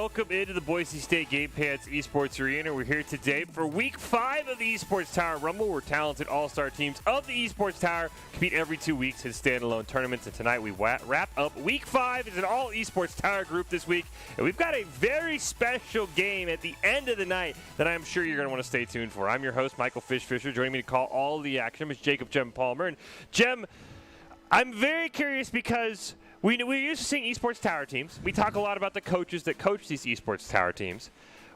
welcome into the Boise State Gamepants Esports Arena. We're here today for Week 5 of the Esports Tower Rumble, where talented all-star teams of the Esports Tower compete every 2 weeks in standalone tournaments. And tonight we wrap up Week 5 as an all-Esports Tower group this week. And we've got a very special game at the end of the night that I'm sure you're going to want to stay tuned for. I'm your host, Michael Fisher. Joining me to call all the action is Jacob Jem Palmer. And Jem, I'm very curious because we're used to seeing esports tower teams. We talk a lot about the coaches that coach these esports tower teams.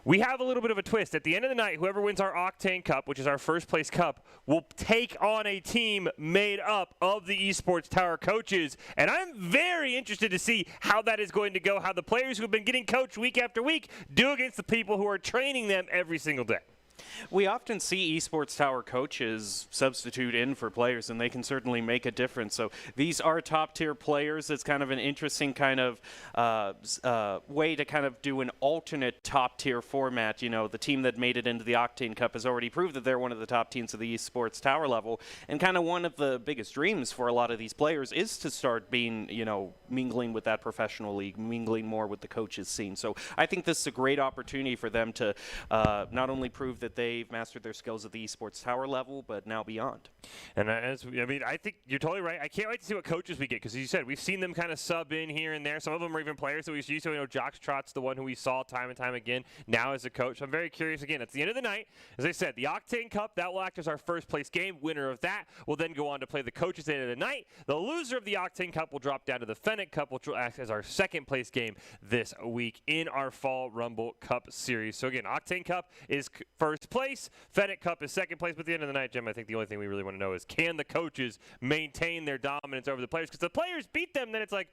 We have a little bit of a twist. At the end of the night, whoever wins our Octane Cup, which is our first place cup, will take on a team made up of the esports tower coaches. And I'm very interested to see how that is going to go, how the players who have been getting coached week after week do against the people who are training them every single day. We often see esports tower coaches substitute in for players, and they can certainly make a difference. So these are top-tier players. It's kind of an interesting kind of way to kind of do an alternate top-tier format. You know, the team that made it into the Octane Cup has already proved that they're one of the top teams of the esports tower level. And kind of one of the biggest dreams for a lot of these players is to start being, you know, mingling with that professional league, mingling more with the coaches scene. So I think this is a great opportunity for them to not only prove that they've mastered their skills at the esports tower level, but now beyond. And I think you're totally right. I can't wait to see what coaches we get, because as you said, we've seen them kind of sub in here and there. Some of them are even players that we used to. You know, Jockstrot's the one who we saw time and time again now as a coach. I'm very curious. Again, at the end of the night, as I said, the Octane Cup, that will act as our first place game. Winner of that will then go on to play the coaches at the end of the night. The loser of the Octane Cup will drop down to the Fennec Cup, which will act as our second place game this week in our Fall Rumble Cup series. So again, Octane Cup is first place. Fennec Cup is second place. But at the end of the night, Jim, I think the only thing we really want to know is, can the coaches maintain their dominance over the players? Because the players beat them, then it's like,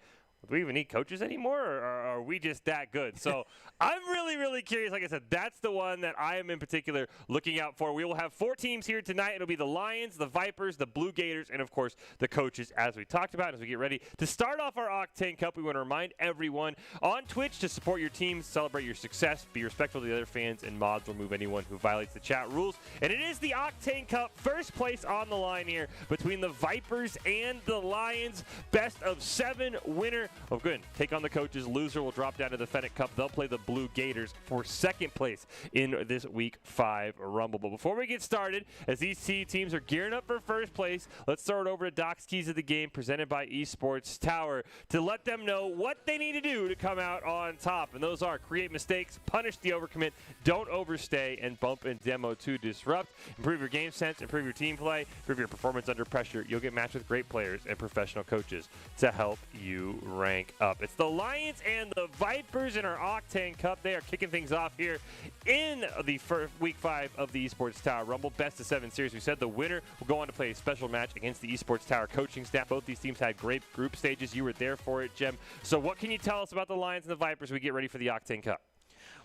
do we even need coaches anymore, or are we just that good? So I'm really, really curious. Like I said, that's the one that I am in particular looking out for. We will have 4 teams here tonight. It'll be the Lions, the Vipers, the Blue Gators, and, of course, the coaches, as we talked about. As we get ready to start off our Octane Cup, we want to remind everyone on Twitch to support your teams, celebrate your success, be respectful to the other fans, and mods remove anyone who violates the chat rules. And it is the Octane Cup, first place on the line here between the Vipers and the Lions. Best of 7 winner. Oh, good. Take on the coaches. Loser will drop down to the Fennec Cup. They'll play the Blue Gators for second place in this Week 5 Rumble. But before we get started, as these teams are gearing up for first place, let's throw it over to Doc's Keys of the Game, presented by Esports Tower, to let them know what they need to do to come out on top. And those are: create mistakes, punish the overcommit, don't overstay, and bump and demo to disrupt. Improve your game sense, improve your team play, improve your performance under pressure. You'll get matched with great players and professional coaches to help you rank up. It's the Lions and the Vipers in our Octane Cup. They are kicking things off here in the first Week 5 of the Esports Tower Rumble. Best of 7 series. We said the winner will go on to play a special match against the Esports Tower coaching staff. Both these teams had great group stages. You were there for it, Jem. So what can you tell us about the Lions and the Vipers as we get ready for the Octane Cup?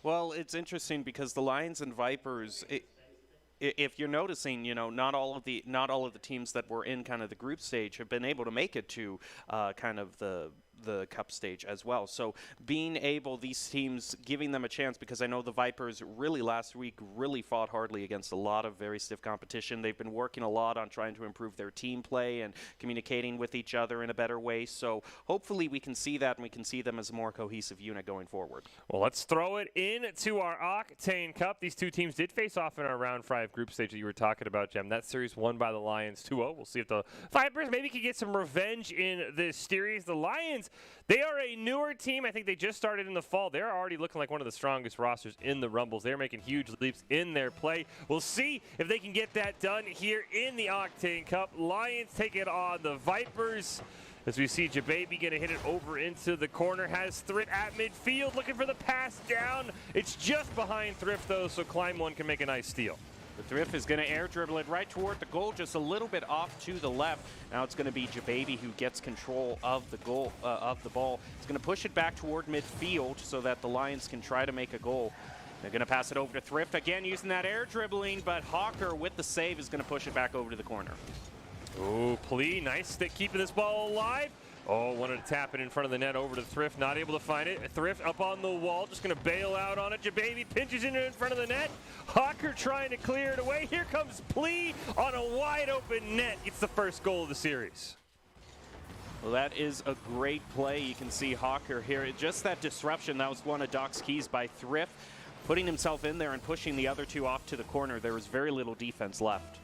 Well, it's interesting because the Lions and Vipers, if you're noticing, you know, not all of the teams that were in kind of the group stage have been able to make it to kind of the cup stage as well. So being able, these teams, giving them a chance, because I know the Vipers really last week really fought hardly against a lot of very stiff competition. They've been working a lot on trying to improve their team play and communicating with each other in a better way. So hopefully we can see that, and we can see them as a more cohesive unit going forward. Well, let's throw it into our Octane Cup. These two teams did face off in our round 5 group stage that you were talking about, Jem. That series won by the Lions 2-0. We'll see if the Vipers maybe can get some revenge in this series. The Lions, they are a newer team. I think they just started in the fall. They're already looking like one of the strongest rosters in the Rumbles. They're making huge leaps in their play. We'll see if they can get that done here in the Octane Cup. Lions take it on the Vipers. As we see Jababy going to hit it over into the corner. Has Thrift at midfield looking for the pass down. It's just behind Thrift, though, so Climb One can make a nice steal. The Thrift is going to air dribble it right toward the goal, just a little bit off to the left. Now it's going to be Jababy who gets control of the goal, of the ball. It's going to push it back toward midfield so that the Lions can try to make a goal. They're going to pass it over to Thrift, again using that air dribbling, but Hawker with the save is going to push it back over to the corner. Oh, Plea, nice stick keeping this ball alive. Oh, wanted to tap it in front of the net over to Thrift, not able to find it. Thrift up on the wall, just going to bail out on it. Jababy pinches it in front of the net. Hawker trying to clear it away. Here comes Plea on a wide open net. It's the first goal of the series. Well, that is a great play. You can see Hawker here. Just that disruption, that was one of Doc's keys by Thrift, putting himself in there and pushing the other two off to the corner. There was very little defense left.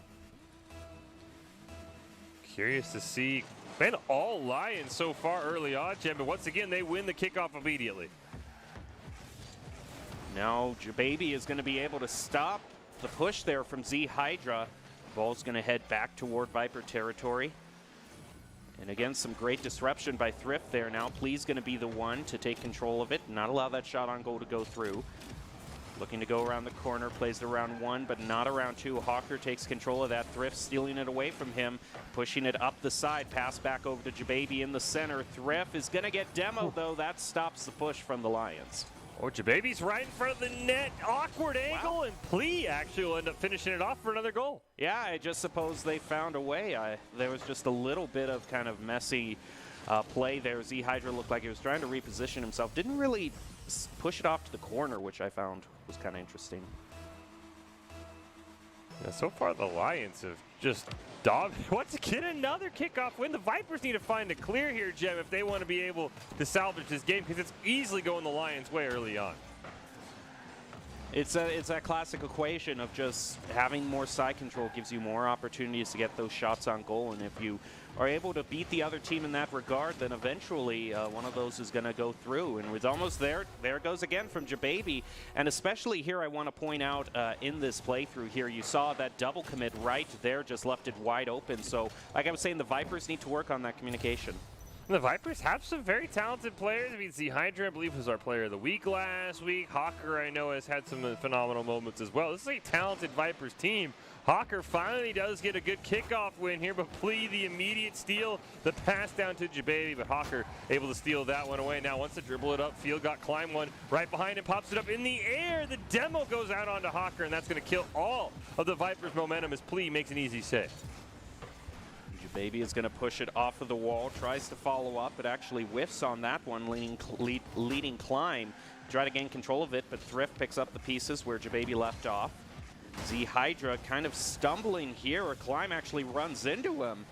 Curious to see. Been all Lions so far early on, Jen, but once again, they win the kickoff immediately. Now, Jababy is going to be able to stop the push there from Z Hydra. Ball's going to head back toward Viper territory. And again, some great disruption by Thrift there. Now, Please going to be the one to take control of it, not allow that shot on goal to go through. Looking to go around the corner, plays it around one, but not around two. Hawker takes control of that. Thrift stealing it away from him, pushing it up the side. Pass back over to Jababy in the center. Thrift is going to get demoed, though. That stops the push from the Lions. Oh, Jababy's right in front of the net. Awkward angle, and Plea actually will end up finishing it off for another goal. Yeah, I just suppose they found a way. There was just a little bit of kind of messy play there. Z Hydra looked like he was trying to reposition himself. Didn't really push it off to the corner, which I found was kind of interesting. Yeah, so far, the Lions have just dominated. Once again, another kickoff win. The Vipers need to find a clear here, Jem, if they want to be able to salvage this game, because it's easily going the Lions' way early on. It's that classic equation of just having more side control gives you more opportunities to get those shots on goal, and if you are able to beat the other team in that regard, then eventually one of those is going to go through. And it's almost there. There it goes again from Jababy. And especially here, I want to point out in this playthrough here, you saw that double commit right there, just left it wide open. So like I was saying, the Vipers need to work on that communication. The Vipers have some very talented players. I mean, Z Hydra, I believe, was our player of the week last week. Hawker, I know, has had some phenomenal moments as well. This is a talented Vipers team. Hawker finally does get a good kickoff win here, but Plea, the immediate steal, the pass down to Jababy, but Hawker able to steal that one away. Now wants to dribble it up. Field got Climb one right behind him, pops it up in the air. The demo goes out onto Hawker, and that's going to kill all of the Vipers' momentum as Plea makes an easy save. Jababy is going to push it off of the wall, tries to follow up, but actually whiffs on that one, leading Climb. Try to gain control of it, but Thrift picks up the pieces where Jababy left off. Z Hydra kind of stumbling here, or Climb actually runs into him.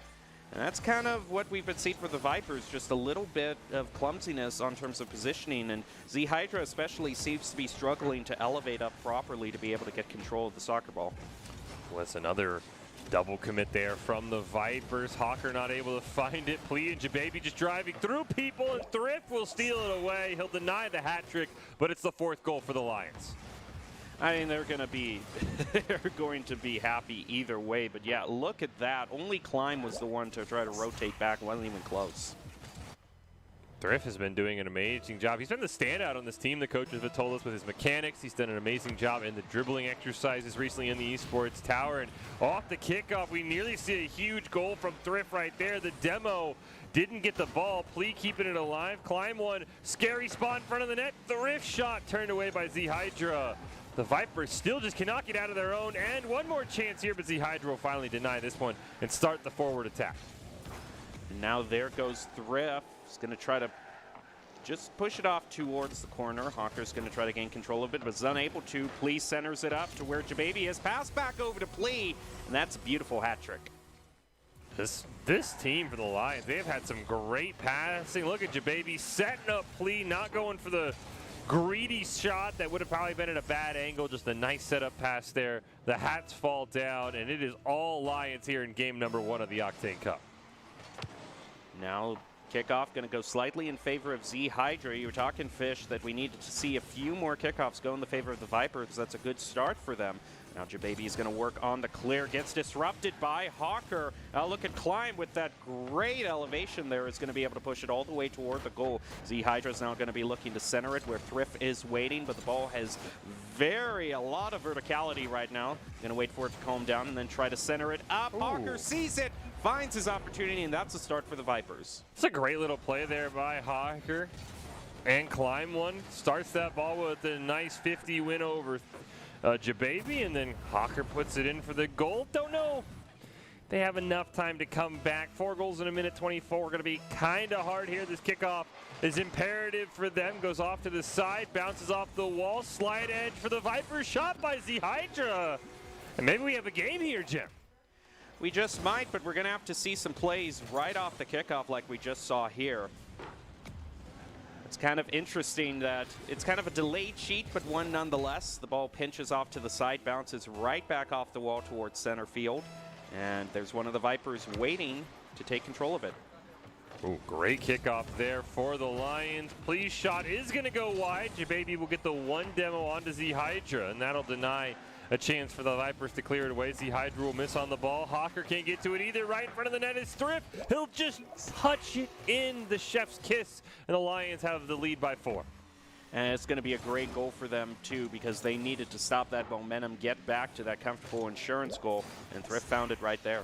And that's kind of what we've been seeing for the Vipers, just a little bit of clumsiness on terms of positioning, and Z Hydra especially seems to be struggling to elevate up properly to be able to get control of the soccer ball. Was another double commit there from the Vipers. Hawker not able to find it. Plea and Jababy just driving through people, and Thrift will steal it away. He'll deny the hat trick, but it's the fourth goal for the Lions. I mean, they're going to be happy either way. But yeah, look at that. Only Climb was the one to try to rotate back. Wasn't even close. Thrift has been doing an amazing job. He's been the standout on this team, the coaches have told us, with his mechanics. He's done an amazing job in the dribbling exercises recently in the esports tower. And off the kickoff, we nearly see a huge goal from Thrift right there. The demo didn't get the ball. Plea keeping it alive. Climb one. Scary spot in front of the net. Thrift shot turned away by Z Hydra. The Vipers still just cannot get out of their own. And one more chance here, but Z Hydra will finally deny this one and start the forward attack. And now there goes Thrift. He's going to try to just push it off towards the corner. Hawker's going to try to gain control of it, but is unable to. Plea centers it up to where Jababy is. Pass back over to Plea, and that's a beautiful hat trick. This team for the Lions, they've had some great passing. Look at Jababy setting up Plea, not going for the greedy shot that would have probably been at a bad angle. Just a nice setup pass there. The hats fall down, and it is all Lions here in game number 1 of the Octane Cup. Now kickoff going to go slightly in favor of Z Hydra. You were talking, Fish, that we needed to see a few more kickoffs go in the favor of the Vipers. That's a good start for them. Now Jababy is going to work on the clear. Gets disrupted by Hawker. Now look at Climb with that great elevation there. Is going to be able to push it all the way toward the goal. Z Hydra is now going to be looking to center it where Thrift is waiting, but the ball has a lot of verticality right now. Going to wait for it to calm down and then try to center it up. Ooh. Hawker sees it, finds his opportunity, and that's a start for the Vipers. It's a great little play there by Hawker. And Climb one. Starts that ball with a nice 50 win over Jababy, and then Hawker puts it in for the goal. Don't know they have enough time to come back. 4 goals in a minute 24. Going to be kind of hard here. This kickoff is imperative for them. Goes off to the side, bounces off the wall. Slide edge for the Vipers. Shot by Z Hydra. And maybe we have a game here, Jim. We just might, but we're going to have to see some plays right off the kickoff like we just saw here. It's kind of interesting that it's kind of a delayed sheet, but one nonetheless. The ball pinches off to the side, bounces right back off the wall towards center field. And there's one of the Vipers waiting to take control of it. Ooh, great kickoff there for the Lions. Please shot is going to go wide. Jababy will get the one demo onto Z Hydra, and that'll deny a chance for the Vipers to clear it away. Z Hydra will miss on the ball. Hawker can't get to it either. Right in front of the net is Thrift. He'll just touch it in the chef's kiss, and the Lions have the lead by 4. And it's going to be a great goal for them, too, because they needed to stop that momentum, get back to that comfortable insurance goal, and Thrift found it right there.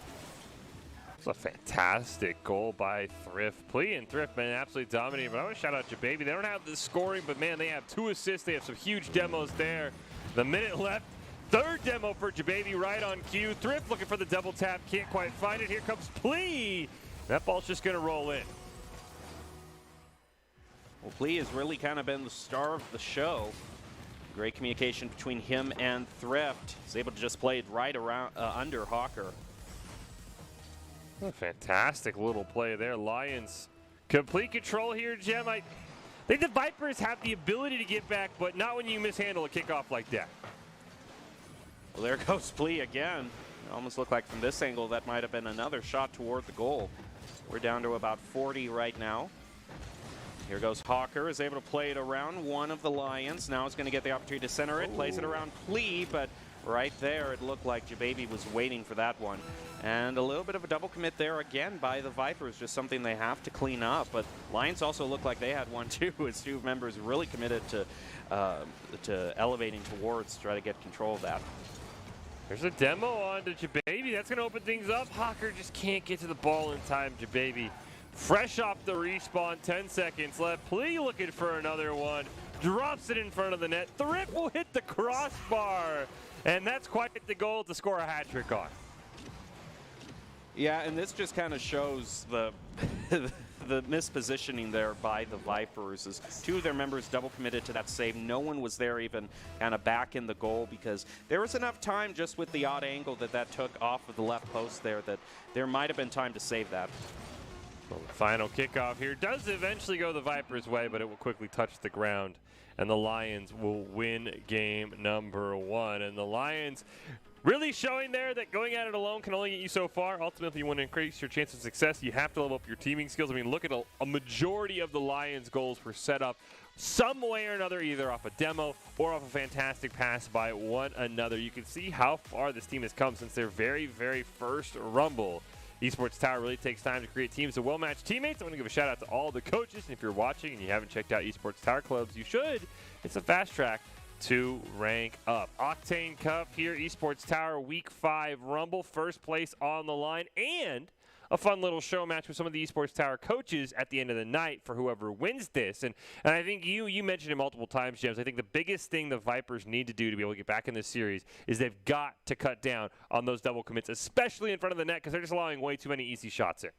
It's a fantastic goal by Thrift. Plea and Thrift been absolutely dominating, but I want to shout out Jababy. They don't have the scoring, but man, they have 2 assists. They have some huge demos there. The minute left. Third demo for Jababy right on cue. Thrift looking for the double tap, can't quite find it. Here comes Plea. That ball's just going to roll in. Well, Plea has really kind of been the star of the show. Great communication between him and Thrift. He's able to just play it right around under Hawker. A fantastic little play there. Lions complete control here, Jem. I think the Vipers have the ability to get back, but not when you mishandle a kickoff like that. Well, there goes Plea again. It almost looked like from this angle that might have been another shot toward the goal. We're down to about 40 right now. Here goes Hawker, is able to play it around one of the Lions. Now it's going to get the opportunity to center it, plays it around Plea, but right there it looked like Jababy was waiting for that one. And a little bit of a double commit there again by the Vipers, just something they have to clean up. But Lions also looked like they had one too, as 2 members really committed to elevating towards to try to get control of that. There's a demo on to Jababy. That's going to open things up. Hawker just can't get to the ball in time. Jababy fresh off the respawn, 10 seconds left. Plea looking for another one. Drops it in front of the net. Thrift will hit the crossbar. And that's quite the goal to score a hat trick on. Yeah, and this just kind of shows the the mispositioning there by the Vipers. As 2 of their members double committed to that save. No one was there even kind of back in the goal, because there was enough time just with the odd angle that took off of the left post there that there might have been time to save that. Well, the final kickoff here does eventually go the Vipers' way, but it will quickly touch the ground, and the Lions will win game number 1. And the Lions really showing there that going at it alone can only get you so far. Ultimately, you want to increase your chance of success, you have to level up your teaming skills. I mean, look at a majority of the Lions' goals were set up some way or another, either off a demo or off a fantastic pass by one another. You can see how far this team has come since their very, very first Rumble. Esports Tower really takes time to create teams of well-matched teammates. I want to give a shout out to all the coaches. And if you're watching and you haven't checked out Esports Tower clubs, you should. It's a fast track to rank up. Octane Cup here, Esports Tower Week 5 Rumble, first place on the line, and a fun little show match with some of the Esports Tower coaches at the end of the night for whoever wins this. And I think you mentioned it multiple times, James. I think the biggest thing the Vipers need to do to be able to get back in this series is they've got to cut down on those double commits, especially in front of the net, because they're just allowing way too many easy shots in.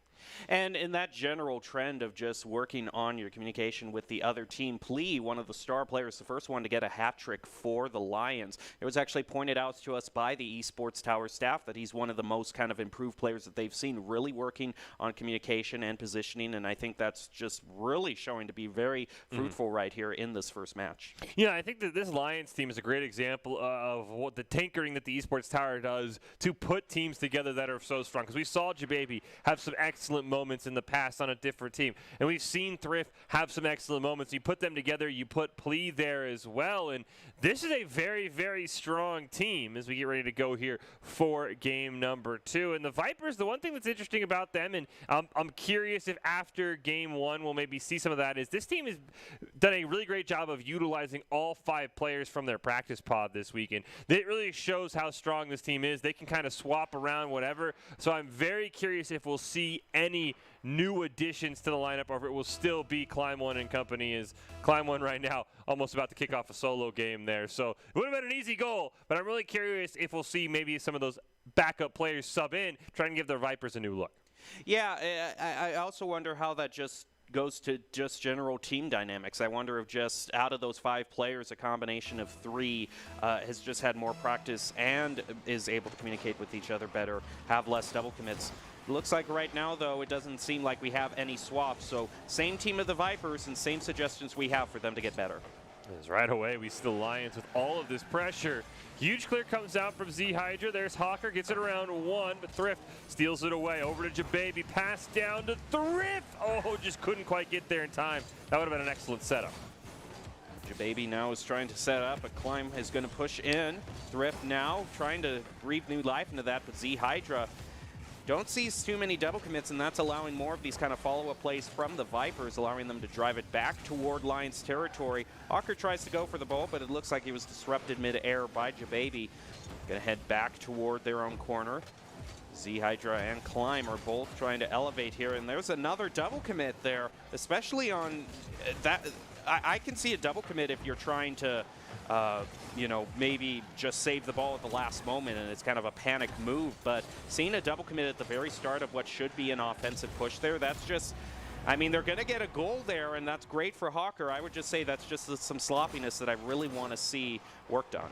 And in that general trend of just working on your communication with the other team, Plea, one of the star players, the first one to get a hat trick for the Lions. It was actually pointed out to us by the Esports Tower staff that he's one of the most kind of improved players that they've seen, really working on communication and positioning, and I think that's just really showing to be very fruitful right here in this first match. Yeah, I think that this Lions team is a great example of what the tinkering that the Esports Tower does to put teams together that are so strong, because we saw Jababy have some excellent moments in the past on a different team, and we've seen Thrift have some excellent moments. You put them together, you put Plea there as well, and this is a very, very strong team as we get ready to go here for game number 2. And the Vipers, the one thing that's interesting about them, and I'm curious if after game 1 we'll maybe see some of that, is this team has done a really great job of utilizing all 5 players from their practice pod this weekend. It really shows how strong this team is. They can kind of swap around whatever, so I'm very curious if we'll see any new additions to the lineup, or if it will still be Climb One and company, as Climb One right now almost about to kick off a solo game there. So it would have been an easy goal, but I'm really curious if we'll see maybe some of those backup players sub in, trying to give their Vipers a new look. Yeah, I also wonder how that just goes to just general team dynamics. I wonder if just out of those 5 players, a combination of 3 has just had more practice and is able to communicate with each other better, have less double commits. Looks like right now, though, it doesn't seem like we have any swaps. So same team of the Vipers and same suggestions we have for them to get better. As right away, we see the Lions with all of this pressure. Huge clear comes out from Z Hydra. There's Hawker, gets it around 1, but Thrift steals it away. Over to Jababy, pass down to Thrift. Oh, just couldn't quite get there in time. That would have been an excellent setup. Jababy now is trying to set up. A climb is going to push in. Thrift now trying to breathe new life into that, but Z Hydra don't see too many double commits, and that's allowing more of these kind of follow-up plays from the Vipers, allowing them to drive it back toward Lions territory. Hawker tries to go for the ball, but it looks like he was disrupted mid-air by Jababy. Gonna head back toward their own corner. Z Hydra and Climb are both trying to elevate here, and there's another double commit there, especially on that. I can see a double commit if you're trying to you know, maybe just save the ball at the last moment and it's kind of a panic move. But seeing a double commit at the very start of what should be an offensive push there, that's just, I mean, they're going to get a goal there, and that's great for Hawker. I would just say that's just some sloppiness that I really want to see worked on.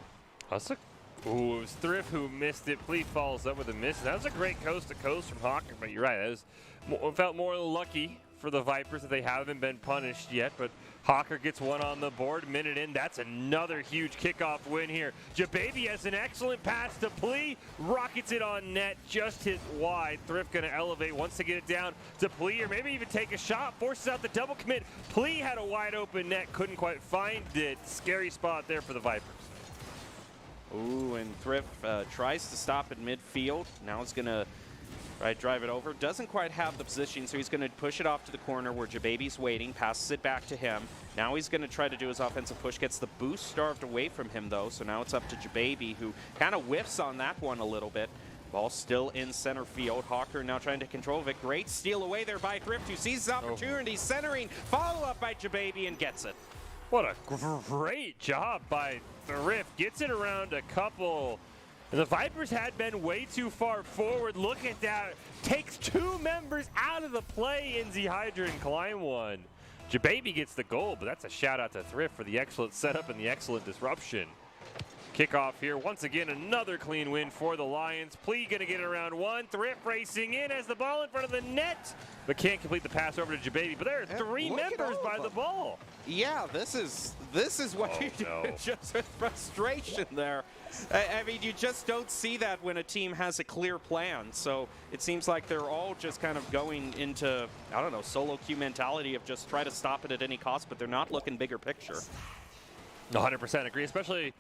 Ooh, it was Thrift who missed it. Plea follows up with a miss. That was a great coast-to-coast from Hawker, but you're right. That was, felt more lucky for the Vipers that they haven't been punished yet, but Hawker gets one on the board. Minute in, that's another huge kickoff win here. Jababy has an excellent pass to Plea, rockets it on net, just hit wide. Thrift gonna elevate, wants to get it down to Plea, or maybe even take a shot, forces out the double commit. Plea had a wide open net, couldn't quite find it. Scary spot there for the Vipers. Ooh, and Thrift tries to stop at midfield. Now it's gonna drive it over. Doesn't quite have the position, so he's going to push it off to the corner where Jababy's waiting, passes it back to him. Now he's going to try to do his offensive push, gets the boost starved away from him, though, so now it's up to Jababy, who kind of whiffs on that one a little bit. Ball still in center field. Hawker now trying to control it. Great steal away there by Thrift, who sees his opportunity, centering, follow-up by Jababy, and gets it. What a great job by Thrift. Gets it around a couple. The Vipers had been way too far forward. Look at that. Takes 2 members out of the play in Z Hydra and Climb one. Jababy gets the goal, but that's a shout out to Thrift for the excellent setup and the excellent disruption. Kickoff here. Once again, another clean win for the Lions. Plea going to get it around 1. Thrift racing in, has the ball in front of the net, but can't complete the pass over to Jababy. But there are 3 members by the ball. Yeah, this is what you do. Just with frustration there. I mean, you just don't see that when a team has a clear plan. So it seems like they're all just kind of going into, I don't know, solo queue mentality of just try to stop it at any cost, but they're not looking bigger picture. 100% agree, especially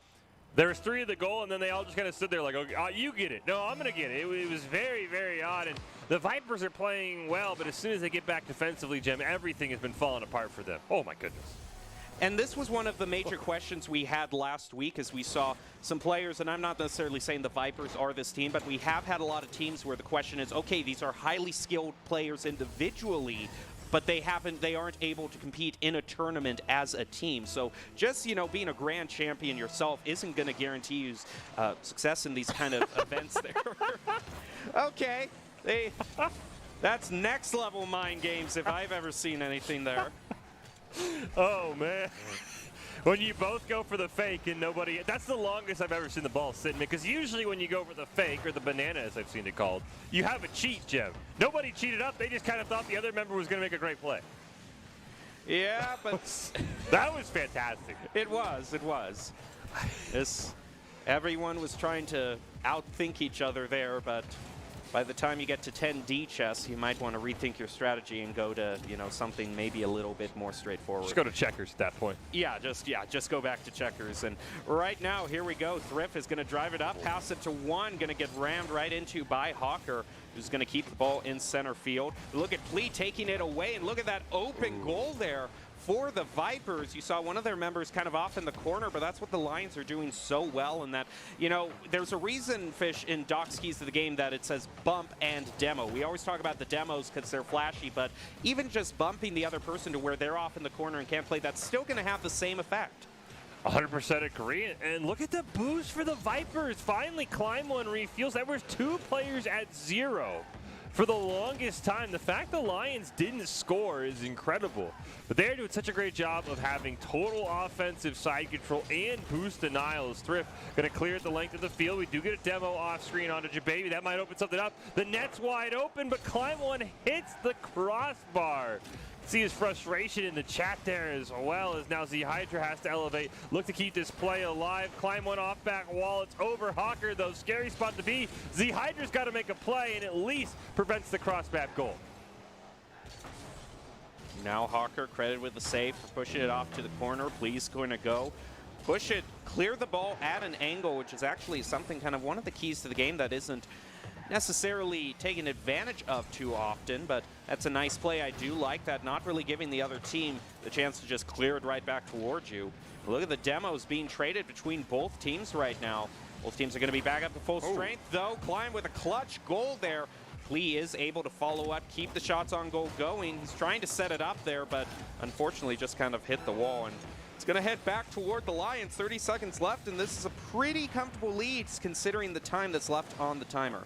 there was 3 of the goal, and then they all just kind of stood there like, oh, you get it. No, I'm going to get it. It was very, very odd. And the Vipers are playing well, but as soon as they get back defensively, Jim, everything has been falling apart for them. Oh, my goodness. And this was one of the major questions we had last week as we saw some players, and I'm not necessarily saying the Vipers are this team, but we have had a lot of teams where the question is, okay, these are highly skilled players individually, but they aren't able to compete in a tournament as a team. So just, you know, being a grand champion yourself isn't going to guarantee you success in these kind of events there. Okay. That's next level mind games if I've ever seen anything there. Oh, man. When you both go for the fake and nobody, that's the longest I've ever seen the ball sit in, because usually when you go for the fake, or the banana as I've seen it called, you have a cheat, Jim. Nobody cheated up. They just kind of thought the other member was going to make a great play. Yeah, but that was fantastic. It was. Everyone was trying to outthink each other there, but by the time you get to 10D chess, you might want to rethink your strategy and go to, you know, something maybe a little bit more straightforward. Just go to checkers at that point. Yeah, just go back to checkers. And right now, here we go. Thrift is going to drive it up, pass it to 1, going to get rammed right into by Hawker, who's going to keep the ball in center field. Look at Plea taking it away, and look at that open goal there for the Vipers. You saw one of their members kind of off in the corner, but that's what the Lions are doing so well. And that, you know, there's a reason, Fish, in Doc's keys to the game that it says bump and demo. We always talk about the demos because they're flashy, but even just bumping the other person to where they're off in the corner and can't play, that's still going to have the same effect. 100% agree. And look at the boost for the Vipers. Finally, Climb one refuels. That was 2 players at 0 for the longest time. The fact the Lions didn't score is incredible. But they're doing such a great job of having total offensive side control and boost denial as Thrift going to clear at the length of the field. We do get a demo off screen onto Jababy. That might open something up. The net's wide open, but Climb One hits the crossbar. See his frustration in the chat there, as well as now Z Hydra has to elevate, look to keep this play alive. Climb One off back wall. It's over Hawker, though. Scary spot to be. Z Hydra's got to make a play and at least prevents the crossback goal. Now Hawker credited with the save for pushing it off to the corner. Please going to go push it, clear the ball at an angle, which is actually something kind of one of the keys to the game that isn't necessarily taken advantage of too often, but that's a nice play. I do like that, not really giving the other team the chance to just clear it right back towards you. Look at the demos being traded between both teams right now. Both teams are going to be back up to full strength, though. Climb with a clutch goal there. Plea is able to follow up, keep the shots on goal going. He's trying to set it up there, but unfortunately just kind of hit the wall. And it's going to head back toward the Lions. 30 seconds left, and this is a pretty comfortable lead considering the time that's left on the timer.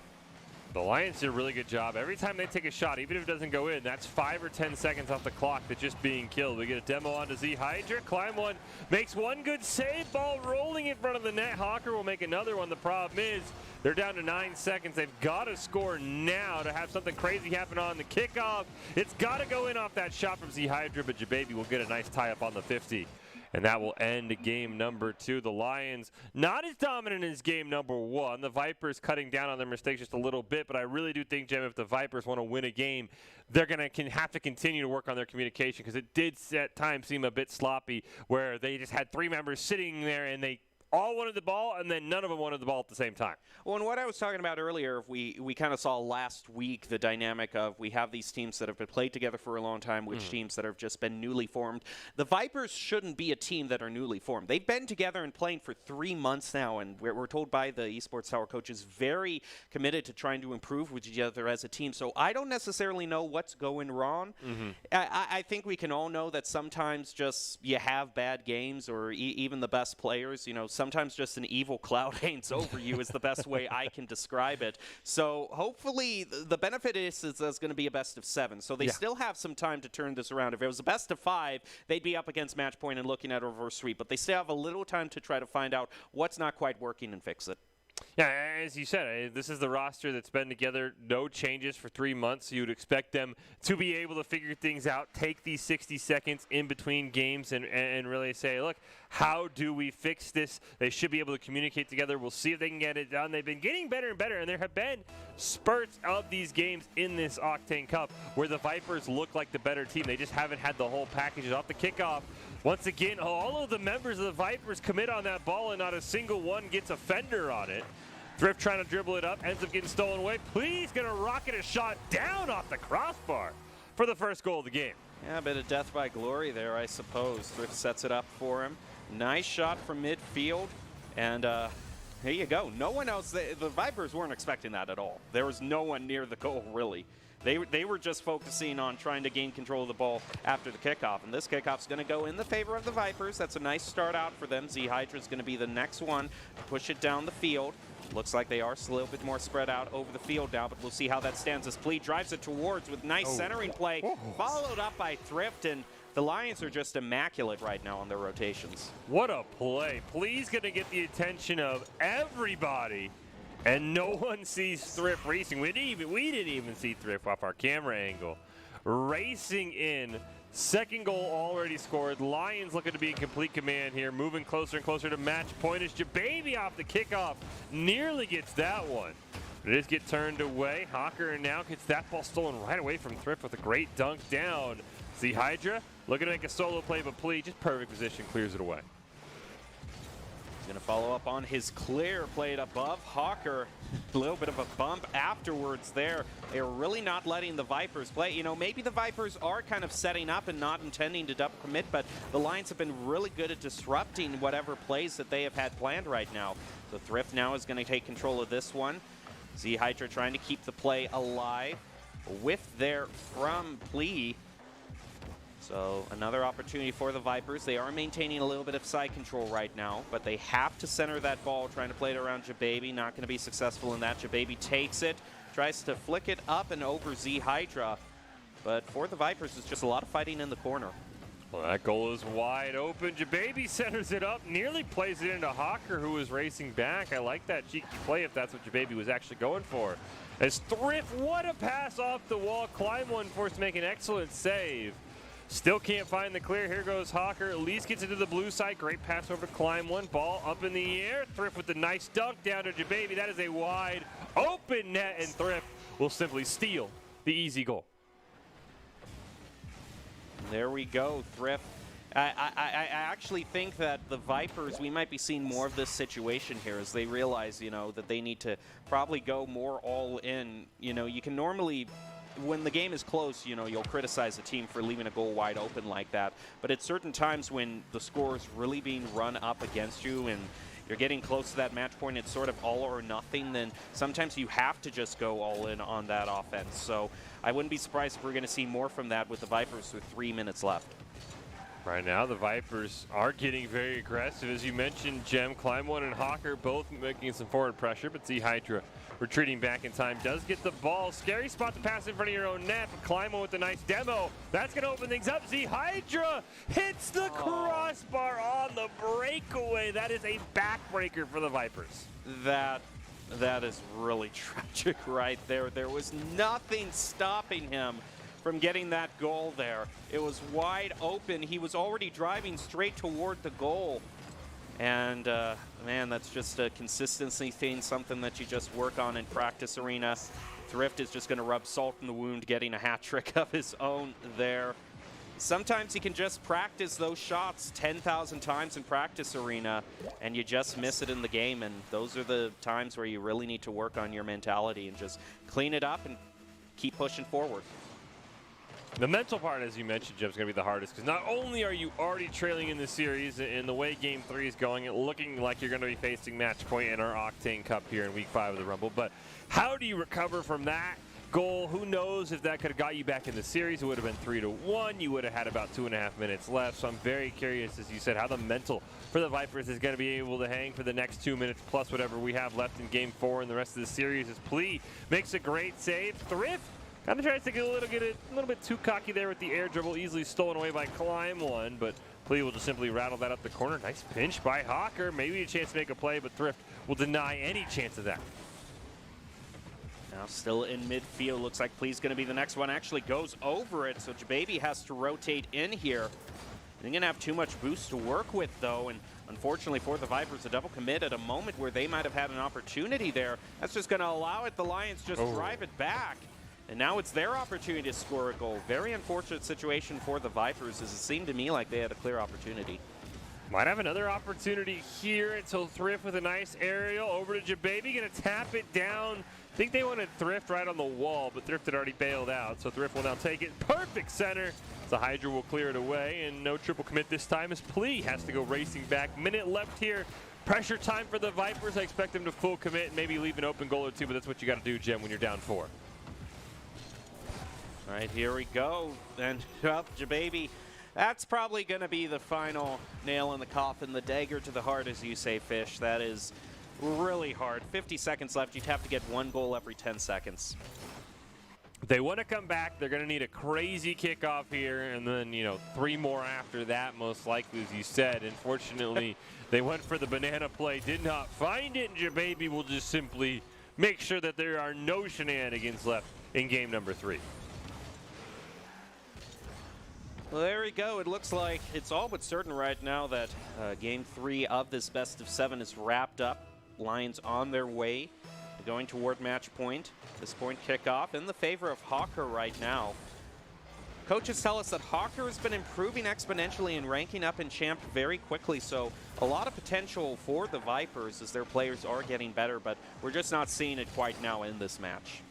The Lions did a really good job. Every time they take a shot, even if it doesn't go in, that's 5 or 10 seconds off the clock that's just being killed. We get a demo onto Z Hydra. Climb One makes one good save. Ball rolling in front of the net. Hawker will make another one. The problem is they're down to 9 seconds. They've got to score now to have something crazy happen on the kickoff. It's got to go in off that shot from Z Hydra, but Jababy will get a nice tie-up on the 50. And that will end game number 2. The Lions not as dominant as game number 1. The Vipers cutting down on their mistakes just a little bit, but I really do think, Jim, if the Vipers want to win a game, they're going to have to continue to work on their communication, because it did at times seem a bit sloppy where they just had 3 members sitting there and they all wanted the ball, and then none of them wanted the ball at the same time. Well, and what I was talking about earlier, we kind of saw last week the dynamic of we have these teams that have been played together for a long time, which teams that have just been newly formed. The Vipers shouldn't be a team that are newly formed. They've been together and playing for 3 months now, and we're told by the Esports Tower coaches very committed to trying to improve with each other as a team. So I don't necessarily know what's going wrong. I think we can all know that sometimes just you have bad games, or even the best players, you know, sometimes just an evil cloud hangs over you is the best way I can describe it. So hopefully the benefit is there's going to be a best of 7. So they still have some time to turn this around. If it was a best of 5, they'd be up against match point and looking at a reverse sweep. But they still have a little time to try to find out what's not quite working and fix it. Yeah, as you said, this is the roster that's been together, no changes for 3 months. You'd expect them to be able to figure things out, take these 60 seconds in between games and really say, look, how do we fix this? They should be able to communicate together. We'll see if they can get it done. They've been getting better and better, and there have been spurts of these games in this Octane Cup where the Vipers look like the better team. They just haven't had the whole package off the kickoff. Once again, all of the members of the Vipers commit on that ball, and not a single one gets a fender on it. Thrift trying to dribble it up, ends up getting stolen away. Please going to rocket a shot down off the crossbar for the first goal of the game. Yeah, a bit of death by glory there, I suppose. Thrift sets it up for him. Nice shot from midfield, and here you go. No one else, the Vipers weren't expecting that at all. There was no one near the goal, really. They were just focusing on trying to gain control of the ball after the kickoff, and this kickoff's going to go in the favor of the Vipers. That's a nice start out for them. Z Hydra's going to be the next one to push it down the field. Looks like they are a little bit more spread out over the field now, but we'll see how that stands as Plea drives it towards with nice centering play, followed up by Thrift, and the Lions are just immaculate right now on their rotations. What a play. Plea's going to get the attention of everybody, and no one sees Thrift racing. We didn't even see Thrift off our camera angle. Racing in. Second goal already scored. Lions looking to be in complete command here, moving closer and closer to match point as Jababy off the kickoff nearly gets that one. But it does get turned away. Hawker now gets that ball stolen right away from Thrift with a great dunk down. Z Hydra looking to make a solo play, but Plea, just perfect position, clears it away. He's going to follow up on his clear, played above Hawker. A little bit of a bump afterwards there. They're really not letting the Vipers play. You know, maybe the Vipers are kind of setting up and not intending to double commit, but the Lions have been really good at disrupting whatever plays that they have had planned right now. So Thrift now is going to take control of this one. Z Hydra trying to keep the play alive. Whiff there from Plea. So another opportunity for the Vipers. They are maintaining a little bit of side control right now, but they have to center that ball, trying to play it around Jababy. Not going to be successful in that. Jababy takes it, tries to flick it up and over Z Hydra. But for the Vipers, it's just a lot of fighting in the corner. Well, that goal is wide open. Jababy centers it up, nearly plays it into Hawker, who was racing back. I like that cheeky play if that's what Jababy was actually going for. As Thrift, what a pass off the wall. Climb one forced to make an excellent save. Still can't find the clear. Here goes Hawker. At least gets into the blue side. Great pass over to Climb one. Ball up in the air. Thrift with the nice dunk down to Jababy. That is a wide open net, and Thrift will simply steal the easy goal. There we go, Thrift. I actually think that the Vipers, we might be seeing more of this situation here as they realize, that they need to probably go more all in. You can normally, when the game is close, you'll criticize a team for leaving a goal wide open like that. But at certain times when the score is really being run up against you and you're getting close to that match point, it's sort of all or nothing, then sometimes you have to just go all in on that offense. So I wouldn't be surprised if we're going to see more from that with the Vipers with 3 minutes left. Right now, the Vipers are getting very aggressive. As you mentioned, Jem, Climb one and Hawker both making some forward pressure, but Z Hydra retreating back in time does get the ball. Scary spot to pass in front of your own net, but Climb one with a nice demo. That's going to open things up. Z Hydra hits the crossbar on the breakaway. That is a backbreaker for the Vipers. That is really tragic right there. There was nothing stopping him from getting that goal there. It was wide open. He was already driving straight toward the goal. And man, that's just a consistency thing, something that you just work on in practice arena. Thrift is just gonna rub salt in the wound, getting a hat trick of his own there. Sometimes you can just practice those shots 10,000 times in practice arena and you just miss it in the game, and those are the times where you really need to work on your mentality and just clean it up and keep pushing forward. The mental part, as you mentioned, Jim, is going to be the hardest because not only are you already trailing in the series in the way Game 3 is going, looking like you're going to be facing match point in our Octane Cup here in Week 5 of the Rumble, but how do you recover from that goal? Who knows if that could have got you back in the series? It would have been 3-1. You would have had about 2.5 minutes left. So I'm very curious, as you said, how the mental for the Vipers is going to be able to hang for the next 2 minutes plus whatever we have left in Game 4 and the rest of the series. As Plea makes a great save. Thrift kind of tries to get a little bit too cocky there with the air dribble, easily stolen away by Climb one, but Plea will just simply rattle that up the corner. Nice pinch by Hawker. Maybe a chance to make a play, but Thrift will deny any chance of that. Now still in midfield. Looks like Plea's going to be the next one. Actually goes over it, so Jababy has to rotate in here. They're going to have too much boost to work with, though, and unfortunately for the Vipers, a double commit at a moment where they might have had an opportunity there. That's just going to allow it. The Lions just drive it back. And now it's their opportunity to score a goal. Very unfortunate situation for the Vipers, as it seemed to me like they had a clear opportunity. Might have another opportunity here until Thrift with a nice aerial over to Jababy. Going to tap it down. I think they wanted Thrift right on the wall, but Thrift had already bailed out. So Thrift will now take it. Perfect center. The Hydra will clear it away, and no triple commit this time as Plea has to go racing back. Minute left here. Pressure time for the Vipers. I expect them to full commit and maybe leave an open goal or two, but that's what you got to do, Jem, when you're down 4. All right, here we go. And Jababy, that's probably going to be the final nail in the coffin, the dagger to the heart, as you say, Fish. That is really hard. 50 seconds left. You'd have to get 1 goal every 10 seconds. They want to come back. They're going to need a crazy kickoff here, and then, 3 more after that, most likely, as you said. Unfortunately, they went for the banana play, did not find it, and Jababy will just simply make sure that there are no shenanigans left in game number 3. Well, there we go. It looks like it's all but certain right now that Game 3 of this best of 7 is wrapped up. Lions on their way, going toward match point. This point kickoff in the favor of Hawker right now. Coaches tell us that Hawker has been improving exponentially and ranking up in champ very quickly, so a lot of potential for the Vipers as their players are getting better, but we're just not seeing it quite now in this match.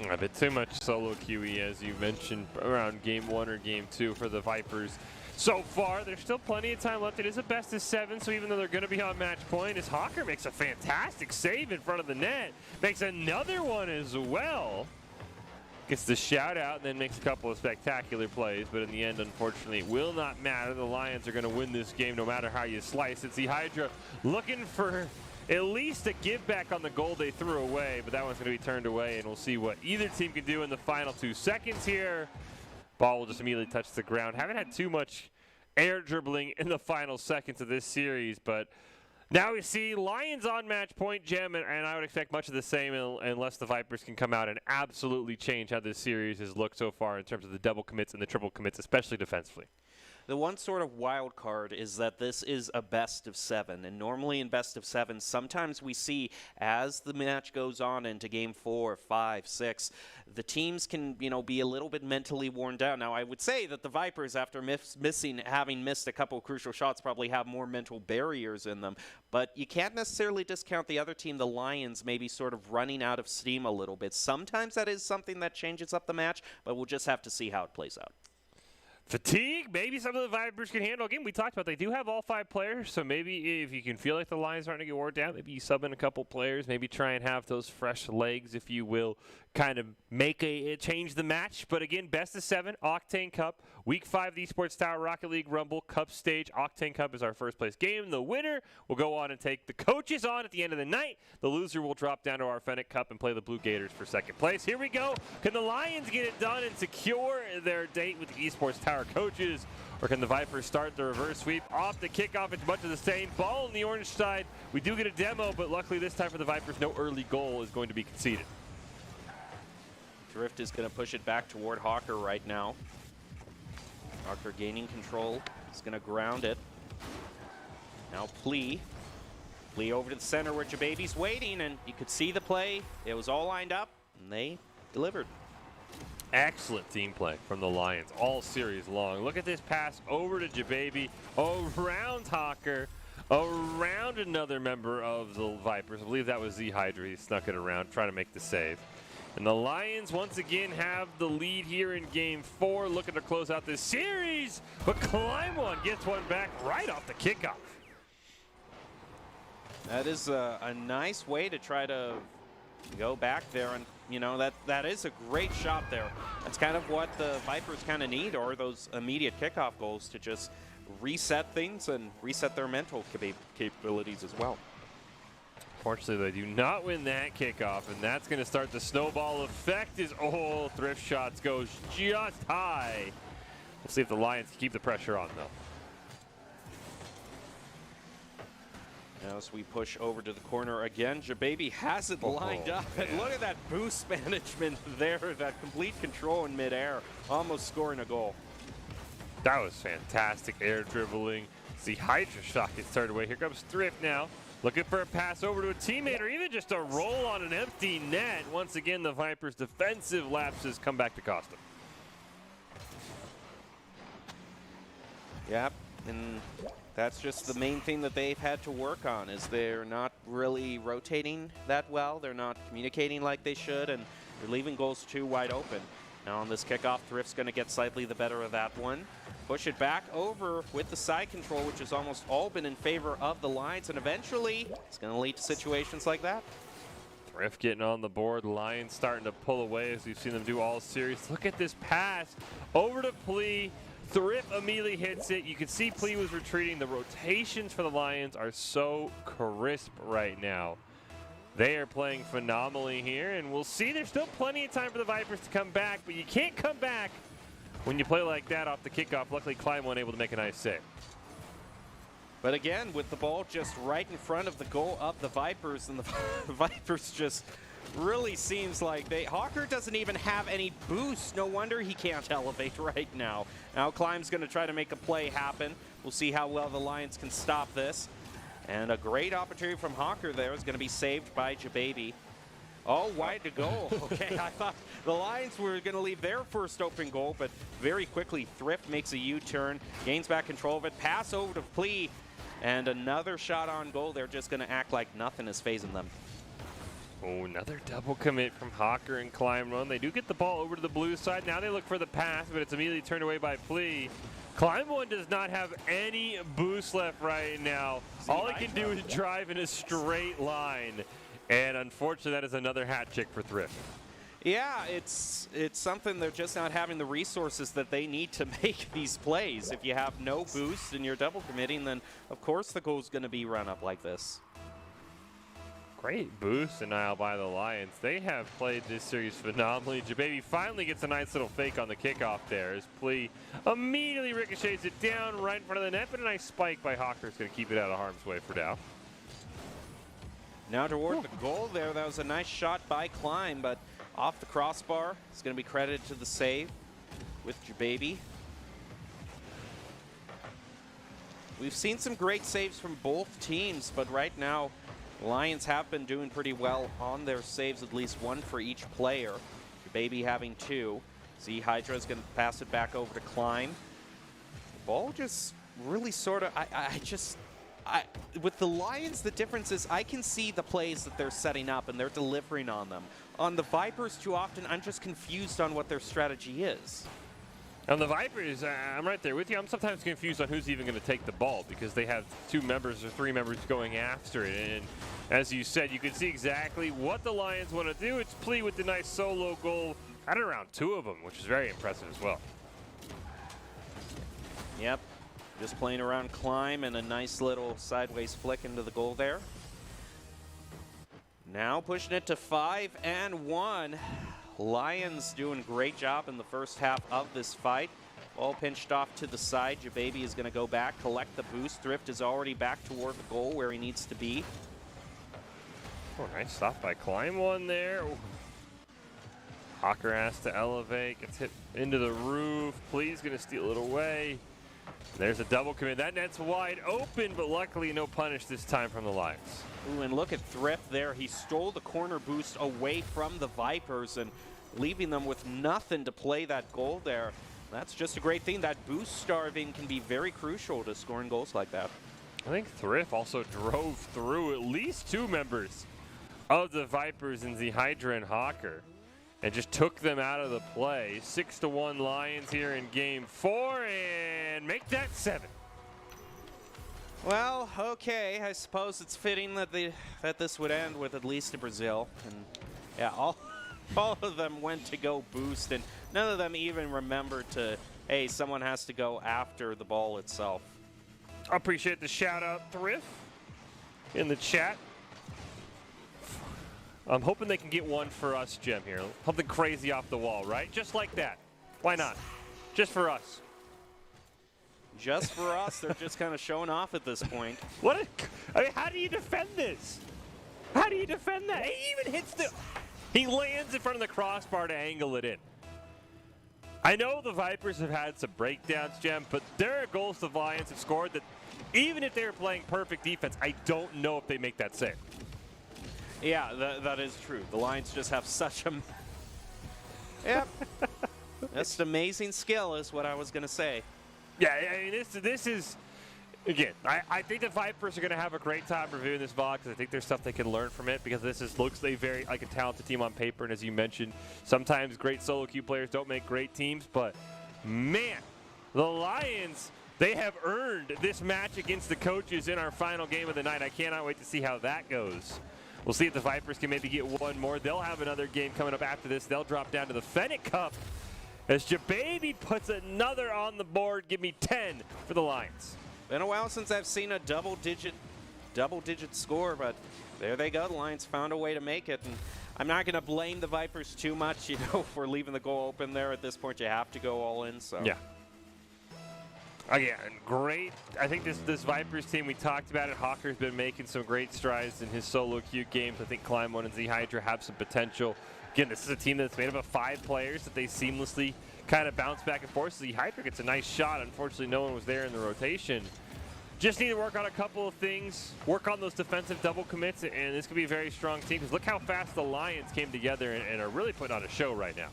A bit too much solo QE, as you mentioned, around game 1 or game 2 for the Vipers. So far, there's still plenty of time left. It is a best of 7, so even though they're going to be on match point, as Hawker makes a fantastic save in front of the net, makes another one as well. Gets the shout out and then makes a couple of spectacular plays, but in the end, unfortunately, it will not matter. The Lions are going to win this game no matter how you slice it. The Hydra looking for at least a give back on the goal they threw away, but that one's going to be turned away, and we'll see what either team can do in the final 2 seconds here. Ball will just immediately touch the ground. Haven't had too much air dribbling in the final seconds of this series, but now we see Lions on match point, Gem, and I would expect much of the same unless the Vipers can come out and absolutely change how this series has looked so far in terms of the double commits and the triple commits, especially defensively. The one sort of wild card is that this is a best of 7, and normally in best of 7, sometimes we see as the match goes on into game 4, 5, 6, the teams can, be a little bit mentally worn down. Now, I would say that the Vipers, after having missed a couple crucial shots, probably have more mental barriers in them, but you can't necessarily discount the other team, the Lions, maybe sort of running out of steam a little bit. Sometimes that is something that changes up the match, but we'll just have to see how it plays out. Fatigue, maybe some of the Vipers can handle. Again, we talked about they do have all 5 players, so maybe if you can feel like the Lions aren't going to get wore down, maybe you sub in a couple players, maybe try and have those fresh legs, if you will, kind of make change the match. But again, best of 7, Octane Cup, Week 5, the Esports Tower Rocket League Rumble Cup stage. Octane Cup is our first place game. The winner will go on and take the coaches on at the end of the night. The loser will drop down to our Fennec Cup and play the Blue Gators for second place. Here we go. Can the Lions get it done and secure their date with the Esports Tower coaches? Or can the Vipers start the reverse sweep off the kickoff? It's much of the same. Ball on the orange side. We do get a demo, but luckily this time for the Vipers, no early goal is going to be conceded. Drift is going to push it back toward Hawker right now. Hawker gaining control. He's going to ground it. Now Plea. Plea over to the center where Jababy's waiting, and you could see the play. It was all lined up, and they delivered. Excellent team play from the Lions all series long. Look at this pass over to Jababy, around Hawker, around another member of the Vipers. I believe that was Z Hydra. He snuck it around, trying to make the save. And the Lions once again have the lead here in game 4, looking to close out this series. But Climb One gets one back right off the kickoff. That is a nice way to try to go back there, and that is a great shot there. That's kind of what the Vipers kind of need, or those immediate kickoff goals to just reset things and reset their mental capabilities as well. Fortunately, they do not win that kickoff, and that's going to start the snowball effect as Thrift Shots goes just high. We'll see if the Lions can keep the pressure on, though. Now as we push over to the corner again, Jababy has it lined up. And look at that boost management there, that complete control in midair, almost scoring a goal. That was fantastic air dribbling. The Hydra shot gets started away. Here comes Thrift now. Looking for a pass over to a teammate, or even just a roll on an empty net. Once again, the Vipers' defensive lapses come back to cost them. Yep, and that's just the main thing that they've had to work on, is they're not really rotating that well. They're not communicating like they should, and they're leaving goals too wide open. Now on this kickoff, Thrift's going to get slightly the better of that one. Push it back over with the side control, which has almost all been in favor of the Lions, and eventually it's going to lead to situations like that. Thrift getting on the board. Lions starting to pull away as we've seen them do all series. Look at this pass over to Plea. Thrift immediately hits it. You can see Plea was retreating. The rotations for the Lions are so crisp right now. They are playing phenomenally here, and we'll see. There's still plenty of time for the Vipers to come back, but you can't come back when you play like that off the kickoff. Luckily, Climb one able to make a nice save. But again, with the ball just right in front of the goal of the Vipers, and the Vipers just really seems like Hawker doesn't even have any boost. No wonder he can't elevate right now. Now Climb's going to try to make a play happen. We'll see how well the Lions can stop this. And a great opportunity from Hawker there is going to be saved by Jababy. Oh, wide to go. Okay, I thought the Lions were going to leave their first open goal, but very quickly Thrift makes a U-turn, gains back control of it, pass over to Plea, and another shot on goal. They're just going to act like nothing is phasing them. Oh, another double commit from Hawker and Climb Run. They do get the ball over to the blue side. Now they look for the pass, but it's immediately turned away by Plea. Climb One does not have any boost left right now. All he can do is drive in a straight line. And unfortunately, that is another hat trick for Thrift. Yeah, it's something they're just not having the resources that they need to make these plays. If you have no boost and you're double committing, then of course the goal's going to be run up like this. Great boost denial by the Lions. They have played this series phenomenally. Jababy finally gets a nice little fake on the kickoff there as Plea immediately ricochets it down right in front of the net, but a nice spike by Hawker is going to keep it out of harm's way for now. Now toward the goal there. That was a nice shot by Klein, but off the crossbar. It's going to be credited to the save with Jababy. We've seen some great saves from both teams, but right now, Lions have been doing pretty well on their saves, at least one for each player. Jababy having 2. Z Hydra is going to pass it back over to Klein. The ball just really sort of, with the Lions, the difference is I can see the plays that they're setting up and they're delivering on them. On the Vipers, too often, I'm just confused on what their strategy is. On the Vipers, I'm right there with you. I'm sometimes confused on who's even going to take the ball because they have 2 members or 3 members going after it. And as you said, you can see exactly what the Lions want to do. It's Plea with the nice solo goal at around 2 of them, which is very impressive as well. Yep, just playing around Climb and a nice little sideways flick into the goal there. Now pushing it to 5-1. Lions doing a great job in the first half of this fight. Ball pinched off to the side. Jababy is going to go back, collect the boost. Thrift is already back toward the goal where he needs to be. Oh, nice stop by Climb one there. Ooh. Hawker has to elevate, gets hit into the roof. Please going to steal it away. There's a double commit. That net's wide open, but luckily no punish this time from the Lions. Ooh, and look at Thrift there. He stole the corner boost away from the Vipers and leaving them with nothing to play that goal there. That's just a great thing. That boost starving can be very crucial to scoring goals like that. I think Thrift also drove through at least 2 members of the Vipers in the Hydra and Hawker and just took them out of the play. 6-1 Lions here in game 4 and make that 7. Well, okay, I suppose it's fitting that this would end with at least a Brazil. And yeah, all of them went to go boost, and none of them even remembered to, hey, someone has to go after the ball itself. I appreciate the shout out, Thrift, in the chat. I'm hoping they can get one for us, Jem, here. Something crazy off the wall, right? Just like that. Why not? Just for us. Just for us. They're just kind of showing off at this point. I mean, how do you defend this? How do you defend that? He even hits he lands in front of the crossbar to angle it in. I know the Vipers have had some breakdowns, Jem, but there are goals the Lions have scored that even if they're playing perfect defense, I don't know if they make that save. Yeah, that is true. The Lions just have such a... Yep. Just amazing skill is what I was going to say. Yeah, I mean, this is... Again, I think the Vipers are going to have a great time reviewing this VOD because I think there's stuff they can learn from it because looks very like a talented team on paper. And as you mentioned, sometimes great solo queue players don't make great teams. But, man, the Lions, they have earned this match against the coaches in our final game of the night. I cannot wait to see how that goes. We'll see if the Vipers can maybe get one more. They'll have another game coming up after this. They'll drop down to the Fennec Cup as Jababy puts another on the board. Give me 10 for the Lions. Been a while since I've seen a double-digit score, but there they go. The Lions found a way to make it, and I'm not going to blame the Vipers too much, for leaving the goal open there. At this point, you have to go all in. So yeah. Again, great. I think this Vipers team, we talked about it. Hawker's been making some great strides in his solo queue games. I think Climb 1 and Z Hydra have some potential. Again, this is a team that's made up of 5 players that they seamlessly kind of bounce back and forth. Z Hydra gets a nice shot. Unfortunately, no one was there in the rotation. Just need to work on a couple of things, work on those defensive double commits, and this could be a very strong team. Because look how fast the Lions came together and are really putting on a show right now.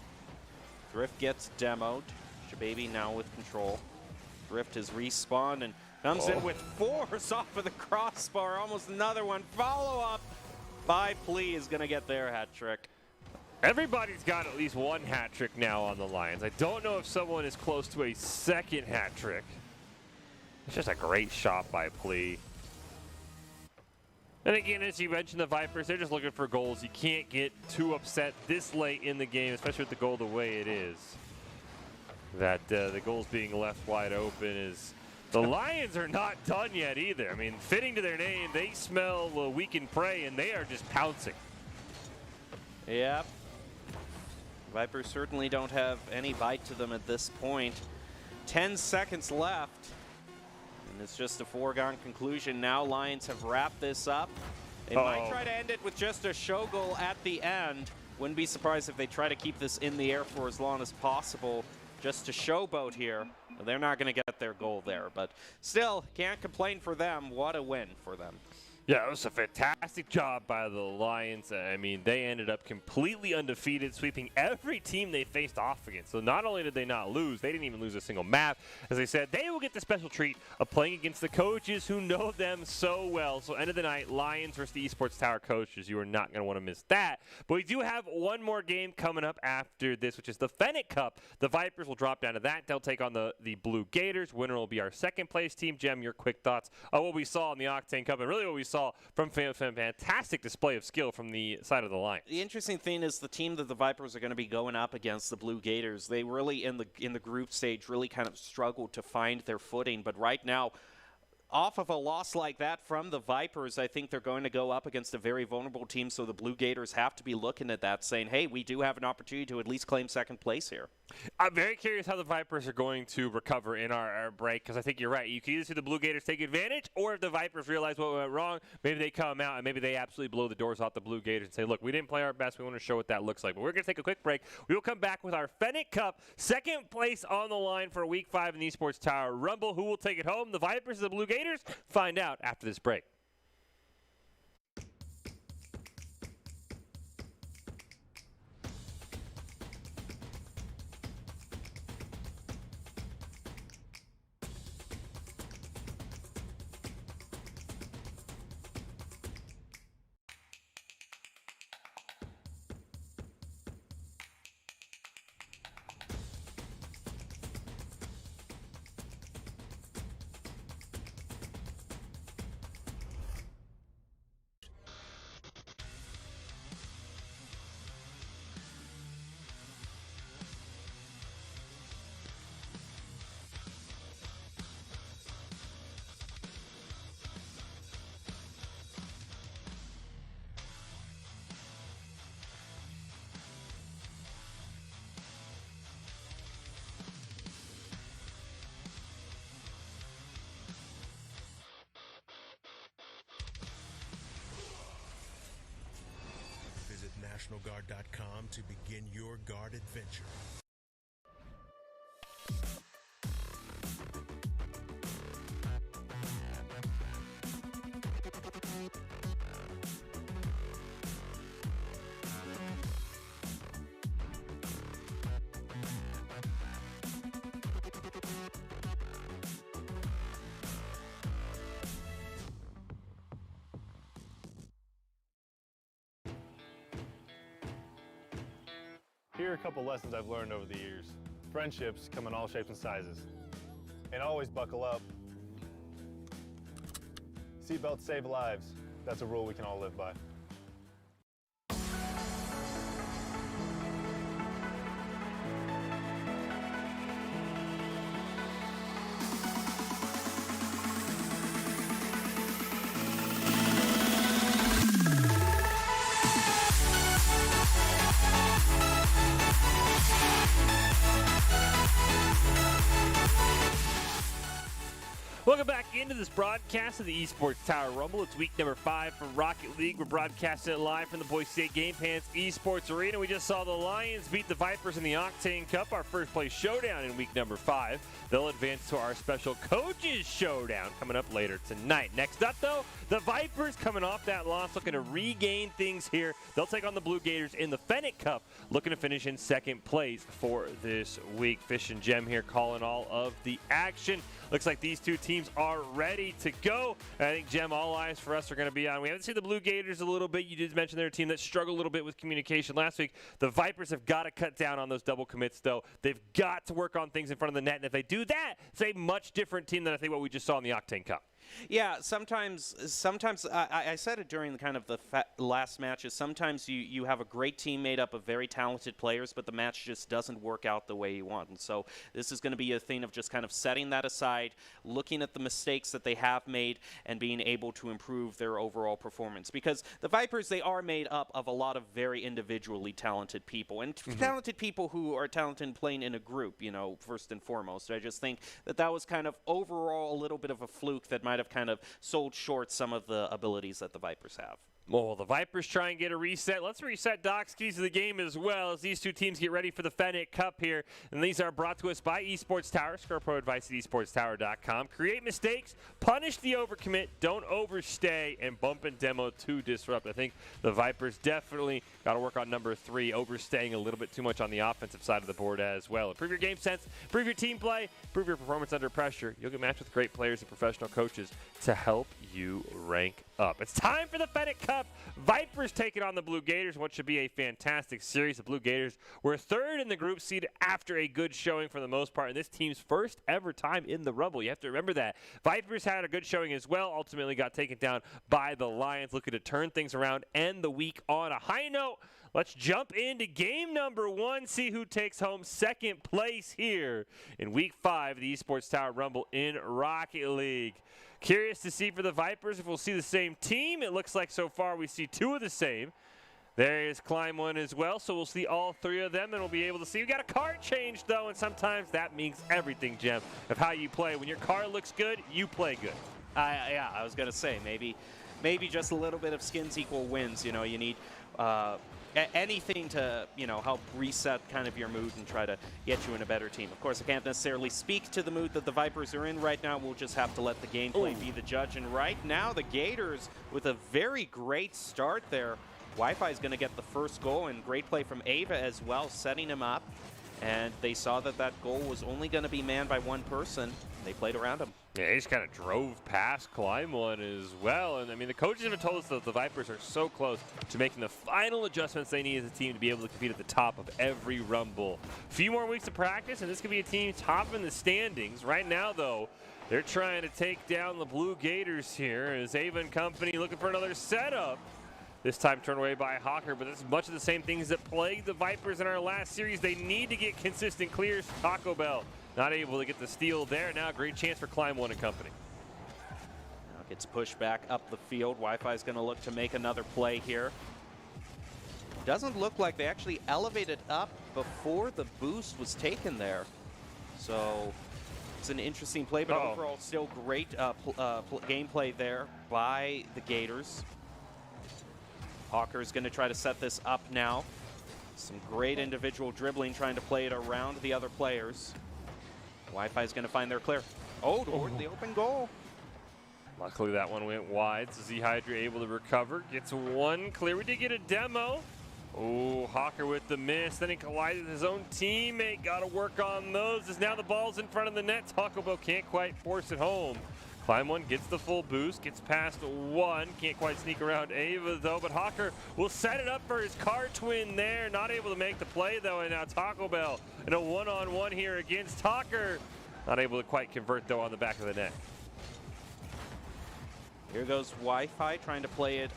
Thrift gets demoed. Jababy now with control. Thrift has respawned and comes in with force off of the crossbar. Almost another one. Follow up by Plea is going to get their hat trick. Everybody's got at least one hat trick now on the Lions. I don't know if someone is close to a second hat trick. It's just a great shot by Plea. And again, as you mentioned, the Vipers, they're just looking for goals. You can't get too upset this late in the game, especially with the goal the way it is. That the goals being left wide open is The Lions are not done yet either. I mean, fitting to their name, they smell weakened prey, and they are just pouncing. Yep. Vipers certainly don't have any bite to them at this point. 10 seconds left. And it's just a foregone conclusion. Now Lions have wrapped this up. They might try to end it with just a show goal at the end. Wouldn't be surprised if they try to keep this in the air for as long as possible. Just to showboat here. They're not going to get their goal there. But still, can't complain for them. What a win for them. Yeah, it was a fantastic job by the Lions. I mean, they ended up completely undefeated, sweeping every team they faced off against. So not only did they not lose, they didn't even lose a single map. As they said, they will get the special treat of playing against the coaches who know them so well. So end of the night, Lions versus the Esports Tower coaches. You are not going to want to miss that. But we do have one more game coming up after this, which is the Fennec Cup. The Vipers will drop down to that. They'll take on the Blue Gators. Winner will be our second place team. Jem, your quick thoughts on what we saw in the Octane Cup and really what we saw from fantastic display of skill from the side of the line. The interesting thing is the team that the Vipers are going to be going up against, the Blue Gators, they really in the group stage really kind of struggled to find their footing. But right now, off of a loss like that from the Vipers, I think they're going to go up against a very vulnerable team. So the Blue Gators have to be looking at that, saying, hey, we do have an opportunity to at least claim second place here. I'm very curious how the Vipers are going to recover in our break, because I think you're right. You can either see the Blue Gators take advantage, or if the Vipers realize what went wrong, maybe they come out and maybe they absolutely blow the doors off the Blue Gators and say, look, we didn't play our best. We want to show what that looks like. But we're going to take a quick break. We will come back with our Fennec Cup, second place on the line for Week 5 in the Esports Tower Rumble. Who will take it home, the Vipers or the Blue Gators? Find out after this break. NationalGuard.com to begin your guard adventure. Here are a couple lessons I've learned over the years. Friendships come in all shapes and sizes. And always buckle up. Seatbelts save lives. That's a rule we can all live by. Welcome back into this broadcast of the Esports Tower Rumble. It's week number 5 for Rocket League. We're broadcasting it live from the Boise State Game Pants Esports Arena. We just saw the Lions beat the Vipers in the Octane Cup, our first place showdown in week number 5. They'll advance to our special coaches showdown coming up later tonight. Next up, though, the Vipers coming off that loss, looking to regain things here. They'll take on the Blue Gators in the Fennec Cup, looking to finish in second place for this week. Fish and Jem here calling all of the action. Looks like these two teams are ready to go. And I think, Jem, all eyes for us are going to be on. We haven't seen the Blue Gators a little bit. You did mention they're a team that struggled a little bit with communication last week. The Vipers have got to cut down on those double commits, though. They've got to work on things in front of the net. And if they do that, it's a much different team than I think what we just saw in the Octane Cup. Yeah, sometimes I said it during the kind of the last matches. Sometimes you have a great team made up of very talented players, but the match just doesn't work out the way you want. And so this is going to be a thing of just kind of setting that aside, looking at the mistakes that they have made, and being able to improve their overall performance. Because the Vipers, they are made up of a lot of very individually talented people, and talented people who are talented in playing in a group, you know, first and foremost. I just think that was kind of overall a little bit of a fluke that might have kind of sold short some of the abilities that the Vipers have. Well, the Vipers try and get a reset. Let's reset Doc's keys to the game as well as these two teams get ready for the Fennec Cup here. And these are brought to us by Esports Tower. Score pro advice at esportstower.com. Create mistakes, punish the overcommit, don't overstay, and bump and demo to disrupt. I think the Vipers definitely got to work on number 3, overstaying a little bit too much on the offensive side of the board as well. Improve your game sense, improve your team play, improve your performance under pressure. You'll get matched with great players and professional coaches to help you rank up. It's time for the Fennec Cup. Vipers taking on the Blue Gators, what should be a fantastic series. The Blue Gators were 3rd in the group seed after a good showing for the most part, and this team's first ever time in the Rumble. You have to remember that. Vipers had a good showing as well, ultimately got taken down by the Lions, looking to turn things around, end the week on a high note. Let's jump into game number 1, see who takes home 2nd place here in Week 5 of the Esports Tower Rumble in Rocket League. Curious to see for the Vipers if we'll see the same team. It looks like so far we see 2 of the same. There is Climb 1 as well, so we'll see all 3 of them, and we'll be able to see. We got a card change, though, and sometimes that means everything, Jem, of how you play. When your card looks good, you play good. Yeah, I was going to say, maybe just a little bit of skins equal wins. You know, you need anything to, you know, help reset kind of your mood and try to get you in a better team. Of course, I can't necessarily speak to the mood that the Vipers are in right now. We'll just have to let the gameplay be the judge. And right now, the Gators, with a very great start there, Wi-Fi is going to get the first goal, and great play from Ava as well, setting him up. And they saw that that goal was only going to be manned by one person. They played around him. Yeah, he just kind of drove past Climb 1 as well. And, I mean, the coaches have told us that the Vipers are so close to making the final adjustments they need as a team to be able to compete at the top of every Rumble. A few more weeks of practice, and this could be a team top in the standings. Right now, though, they're trying to take down the Blue Gators here as Ava and company looking for another setup. This time turned away by Hawker, but it's much of the same things that plagued the Vipers in our last series. They need to get consistent clears. Taco Bell not able to get the steal there. Now a great chance for Climb 1 and company. Now gets pushed back up the field. Wi-Fi is going to look to make another play here. Doesn't look like they actually elevated up before the boost was taken there. So it's an interesting play, but overall still great gameplay there by the Gators. Hawker is going to try to set this up now. Some great individual dribbling, trying to play it around the other players. Wi-Fi is going to find their clear. Toward the open goal. Luckily that one went wide, so Z-Hydra able to recover. Gets one clear. We did get a demo. Hawker with the miss. Then he collided with his own teammate. Got to work on those as now the ball's in front of the net. Taco Bell can't quite force it home. Climb 1 gets the full boost, gets past 1. Can't quite sneak around Ava, though, but Hawker will set it up for his car twin there. Not able to make the play, though, and now Taco Bell in a one-on-one here against Hawker. Not able to quite convert, though, on the back of the net. Here goes Wi-Fi trying to play it.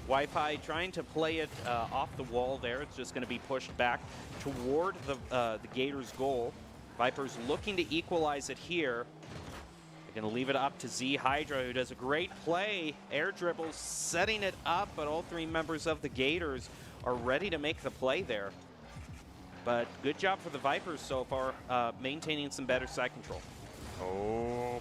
Wi-Fi trying to play it off the wall there. It's just going to be pushed back toward the Gators' goal. Vipers looking to equalize it here. They're going to leave it up to Z-Hydra, who does a great play. Air dribbles, setting it up, but all 3 members of the Gators are ready to make the play there. But good job for the Vipers so far, maintaining some better side control.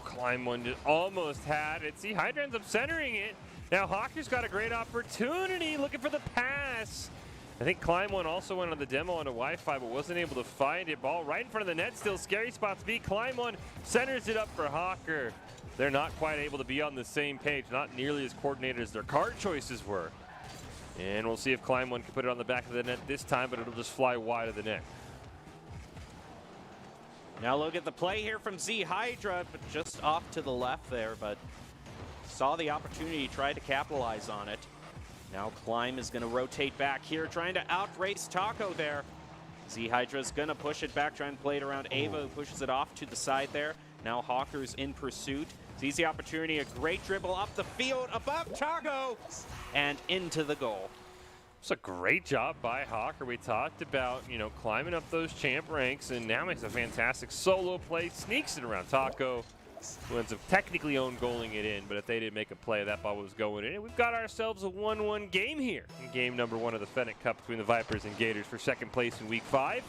Climb 1 just almost had it. Z-Hydra ends up centering it. Now Hawker's got a great opportunity, looking for the pass. I think Climb 1 also went on the demo onto Wi-Fi, but wasn't able to find it. Ball right in front of the net, still scary spots B. Climb 1 centers it up for Hawker. They're not quite able to be on the same page, not nearly as coordinated as their card choices were. And we'll see if Climb 1 can put it on the back of the net this time, but it'll just fly wide of the net. Now look at the play here from Z-Hydra, but just off to the left there, but saw the opportunity, tried to capitalize on it. Now Climb is going to rotate back here, trying to outrace Taco there. Z-Hydra is going to push it back, trying to play it around Ava, who pushes it off to the side there. Now Hawker's in pursuit. Sees the opportunity, a great dribble up the field, above Taco, and into the goal. It's a great job by Hawker. We talked about, climbing up those champ ranks, and now makes a fantastic solo play, sneaks it around Taco, who ends up technically own goaling it in, but if they didn't make a play, that ball was going in. And we've got ourselves a 1-1 game here in game number 1 of the Fennec Cup between the Vipers and Gators for second place in week 5.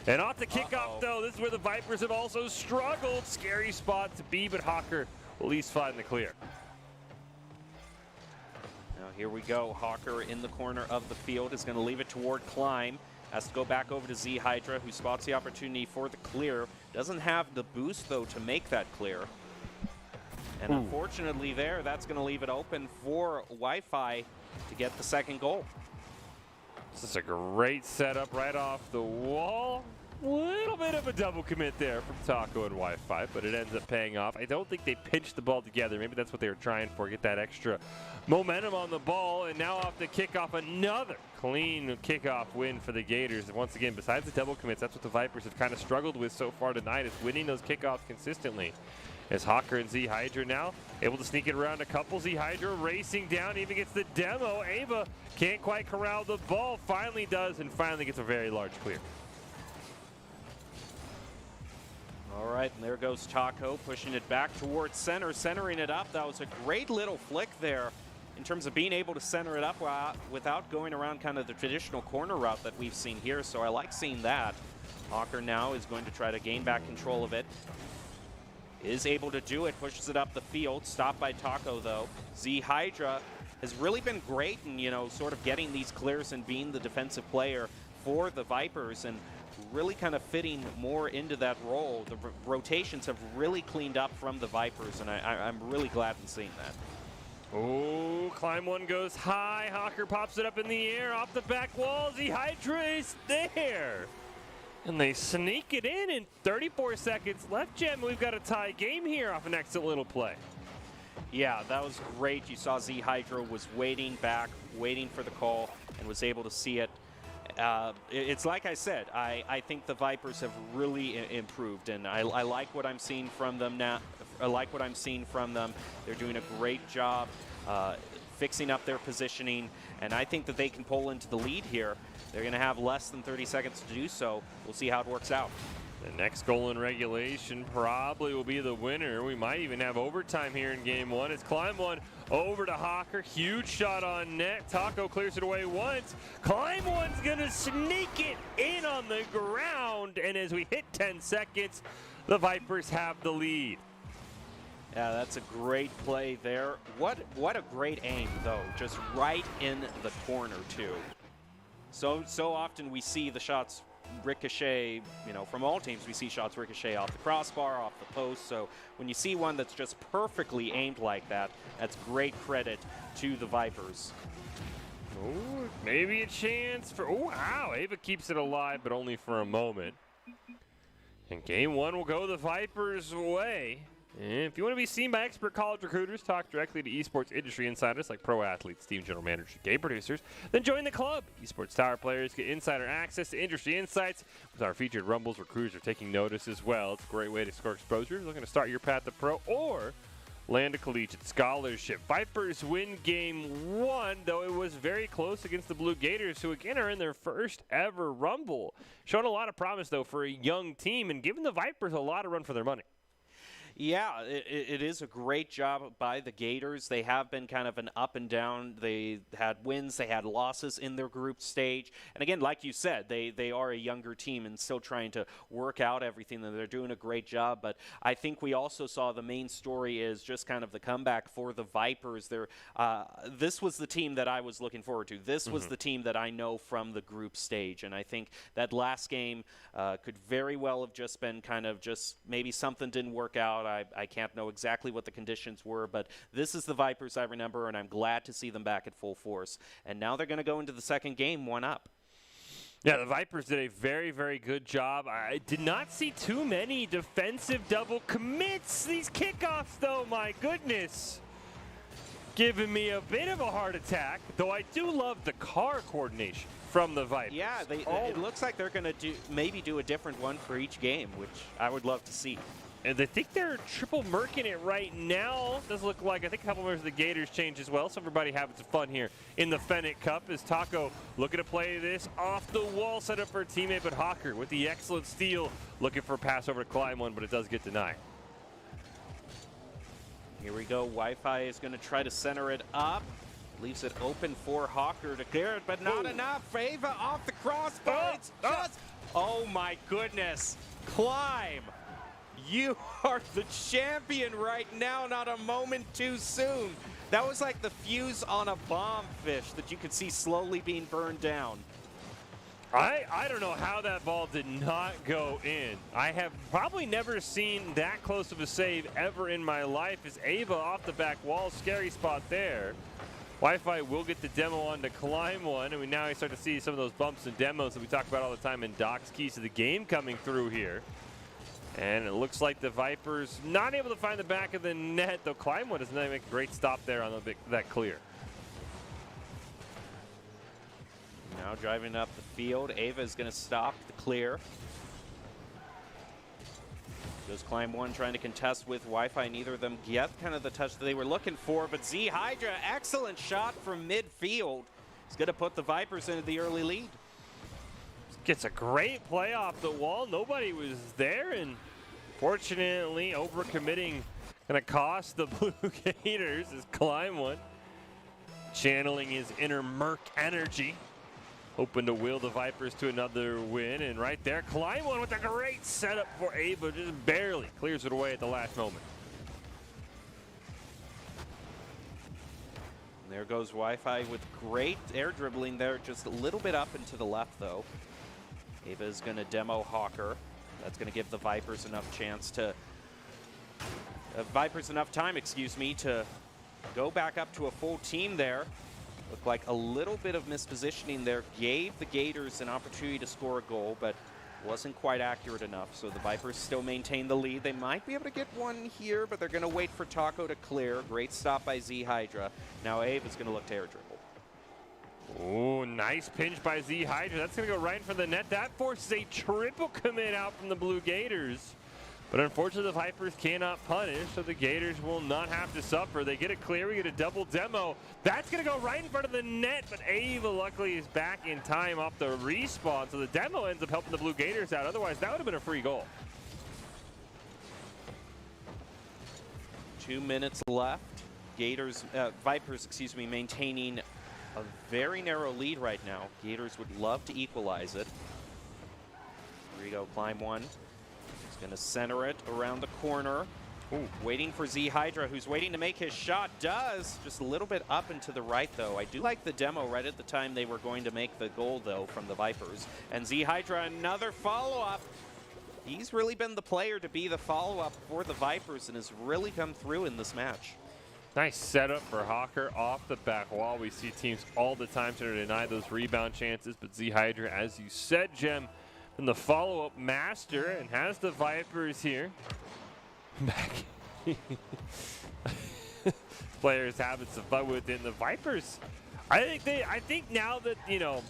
And off the kickoff, though, this is where the Vipers have also struggled. Scary spot to be, but Hawker will at least find the clear. Now here we go. Hawker in the corner of the field is going to leave it toward Climb. Has to go back over to Z Hydra, who spots the opportunity for the clear. Doesn't have the boost, though, to make that clear. And unfortunately there, that's going to leave it open for Wi-Fi to get the second goal. This is a great setup right off the wall. Little bit of a double commit there from Taco and Wi-Fi, but it ends up paying off. I don't think they pinched the ball together. Maybe that's what they were trying for, get that extra momentum on the ball. And now off the kickoff, another clean kickoff win for the Gators. And once again, besides the double commits, that's what the Vipers have kind of struggled with so far tonight, is winning those kickoffs consistently. As Hawker and Z Hydra now able to sneak it around a couple. Z Hydra racing down, even gets the demo. Ava can't quite corral the ball, finally does, and finally gets a very large clear. All right, and there goes Taco, pushing it back towards center, centering it up. That was a great little flick there in terms of being able to center it up without going around kind of the traditional corner route that we've seen here, so I like seeing that. Hawker now is going to try to gain back control of it. Is able to do it, pushes it up the field, stopped by Taco though. Z Hydra has really been great in, sort of getting these clears and being the defensive player for the Vipers, and really kind of fitting more into that role. The rotations have really cleaned up from the Vipers, and I'm really glad in seeing that. Oh, Climb one goes high. Hawker pops it up in the air off the back wall. Z Hydra is there. And they sneak it in 34 seconds left, Jem. We've got a tie game here off an excellent little play. Yeah, that was great. You saw Z Hydra was waiting back, waiting for the call, and was able to see it. It's like I said, I think the Vipers have really improved, and I like what I'm seeing from them now. I like what I'm seeing from them. They're doing a great job fixing up their positioning, and I think that they can pull into the lead here. They're going to have less than 30 seconds to do so. We'll see how it works out. The next goal in regulation probably will be the winner. We might even have overtime here in game 1. It's Climb one over to Hawker. Huge shot on net. Taco clears it away once. Climb one's going to sneak it in on the ground. And as we hit 10 seconds, the Vipers have the lead. Yeah, that's a great play there. What a great aim, though. Just right in the corner, too. So often we see the shots ricochet, from all teams we see shots ricochet off the crossbar, off the post. So when you see one that's just perfectly aimed like that, that's great credit to the Vipers. Oh, maybe a chance for, oh, wow, Ava keeps it alive, but only for a moment. And game 1 will go the Vipers' way. And if you want to be seen by expert college recruiters, talk directly to esports industry insiders like pro athletes, team general managers, game producers, then join the club. Esports Tower players get insider access to industry insights. With our featured Rumbles, recruiters are taking notice as well. It's a great way to score exposure. If you're looking to start your path to pro or land a collegiate scholarship. Vipers win game 1, though it was very close against the Blue Gators, who again are in their first ever Rumble. Showing a lot of promise, though, for a young team and giving the Vipers a lot of run for their money. Yeah, it is a great job by the Gators. They have been kind of an up and down. They had wins, they had losses in their group stage. And again, like you said, they are a younger team and still trying to work out everything. They're doing a great job. But I think we also saw the main story is just kind of the comeback for the Vipers. This was the team that I was looking forward to. This was the team that I know from the group stage. And I think that last game could very well have just been kind of just maybe something didn't work out. I can't know exactly what the conditions were, but this is the Vipers I remember, and I'm glad to see them back at full force. And now they're going to go into the second game 1-up. Yeah, the Vipers did a very, very good job. I did not see too many defensive double commits. These kickoffs, though, my goodness, giving me a bit of a heart attack, though I do love the car coordination from the Vipers. Yeah, it looks like they're going to maybe do a different one for each game, which I would love to see. And I think they're triple murking it right now. Does look like, I think a couple members of the Gators changed as well. So everybody having some fun here in the Fennec Cup as Taco looking to play this off the wall, set up for a teammate, but Hawker with the excellent steal, looking for a pass over to Climb One, but it does get denied. Here we go. Wi-Fi is going to try to center it up. Leaves it open for Hawker to clear it, but not enough. Ava off the crossbar. It's just, oh my goodness. Climb. You are the champion right now, not a moment too soon. That was like the fuse on a bomb fish that you could see slowly being burned down. I don't know how that ball did not go in. I have probably never seen that close of a save ever in my life. As Ava off the back wall, scary spot there. Wi-Fi will get the demo on to Climb One, and now we start to see some of those bumps and demos that we talk about all the time in Doc's Keys to the Game coming through here. And it looks like the Vipers not able to find the back of the net, though Climb One does not make a great stop there on that clear. Now driving up the field, Ava is going to stop the clear. Goes Climb One trying to contest with Wi-Fi. Neither of them get kind of the touch that they were looking for, but Z Hydra, excellent shot from midfield. He's going to put the Vipers into the early lead. Gets a great play off the wall. Nobody was there, and fortunately, overcommitting going to cost the Blue Gators as Climb One channeling his inner Merc energy. Hoping to will the Vipers to another win, and right there, Climb One with a great setup for Ava, just barely clears it away at the last moment. And there goes Wi-Fi with great air dribbling there, just a little bit up and to the left though. Ava is going to demo Hawker. That's going to give the Vipers enough time, excuse me, to go back up to a full team there. Looked like a little bit of mispositioning there gave the Gators an opportunity to score a goal, but wasn't quite accurate enough. So the Vipers still maintain the lead. They might be able to get one here, but they're going to wait for Taco to clear. Great stop by Z Hydra. Now Ava's going to look to air dribble. Oh, nice pinch by Z Hydra. That's going to go right in for the net. That forces a triple commit out from the Blue Gators. But unfortunately, the Vipers cannot punish, so the Gators will not have to suffer. They get it clear. We get a double demo. That's going to go right in front of the net, but Ava luckily is back in time off the respawn, so the demo ends up helping the Blue Gators out. Otherwise, that would have been a free goal. 2 minutes left. Vipers, maintaining a very narrow lead right now. Gators would love to equalize it. Here we go, Climb One. He's going to center it around the corner. Ooh. Waiting for Z Hydra, who's waiting to make his shot. Does. Just a little bit up and to the right, though. I do like the demo right at the time they were going to make the goal, though, from the Vipers. And Z Hydra, another follow-up. He's really been the player to be the follow-up for the Vipers and has really come through in this match. Nice setup for Hawker off the back wall. We see teams all the time trying to deny those rebound chances, but Z Hydra, as you said, Jem, and the follow-up master, and has the Vipers here. Back. Players having some fun with it. And the Vipers, I think now that, you know,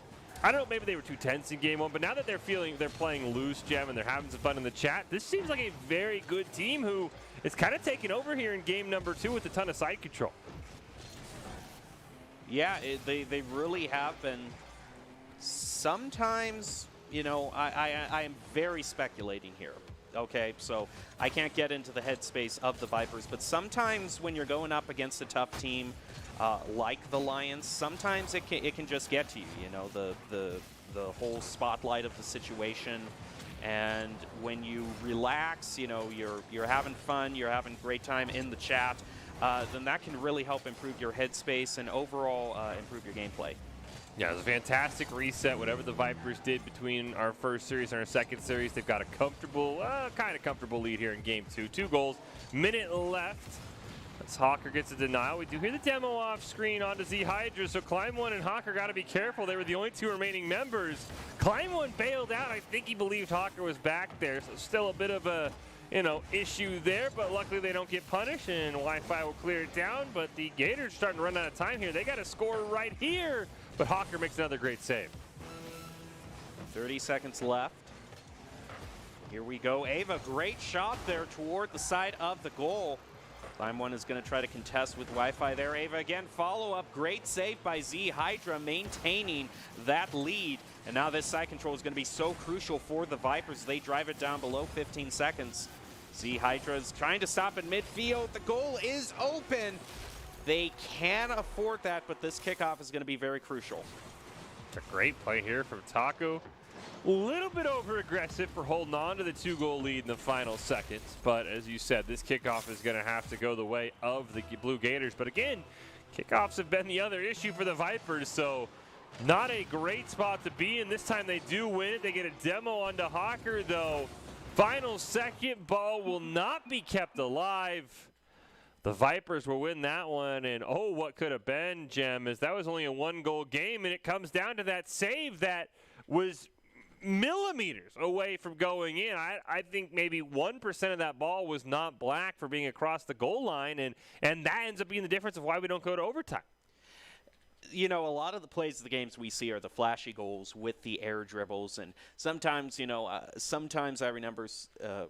I don't know, maybe they were too tense in game one, but now that they're playing loose, Jem, and they're having some fun in the chat, this seems like a very good team who is kind of taking over here in game number 2 with a ton of side control. Yeah, they really have been. Sometimes, you know, I am very speculating here. Okay, so I can't get into the headspace of the Vipers, but sometimes when you're going up against a tough team like the Lions, sometimes it can just get to you. You know, the whole spotlight of the situation, and when you relax, you know, you're having fun, you're having a great time in the chat, then that can really help improve your headspace and overall improve your gameplay. Yeah, it was a fantastic reset. Whatever the Vipers did between our first series and our second series, they've got a comfortable, kind of comfortable lead here in game 2. 2 goals, minute left. As Hawker gets a denial. We do hear the demo off screen onto Z Hydra, so Climb One and Hawker got to be careful. They were the only 2 remaining members. Climb One bailed out. I think he believed Hawker was back there, so still a bit of a, you know, issue there, but luckily they don't get punished, and Wi-Fi will clear it down. But the Gators are starting to run out of time here. They got to score right here. But Hawker makes another great save. 30 seconds left. Here we go. Ava, great shot there toward the side of the goal. Climb One is going to try to contest with Wi-Fi there. Ava again, follow-up. Great save by Z Hydra, maintaining that lead. And now this side control is going to be so crucial for the Vipers. They drive it down below 15 seconds. Z Hydra is trying to stop in midfield. The goal is open. They can afford that, but this kickoff is going to be very crucial. It's a great play here from Taco. A little bit over-aggressive for holding on to the 2-goal lead in the final seconds. But as you said, this kickoff is going to have to go the way of the Blue Gators. But again, kickoffs have been the other issue for the Vipers, so not a great spot to be in. This time they do win it. They get a demo onto Hawker, though. Final second, ball will not be kept alive. The Vipers will win that one, and oh, what could have been, Jem, as that was only a 1-goal game, and it comes down to that save that was millimeters away from going in. I think maybe 1% of that ball was not black for being across the goal line, and that ends up being the difference of why we don't go to overtime. You know, a lot of the plays of the games we see are the flashy goals with the air dribbles, and sometimes, you know, sometimes I remember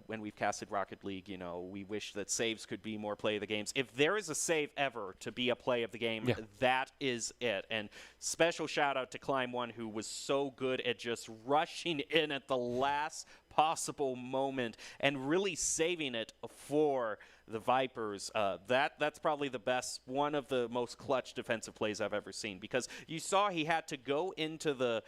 when we've casted Rocket League, you know, we wish that saves could be more play of the games. If there is a save ever to be a play of the game, that is it. And special shout out to Climb One, who was so good at just rushing in at the last possible moment and really saving it for the Vipers. That's probably the best, one of the most clutch defensive plays I've ever seen, because you saw he had to go into the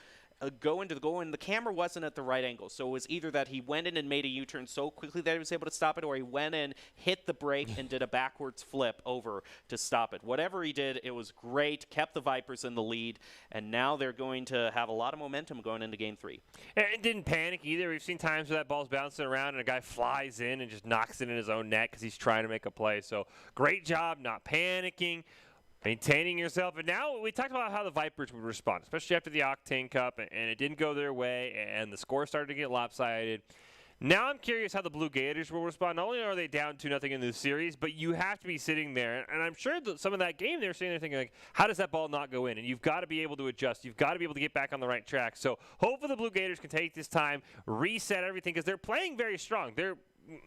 goal, and the camera wasn't at the right angle. So it was either that he went in and made a U-turn so quickly that he was able to stop it, or he went in, hit the brake, and did a backwards flip over to stop it. Whatever he did, it was great, kept the Vipers in the lead, and now they're going to have a lot of momentum going into Game 3. And didn't panic either. We've seen times where that ball's bouncing around and a guy flies in and just knocks it in his own net because he's trying to make a play. So great job not panicking, maintaining yourself. And now we talked about how the Vipers would respond, especially after the Octane Cup, and it didn't go their way, and the score started to get lopsided. Now I'm curious how the Blue Gators will respond. Not only are they down 2-0 in the series, but you have to be sitting there, and I'm sure that some of that game they were sitting there thinking, like, how does that ball not go in? And you've got to be able to adjust. You've got to be able to get back on the right track. So hopefully the Blue Gators can take this time, reset everything, because they're playing very strong.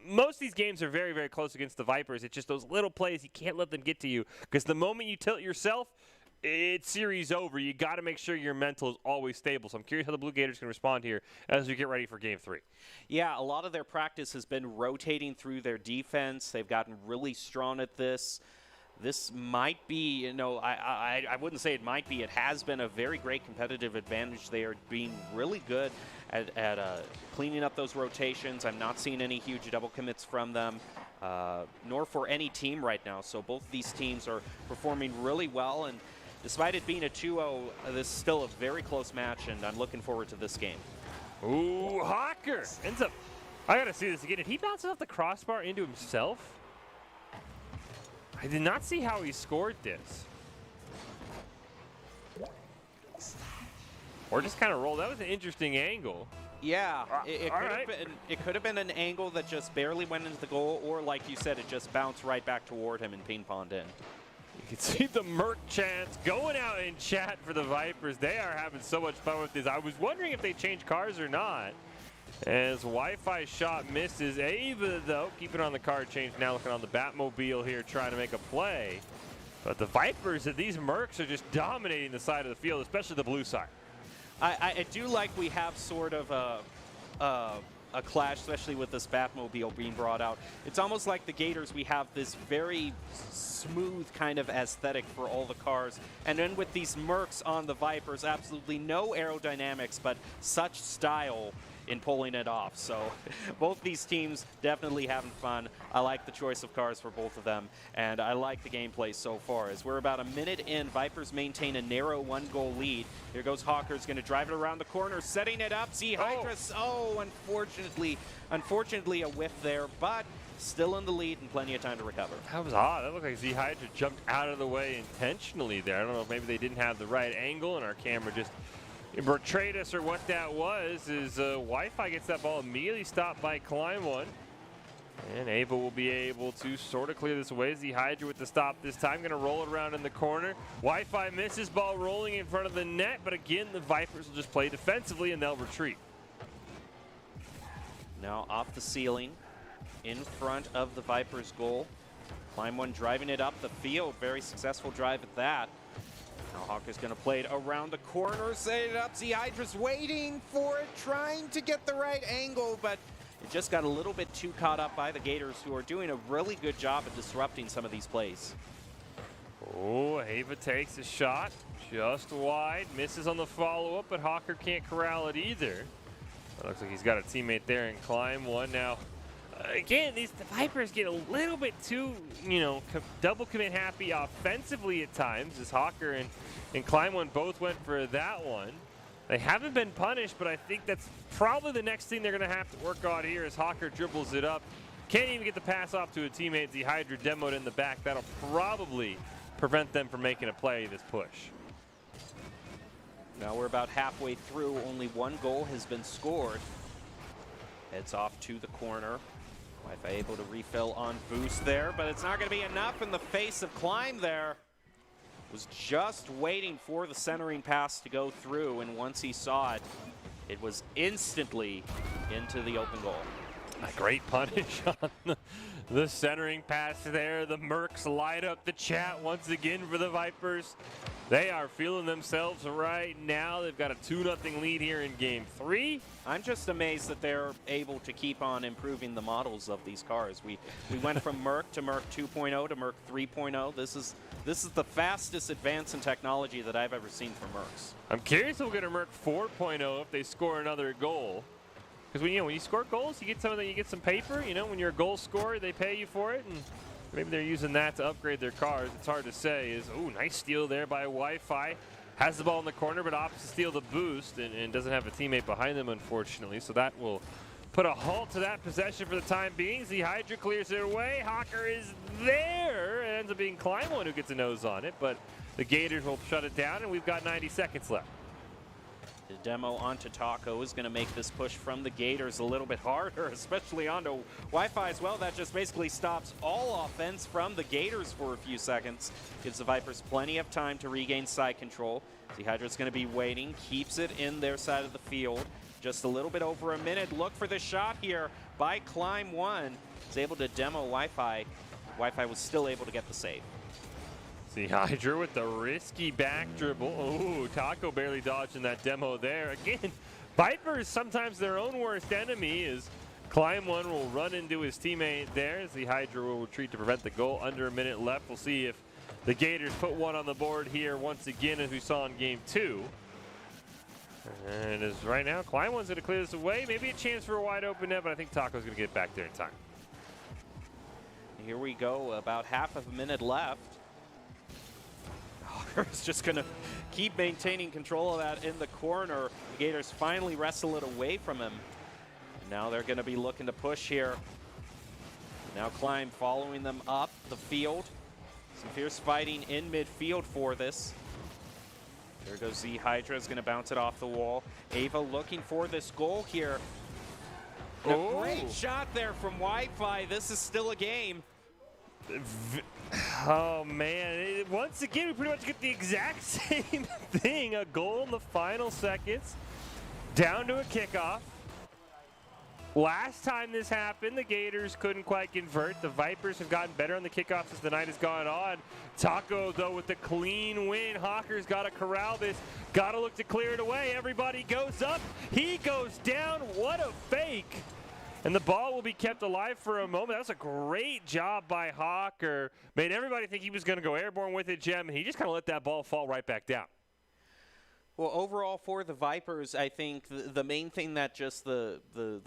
Most of these games are very, very close against the Vipers. It's just those little plays, you can't let them get to you, because the moment you tilt yourself, it's series over. You got to make sure your mental is always stable. So I'm curious how the Blue Gators can respond here as we get ready for Game 3. Yeah, a lot of their practice has been rotating through their defense. They've gotten really strong at this. This might be, you know, I wouldn't say it might be. It has been a very great competitive advantage. They are being really good at cleaning up those rotations. I'm not seeing any huge double commits from them, nor for any team right now. So both of these teams are performing really well. And despite it being a 2-0, this is still a very close match, and I'm looking forward to this game. Ooh, Hawker ends up. I got to see this again. Did he bounce off the crossbar into himself? I did not see how he scored this. Or just kind of rolled. That was an interesting angle. Yeah, it could have been an angle that just barely went into the goal, or like you said, it just bounced right back toward him and ping-ponged in. You can see the Merc chants going out in chat for the Vipers. They are having so much fun with this. I was wondering if they changed cars or not. As Wi-Fi shot misses. Ava, though, keeping on the car change, now looking on the Batmobile here, trying to make a play. But the Vipers, these Mercs are just dominating the side of the field, especially the blue side. I do like we have sort of a clash, especially with this Batmobile being brought out. It's almost like the Gators, we have this very smooth kind of aesthetic for all the cars. And then with these Mercs on the Vipers, absolutely no aerodynamics, but such style in pulling it off. So both these teams definitely having fun. I like the choice of cars for both of them, and I like the gameplay so far. As we're about a minute in, Vipers maintain a narrow 1-goal lead. Here goes Hawker's going to drive it around the corner, setting it up. Z Hydra, unfortunately a whiff there, but still in the lead and plenty of time to recover. That was odd. That looked like Z Hydra jumped out of the way intentionally there. I don't know if maybe they didn't have the right angle and our camera just betrayed us or what that was. Is Wi-Fi gets that ball immediately stopped by Climb One. And Ava will be able to sort of clear this away. Z Hydra with the stop this time. Going to roll it around in the corner. Wi-Fi misses, ball rolling in front of the net. But again, the Vipers will just play defensively and they'll retreat. Now off the ceiling, in front of the Vipers' goal. Climb one driving it up the field. Very successful drive at that. Now Hawker's going to play it around the corner, set it up. Hydra's waiting for it, trying to get the right angle, but it just got a little bit too caught up by the Gators, who are doing a really good job of disrupting some of these plays. Oh, Ava takes a shot just wide, misses on the follow-up, but Hawker can't corral it either. It looks like he's got a teammate there and Climb one. Now, again, the Vipers get a little bit too, double commit happy offensively at times, as Hawker and Climb one both went for that one. They haven't been punished, but I think that's probably the next thing they're going to have to work on here as Hawker dribbles it up. Can't even get the pass off to a teammate. Hydra demoed in the back. That'll probably prevent them from making a play this push. Now we're about halfway through. Only one goal has been scored. Heads off to the corner. Wi-Fi able to refill on boost there, but it's not going to be enough in the face of Climb there. Was just waiting for the centering pass to go through, and once he saw it, it was instantly into the open goal. A great punish on the centering pass there. The Mercs light up the chat once again for the Vipers. They are feeling themselves right now. They've got a 2-0 lead here in Game 3. I'm just amazed that they're able to keep on improving the models of these cars. We went from Merc to Merc 2.0 to Merc 3.0. This is the fastest advance in technology that I've ever seen from Mercs. I'm curious if we'll get a Merc 4.0 if they score another goal. Because when you score goals, you get some paper. When you're a goal scorer, they pay you for it, and maybe they're using that to upgrade their cars. It's hard to say. Nice steal there by Wi-Fi. Has the ball in the corner, but opts to steal the boost and doesn't have a teammate behind them, unfortunately. So that will put a halt to that possession for the time being. Hydra clears it away. Hawker is there. It ends up being Climb one who gets a nose on it, but the Gators will shut it down, and we've got 90 seconds left. The demo onto Taco is going to make this push from the Gators a little bit harder, especially onto Wi-Fi as well. That just basically stops all offense from the Gators for a few seconds. Gives the Vipers plenty of time to regain side control. Hydra's going to be waiting, keeps it in their side of the field. Just a little bit over a minute. Look for the shot here by Climb one. Is able to demo Wi-Fi. Wi-Fi was still able to get the save. Hydra with the risky back dribble. Oh, Taco barely dodging that demo there. Again, Vipers sometimes their own worst enemy is Climb one will run into his teammate there as the Hydra will retreat to prevent the goal. Under a minute left. We'll see if the Gators put one on the board here once again, as we saw in Game 2. And as right now, Climb one's going to clear this away. Maybe a chance for a wide open net, but I think Taco's going to get back there in time. Here we go. About half of a minute left. Hawker's just going to keep maintaining control of that in the corner. The Gators finally wrestle it away from him. Now they're going to be looking to push here. Now Climb following them up the field. Some fierce fighting in midfield for this. There goes Hydra, is going to bounce it off the wall. Ava looking for this goal here. And a great shot there from Wi-Fi. This is still a game. Oh, man. Once again, we pretty much get the exact same thing. A goal in the final seconds. Down to a kickoff. Last time this happened, the Gators couldn't quite convert. The Vipers have gotten better on the kickoffs as the night has gone on. Taco, though, with the clean win. Hawker's got to corral this. Got to look to clear it away. Everybody goes up. He goes down. What a fake. And the ball will be kept alive for a moment. That was a great job by Hawker. Made everybody think he was going to go airborne with it, Jem, and he just kind of let that ball fall right back down. Well, overall for the Vipers, I think the main thing that just the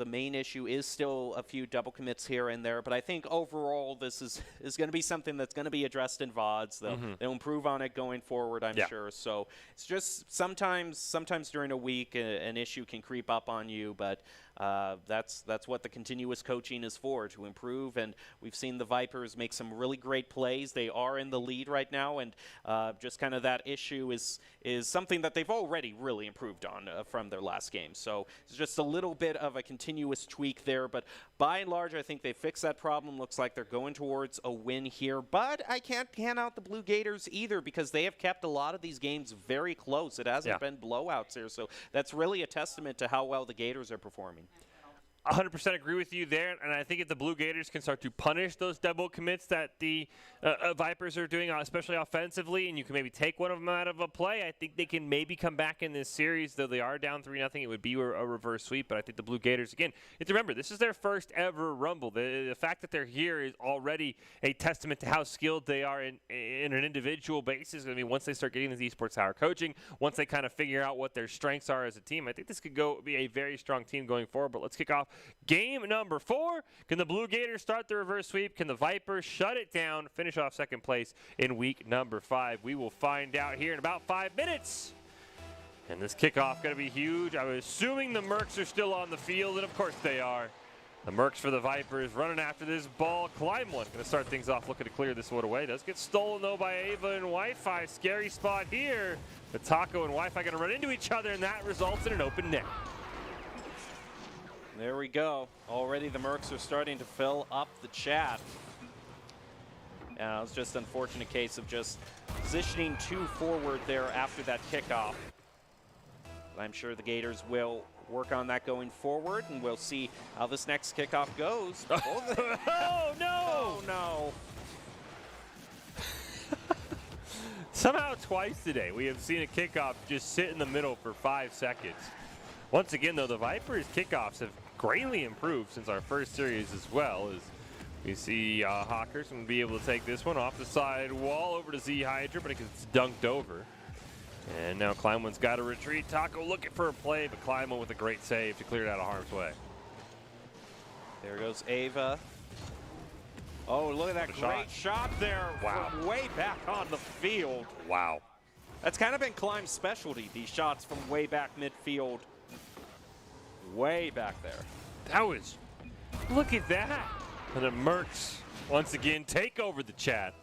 main issue is still a few double commits here and there. But I think overall this is going to be something that's going to be addressed in VODs. They'll improve on it going forward, I'm sure. So it's just sometimes during a week an issue can creep up on you, but that's what the continuous coaching is for, to improve. And we've seen the Vipers make some really great plays. They are in the lead right now, and just kind of that issue is something that they've already really improved on from their last game. So it's just a little bit of a continuous tweak there, but by and large, I think they fixed that problem. Looks like they're going towards a win here, but I can't pan out the Blue Gators either, because they have kept a lot of these games very close. It hasn't been blowouts here, so that's really a testament to how well the Gators are performing. 100% agree with you there, and I think if the Blue Gators can start to punish those double commits that the Vipers are doing, especially offensively, and you can maybe take one of them out of a play, I think they can maybe come back in this series. Though they are down 3-0, it would be a reverse sweep, but I think the Blue Gators, again, you have to remember, this is their first ever Rumble. The fact that they're here is already a testament to how skilled they are in an individual basis. I mean, once they start getting this Esports Tower coaching, once they kind of figure out what their strengths are as a team, I think this could be a very strong team going forward. But let's kick off game number 4. Can the Blue Gators start the reverse sweep? Can the Vipers shut it down, finish off second place in week number 5? We will find out here in about 5 minutes. And this kickoff going to be huge. I'm assuming the Mercs are still on the field, and of course they are. The Mercs for the Vipers running after this ball. Climb one. Going to start things off looking to clear this one away. Does get stolen, though, by Ava and Wi-Fi. Scary spot here. But Taco and Wi-Fi going to run into each other, and that results in an open net. There we go. Already the Mercs are starting to fill up the chat. It was just an unfortunate case of just positioning too forward there after that kickoff. But I'm sure the Gators will work on that going forward, and we'll see how this next kickoff goes. Oh, no! Oh, no. Somehow twice today we have seen a kickoff just sit in the middle for 5 seconds. Once again, though, the Vipers' kickoffs have greatly improved since our first series as well. As we see Hawkers going to be able to take this one off the side wall over to Z Hydra, but it gets dunked over. And now Kleinman's got to retreat. Taco looking for a play, but Kleinman with a great save to clear it out of harm's way. There goes Ava. Oh, look at that great shot there. Wow. From way back on the field. Wow. That's kind of been Climb's specialty, these shots from way back midfield. Way back there. That was, look at that. And the Mercs, once again, take over the chat.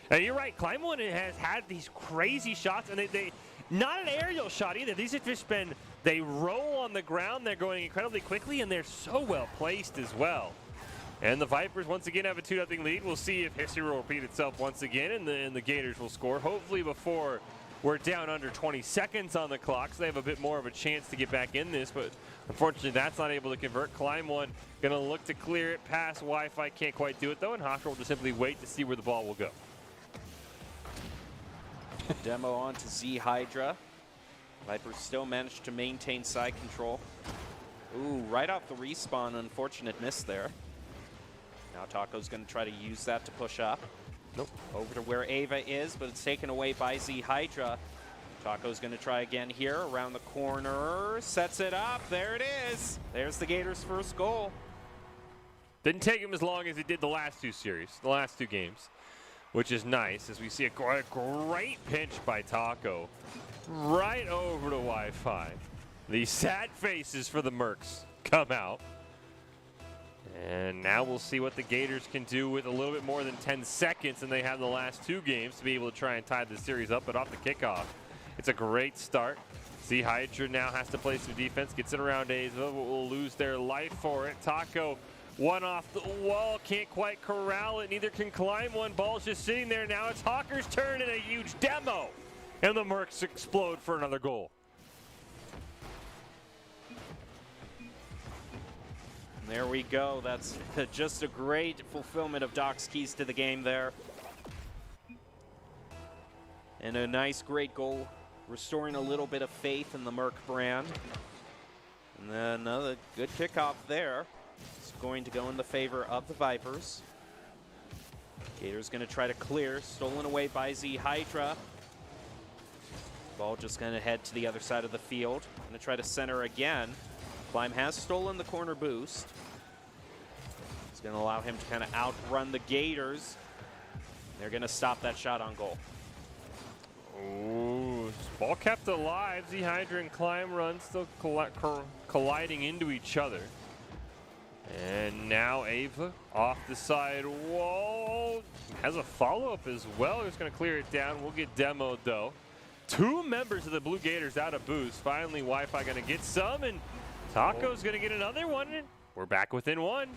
Now, you're right, Kleinman has had these crazy shots, and they not an aerial shot either. These have just been, they roll on the ground, they're going incredibly quickly, and they're so well placed as well. And the Vipers once again have a 2-0 lead. We'll see if history will repeat itself once again, and the Gators will score, hopefully before we're down under 20 seconds on the clock, so they have a bit more of a chance to get back in this, but unfortunately that's not able to convert. Climb one, gonna look to clear it past Wi-Fi, can't quite do it though, and Hawker will just simply wait to see where the ball will go. Demo on to Z Hydra. Vipers still managed to maintain side control. Ooh, right off the respawn, unfortunate miss there. Now Taco's gonna try to use that to push up. Nope. Over to where Ava is, but it's taken away by Z Hydra. Taco's gonna try again here, around the corner, sets it up, there it is. There's the Gators' first goal. Didn't take him as long as it did the last 2 series, the last 2 games, which is nice as we see a great pinch by Taco right over to Wi-Fi. The sad faces for the Mercs come out. And now we'll see what the Gators can do with a little bit more than 10 seconds than they have in the last 2 games to be able to try and tie the series up. But off the kickoff, it's a great start. Z Hydra now has to play some defense, gets it around Ava, will lose their life for it. Taco, one off the wall, can't quite corral it, neither can Climb one. Ball's just sitting there now. It's Hawker's turn and a huge demo. And the Mercs explode for another goal. There we go. That's just a great fulfillment of Doc's keys to the game there. And a nice, great goal, restoring a little bit of faith in the Merc brand. And then another good kickoff there. It's going to go in the favor of the Vipers. Gators going to try to clear, stolen away by Z Hydra. Ball just going to head to the other side of the field. Going to try to center again. Climb has stolen the corner boost. It's going to allow him to kind of outrun the Gators. They're going to stop that shot on goal. Ooh, ball kept alive. Z Hydra and Climb run still colliding into each other. And now Ava off the side wall. Has a follow-up as well. He's going to clear it down. We'll get demoed though. 2 members of the Blue Gators out of boost. Finally, Wi-Fi going to get some, and Taco's going to get another one. We're back within 1.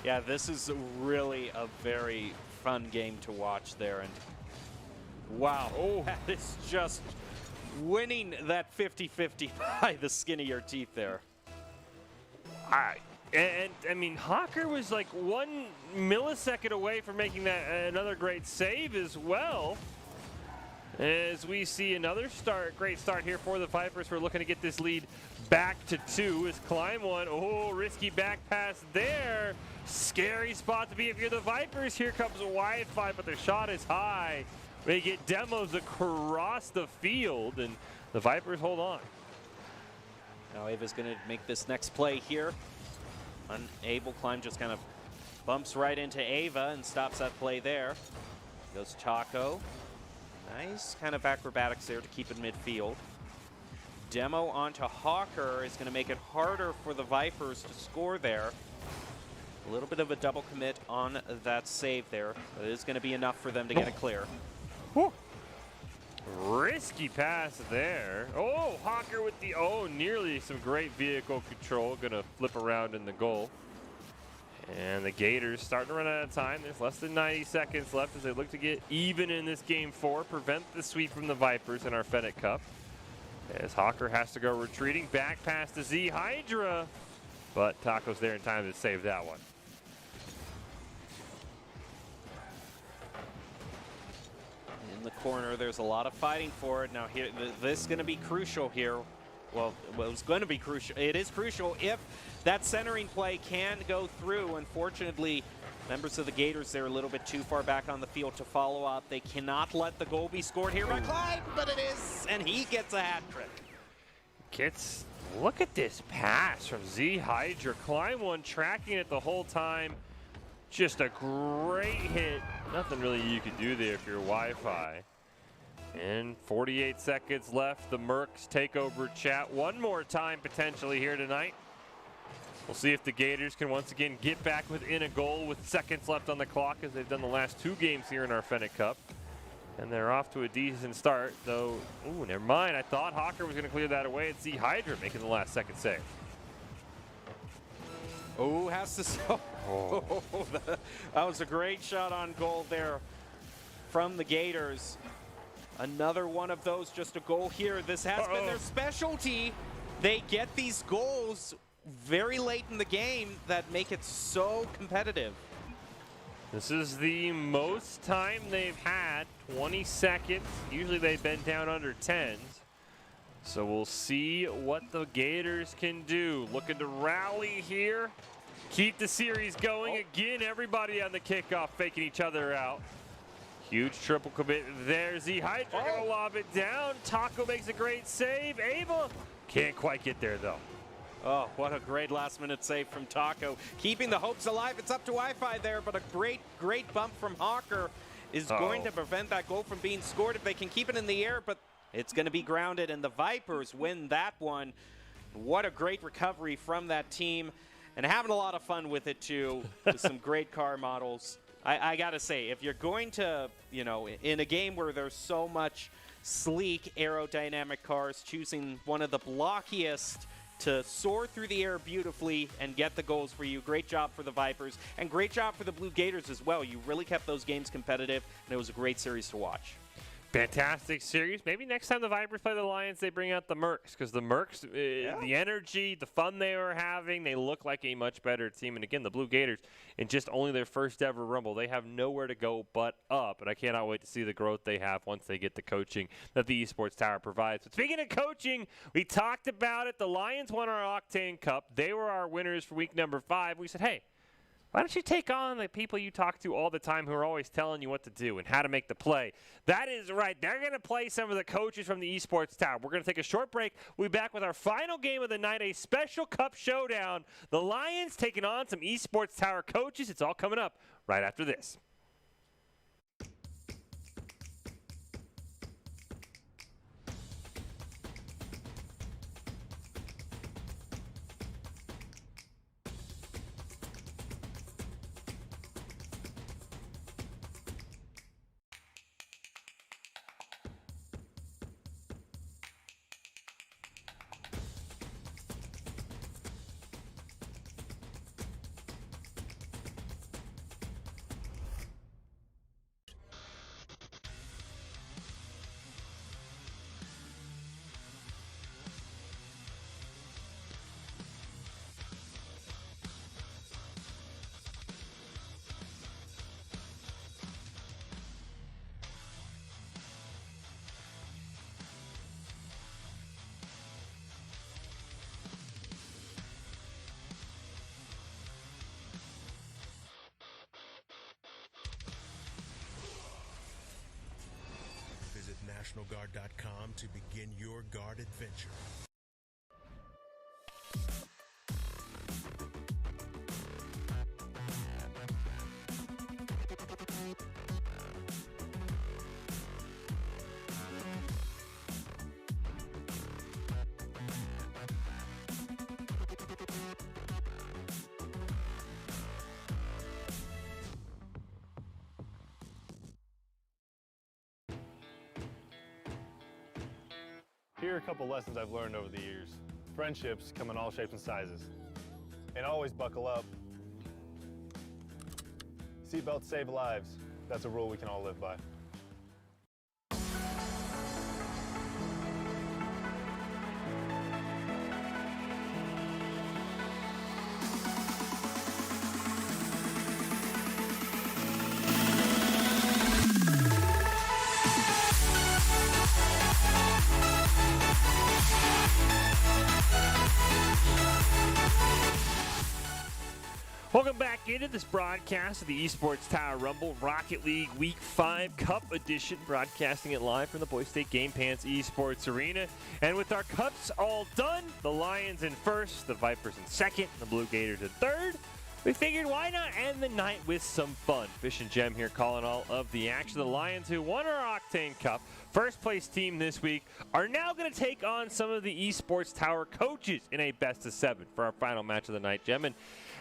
Yeah, this is really a very fun game to watch there. And wow, that is just winning that 50-50 by the skin of your teeth there. I mean, Hawker was like 1 millisecond away from making that another great save as well. As we see another great start here for the Vipers. We're looking to get this lead back to 2 as Climb one. Oh, risky back pass there. Scary spot to be if you're the Vipers. Here comes Wi-Fi, but their shot is high. They get demos across the field, and the Vipers hold on. Now Ava's going to make this next play here. Unable, Climb just kind of bumps right into Ava and stops that play there. Goes Taco. Nice kind of acrobatics there to keep it midfield. Demo onto Hawker is going to make it harder for the Vipers to score there. A little bit of a double commit on that save there. But it is going to be enough for them to get it clear. Whew. Risky pass there. Oh, Hawker with the, nearly some great vehicle control. Gonna flip around in the goal. And the Gators starting to run out of time. There's less than 90 seconds left as they look to get even in this game 4. Prevent the sweep from the Vipers in our Fennec Cup. As Hawker has to go retreating. Back pass to Z Hydra. But Taco's there in time to save that one. In the corner, there's a lot of fighting for it. Now here, this is going to be crucial here. Well, it's going to be crucial. It is crucial if that centering play can go through. Unfortunately, members of the Gators, they're a little bit too far back on the field to follow up. They cannot let the goal be scored here by Clyde, but it is, and he gets a hat trick. Look at this pass from Z Hydra. Climb one, tracking it the whole time. Just a great hit. Nothing really you could do there if you're Wi-Fi. And 48 seconds left. The Mercs take over chat one more time potentially here tonight. We'll see if the Gators can once again get back within a goal with seconds left on the clock as they've done the last 2 games here in our Fennec Cup. And they're off to a decent start, though. Ooh, never mind. I thought Hawker was going to clear that away. It's Z Hydra making the last second save. Oh, has to. Oh, that was a great shot on goal there from the Gators. Another one of those, just a goal here. This has been their specialty. They get these goals very late in the game that make it so competitive. This is the most time they've had, 20 seconds. Usually they've been down under 10s. So we'll see what the Gators can do. Looking to rally here. Keep the series going. Again, everybody on the kickoff faking each other out. Huge triple commit there. Z Hydra gonna lob it down. Taco makes a great save. Ava can't quite get there though. Oh, what a great last-minute save from Taco. Keeping the hopes alive. It's up to Wi-Fi there, but a great bump from Hawker is going to prevent that goal from being scored if they can keep it in the air, but it's going to be grounded, and the Vipers win that one. What a great recovery from that team, and having a lot of fun with it, too, with some great car models. I got to say, if you're going to, in a game where there's so much sleek aerodynamic cars, choosing one of the blockiest to soar through the air beautifully and get the goals for you. Great job for the Vipers, and great job for the Blue Gators as well. You really kept those games competitive, and it was a great series to watch. Fantastic series. Maybe next time the Vipers play the Lions, they bring out the Mercs, because the Mercs, the energy, the fun they were having, they look like a much better team. And again, the Blue Gators, in just only their first ever Rumble, they have nowhere to go but up. And I cannot wait to see the growth they have once they get the coaching that the Esports Tower provides. But speaking of coaching, we talked about it. The Lions won our Octane Cup. They were our winners for week number 5. We said, hey, why don't you take on the people you talk to all the time who are always telling you what to do and how to make the play? That is right. They're going to play some of the coaches from the Esports Tower. We're going to take a short break. We'll be back with our final game of the night, a special cup showdown. The Lions taking on some Esports Tower coaches. It's all coming up right after this. ProfessionalGuard.com to begin your guard adventure. Here are a couple lessons I've learned over the years. Friendships come in all shapes and sizes. And always buckle up. Seatbelts save lives. That's a rule we can all live by. Welcome back into this broadcast of the Esports Tower Rumble Rocket League Week 5 Cup Edition, broadcasting it live from the Boise State Game Pants Esports Arena. And with our cups all done, the Lions in first, the Vipers in second, the Blue Gators in third, we figured why not end the night with some fun. Fish and Gem here calling all of the action. The Lions, who won our Octane Cup, first place team this week, are now going to take on some of the Esports Tower coaches in a best of 7 for our final match of the night, Gem. And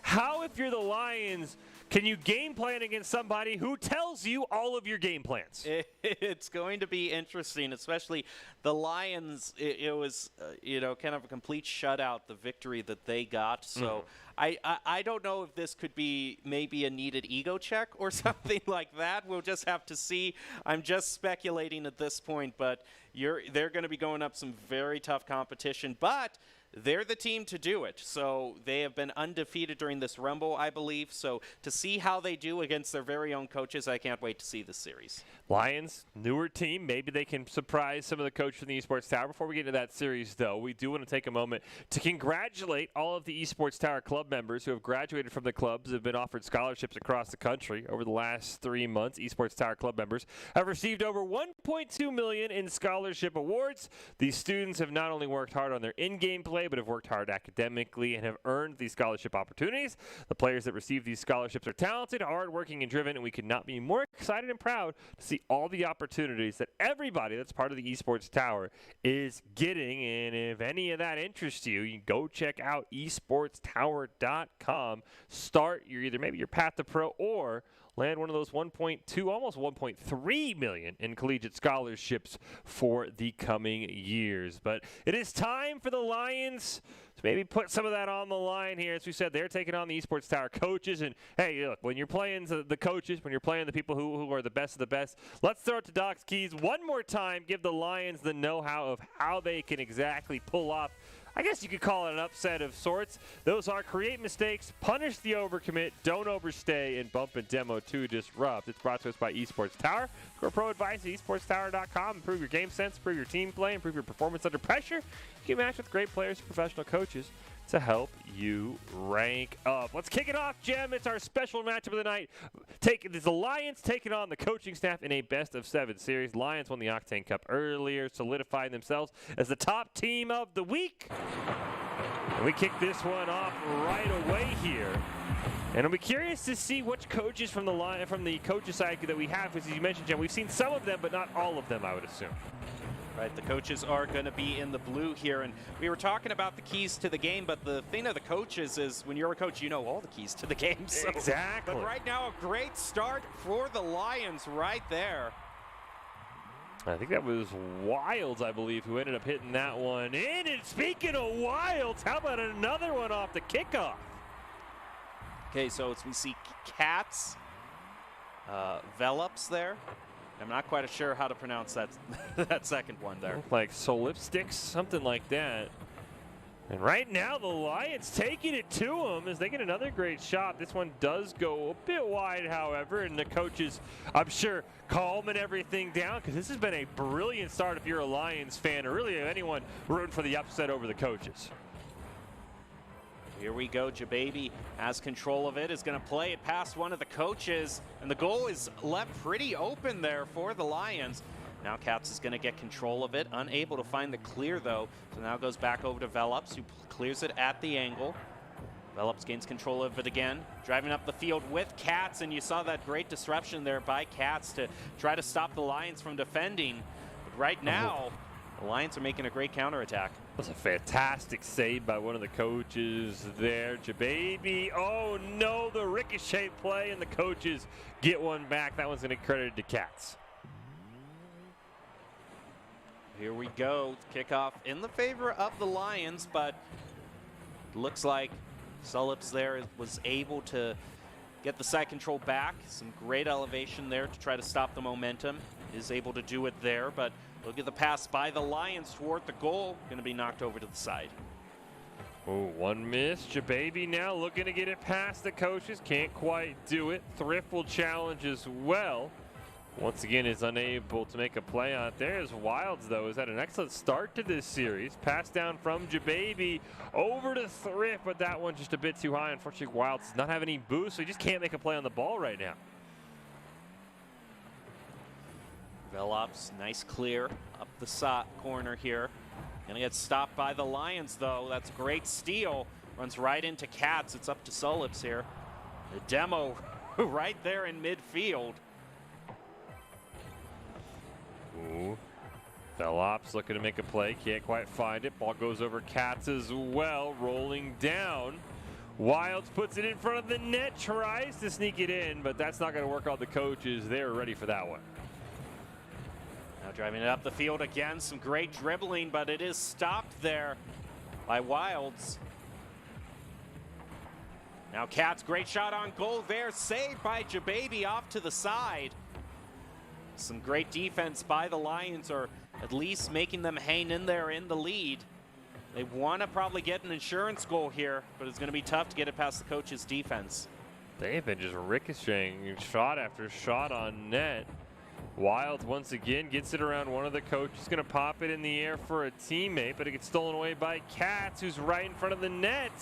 how, if you're the Lions, can you game plan against somebody who tells you all of your game plans? It's going to be interesting, especially the Lions. It was, kind of a complete shutout, the victory that they got. So I don't know if this could be maybe a needed ego check or something like that. We'll just have to see. I'm just speculating at this point, but they're going to be going up some very tough competition. But they're the team to do it. So they have been undefeated during this Rumble, I believe. So to see how they do against their very own coaches, I can't wait to see this series. Lions, newer team. Maybe they can surprise some of the coaches from the Esports Tower. Before we get into that series, though, we do want to take a moment to congratulate all of the Esports Tower club members who have graduated from the clubs, have been offered scholarships across the country over the last 3 months. Esports Tower club members have received over $1.2 million in scholarship awards. These students have not only worked hard on their in-game play, but have worked hard academically and have earned these scholarship opportunities. The players that receive these scholarships are talented, hardworking, and driven, and we could not be more excited and proud to see all the opportunities that everybody that's part of the Esports Tower is getting. And if any of that interests you, you can go check out esportstower.com. Start maybe your path to pro, or land one of those 1.2, almost 1.3 million in collegiate scholarships for the coming years. But it is time for the Lions to maybe put some of that on the line here. As we said, they're taking on the Esports Tower coaches. And, hey, look, when you're playing the coaches, when you're playing the people who are the best of the best, let's throw it to Doc's keys one more time, give the Lions the know-how of how they can exactly pull off, I guess you could call it an upset of sorts. Those are create mistakes, punish the overcommit, don't overstay, and bump and demo to disrupt. It's brought to us by Esports Tower. For pro advice at esportstower.com. Improve your game sense, improve your team play, improve your performance under pressure. You can match with great players and professional coaches to help you rank up. Let's kick it off, Jem. It's our special matchup of the night. It's the Lions taking on the coaching staff in a best-of-7 series. Lions won the Octane Cup earlier, solidifying themselves as the top team of the week. And we kick this one off right away here. And I'll be curious to see which coaches from the coaches side that we have, because as you mentioned, Jem, we've seen some of them, but not all of them, I would assume. Right, the coaches are going to be in the blue here, and we were talking about the keys to the game, but the thing of the coaches is when you're a coach, you know all the keys to the game. So. Exactly. But right now, a great start for the Lions right there. I think that was Wilds, I believe, who ended up hitting that one in. And speaking of Wilds, how about another one off the kickoff? Okay, so we see Cats, Velops there. I'm not quite sure how to pronounce that that second one there. Like Solipsticks, something like that. And right now, the Lions taking it to them as they get another great shot. This one does go a bit wide, however, and the coaches, I'm sure, calming everything down, because this has been a brilliant start if you're a Lions fan, or really anyone rooting for the upset over the coaches. Here we go. Jababy has control of it, is going to play it past one of the coaches, and the goal is left pretty open there for the Lions. Now Cats is going to get control of it. Unable to find the clear, though. So now goes back over to Velops, who clears it at the angle. Velops gains control of it again. Driving up the field with Cats, and you saw that great disruption there by Cats to try to stop the Lions from defending. But right now, the Lions are making a great counterattack. That was a fantastic save by one of the coaches there. Jababy, oh no, the ricochet play, and the coaches get one back. That one's going to be credited to Cats. Here we go. Kickoff in the favor of the Lions, but looks like Sullips there was able to get the side control back. Some great elevation there to try to stop the momentum. Is able to do it there, but look at the pass by the Lions toward the goal. Going to be knocked over to the side. Oh, one miss. Jababy now looking to get it past the coaches. Can't quite do it. Thrift will challenge as well. Once again is unable to make a play on it. There's Wilds, though, has had an excellent start to this series. Pass down from Jababy over to Thrift, but that one just a bit too high. Unfortunately, Wilds does not have any boost, so he just can't make a play on the ball right now. Velops, nice clear up the corner here. Gonna get stopped by the Lions, though. That's a great steal. Runs right into Cats. It's up to Sullips here. The demo right there in midfield. Ooh. Velops looking to make a play, can't quite find it. Ball goes over Cats as well, rolling down. Wilds puts it in front of the net, tries to sneak it in, but that's not going to work on the coaches. They're ready for that one. Now driving it up the field again, some great dribbling, but it is stopped there by Wilds. Now Cats, great shot on goal there, saved by Jababy off to the side. Some great defense by the Lions, or at least making them hang in there in the lead. They want to probably get an insurance goal here, but it's going to be tough to get it past the coach's defense. They've been just ricocheting shot after shot on net. Wilds once again gets it around one of the coaches, going to pop it in the air for a teammate, but it gets stolen away by Cats, who's right in front of the net.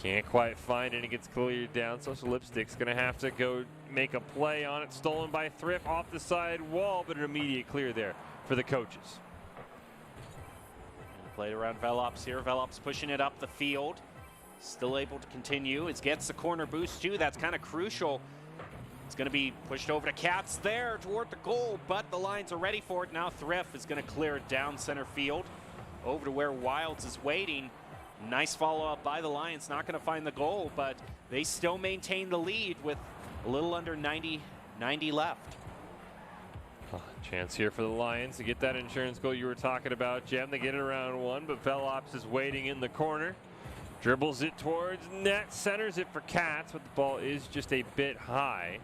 Can't quite find it. It gets cleared down. Social Lipstick's going to have to go make a play on it. Stolen by Thrift off the side wall, but an immediate clear there for the coaches. Played around Velops here. Velops pushing it up the field. Still able to continue. It gets the corner boost too. That's kind of crucial. It's going to be pushed over to Cats there toward the goal, but the Lions are ready for it. Now Thrift is going to clear it down center field over to where Wilds is waiting. Nice follow-up by the Lions. Not going to find the goal, but they still maintain the lead with a little under 90 left. Chance here for the Lions to get that insurance goal you were talking about, Jem. They get it around one, but Velops is waiting in the corner. Dribbles it towards net, centers it for Cats, but the ball is just a bit high.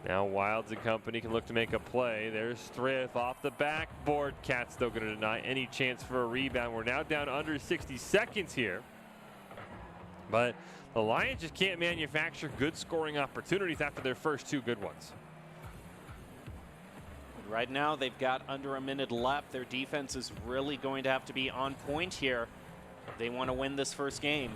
Now Wilds and company can look to make a play. There's Thrift off the backboard. Cats still going to deny any chance for a rebound. We're now down under 60 seconds here. But the Lions just can't manufacture good scoring opportunities after their first two good ones. Right now they've got under a minute left. Their defense is really going to have to be on point here if they want to win this first game.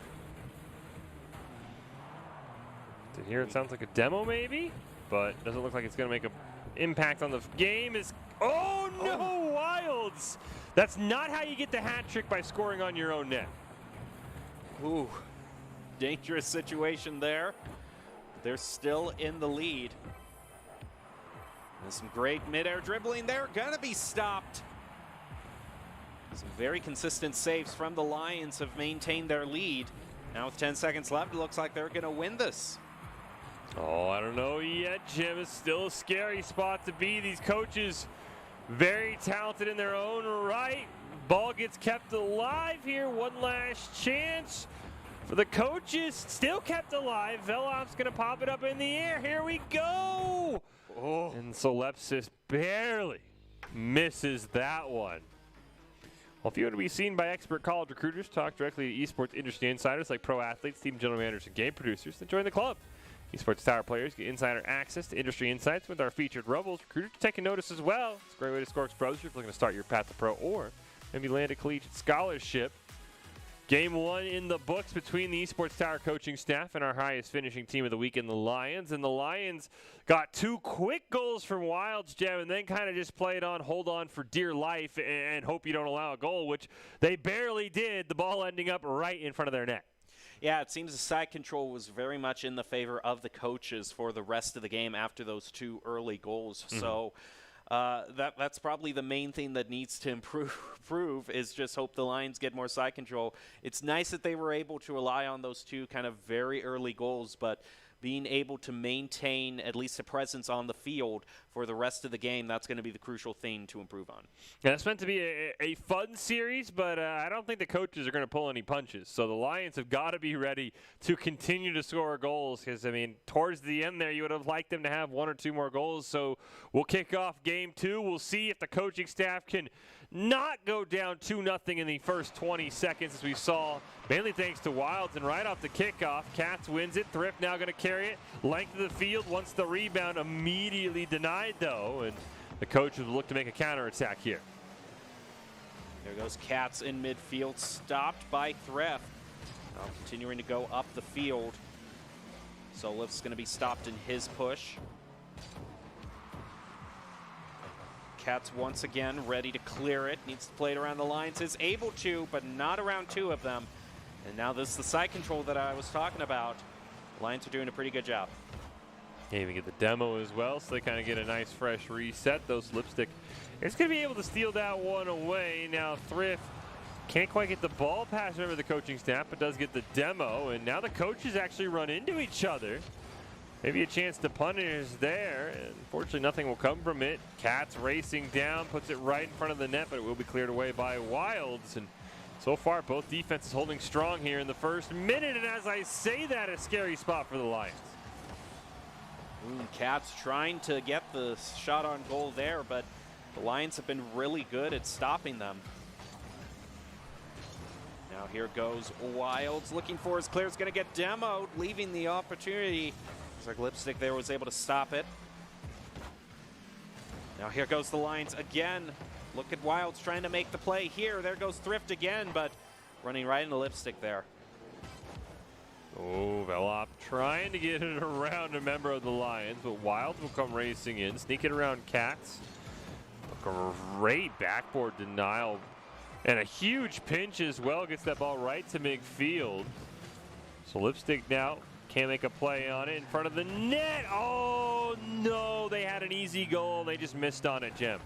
To hear it sounds like a demo maybe, but doesn't look like it's going to make an impact on the game. Oh no, Wilds! That's not how you get the hat trick, by scoring on your own net. Ooh, dangerous situation there. They're still in the lead. And some great mid-air dribbling there, gonna be stopped. Some very consistent saves from the Lions have maintained their lead. Now with 10 seconds left, it looks like they're gonna win this. Oh, I don't know yet, Jim. It's still a scary spot to be. These coaches, very talented in their own right. Ball gets kept alive here. One last chance for the coaches. Still kept alive. Velops going to pop it up in the air. Here we go. Oh. And Solepsis barely misses that one. Well, if you want to be seen by expert college recruiters, talk directly to esports industry insiders like pro athletes, team general managers, and game producers, then join the club. Esports Tower players get insider access to industry insights with our featured Rebels. Recruiters taking notice as well. It's a great way to score exposure if you're looking to start your path to pro or maybe land a collegiate scholarship. Game 1 in the books between the Esports Tower coaching staff and our highest finishing team of the week in the Lions. And the Lions got 2 quick goals from Wilds, Gem, and then kind of just played on, hold on for dear life and hope you don't allow a goal, which they barely did, the ball ending up right in front of their net. Yeah, it seems the side control was very much in the favor of the coaches for the rest of the game after those 2 early goals. Mm-hmm. So that's probably the main thing that needs to improve is just hope the Lions get more side control. It's nice that they were able to rely on those 2 kind of very early goals, but being able to maintain at least a presence on the field for the rest of the game, that's going to be the crucial thing to improve on. Yeah, it's meant to be a fun series, but I don't think the coaches are going to pull any punches. So the Lions have got to be ready to continue to score goals because, I mean, towards the end there, you would have liked them to have 1 or 2 more goals. So we'll kick off Game 2. We'll see if the coaching staff can not go down 2-0 in the first 20 seconds as we saw, mainly thanks to Wilds. And right off the kickoff, Cats wins it. Thrift now going to carry it. Length of the field, wants the rebound, immediately denied though, and the coach will look to make a counterattack here. There goes Cats in midfield, stopped by Thrift. Now continuing to go up the field. Solif's going to be stopped in his push. Cats once again ready to clear it. Needs to play it around the lines. Is able to, but not around 2 of them. And now this is the side control that I was talking about. The Lions are doing a pretty good job. Yeah, we get the demo as well, so they kind of get a nice fresh reset. Those Lipstick is going to be able to steal that one away. Now Thrift can't quite get the ball past, remember, the coaching staff, but does get the demo. And now the coaches actually run into each other. Maybe a chance to punish there. Unfortunately, nothing will come from it. Cats racing down, puts it right in front of the net, but it will be cleared away by Wilds. And so far, both defenses holding strong here in the first minute. And as I say that, a scary spot for the Lions. Cats trying to get the shot on goal there, but the Lions have been really good at stopping them. Now here goes Wilds looking for his clear. It's going to get demoed, leaving the opportunity. Looks like Lipstick there was able to stop it. Now here goes the Lions again. Look at Wilds trying to make the play here. There goes Thrift again, but running right into Lipstick there. Oh, Velop trying to get it around a member of the Lions, but Wilds will come racing in, sneak it around Cats. A great backboard denial and a huge pinch as well. Gets that ball right to midfield. So Lipstick now can't make a play on it in front of the net. Oh no, they had an easy goal. They just missed on it, Jim.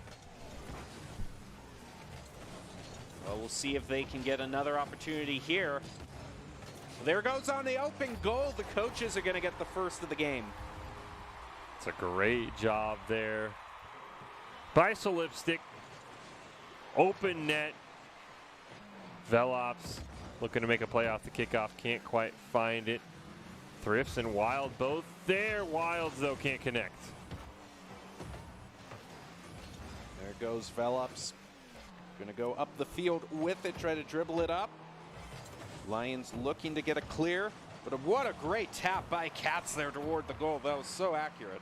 Well, we'll see if they can get another opportunity here. There goes on the open goal. The coaches are going to get the first of the game. It's a great job there by Lipstick. Open net. Velops looking to make a play off the kickoff. Can't quite find it. Thrifts and Wild both there. Wilds, though, can't connect. There goes Velops. Going to go up the field with it, try to dribble it up. Lions looking to get a clear, but what a great tap by Cats there toward the goal. That was so accurate.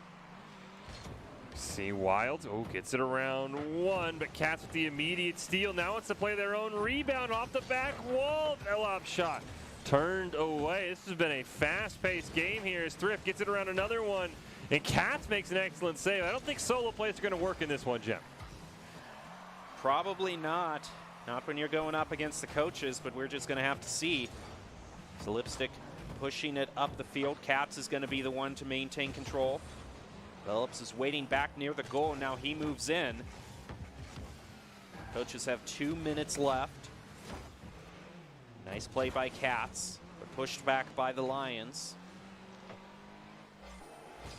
See Wilds, oh, gets it around 1, but Cats with the immediate steal. Now wants to play their own rebound off the back wall. Velop shot turned away. This has been a fast-paced game here as Thrift gets it around another one, and Cats makes an excellent save. I don't think solo plays are going to work in this one, Jeff. Probably not. Not when you're going up against the coaches, but we're just going to have to see. So Lipstick pushing it up the field. Cats is going to be the one to maintain control. Phillips is waiting back near the goal. Now he moves in. Coaches have 2 minutes left. Nice play by Cats, but pushed back by the Lions.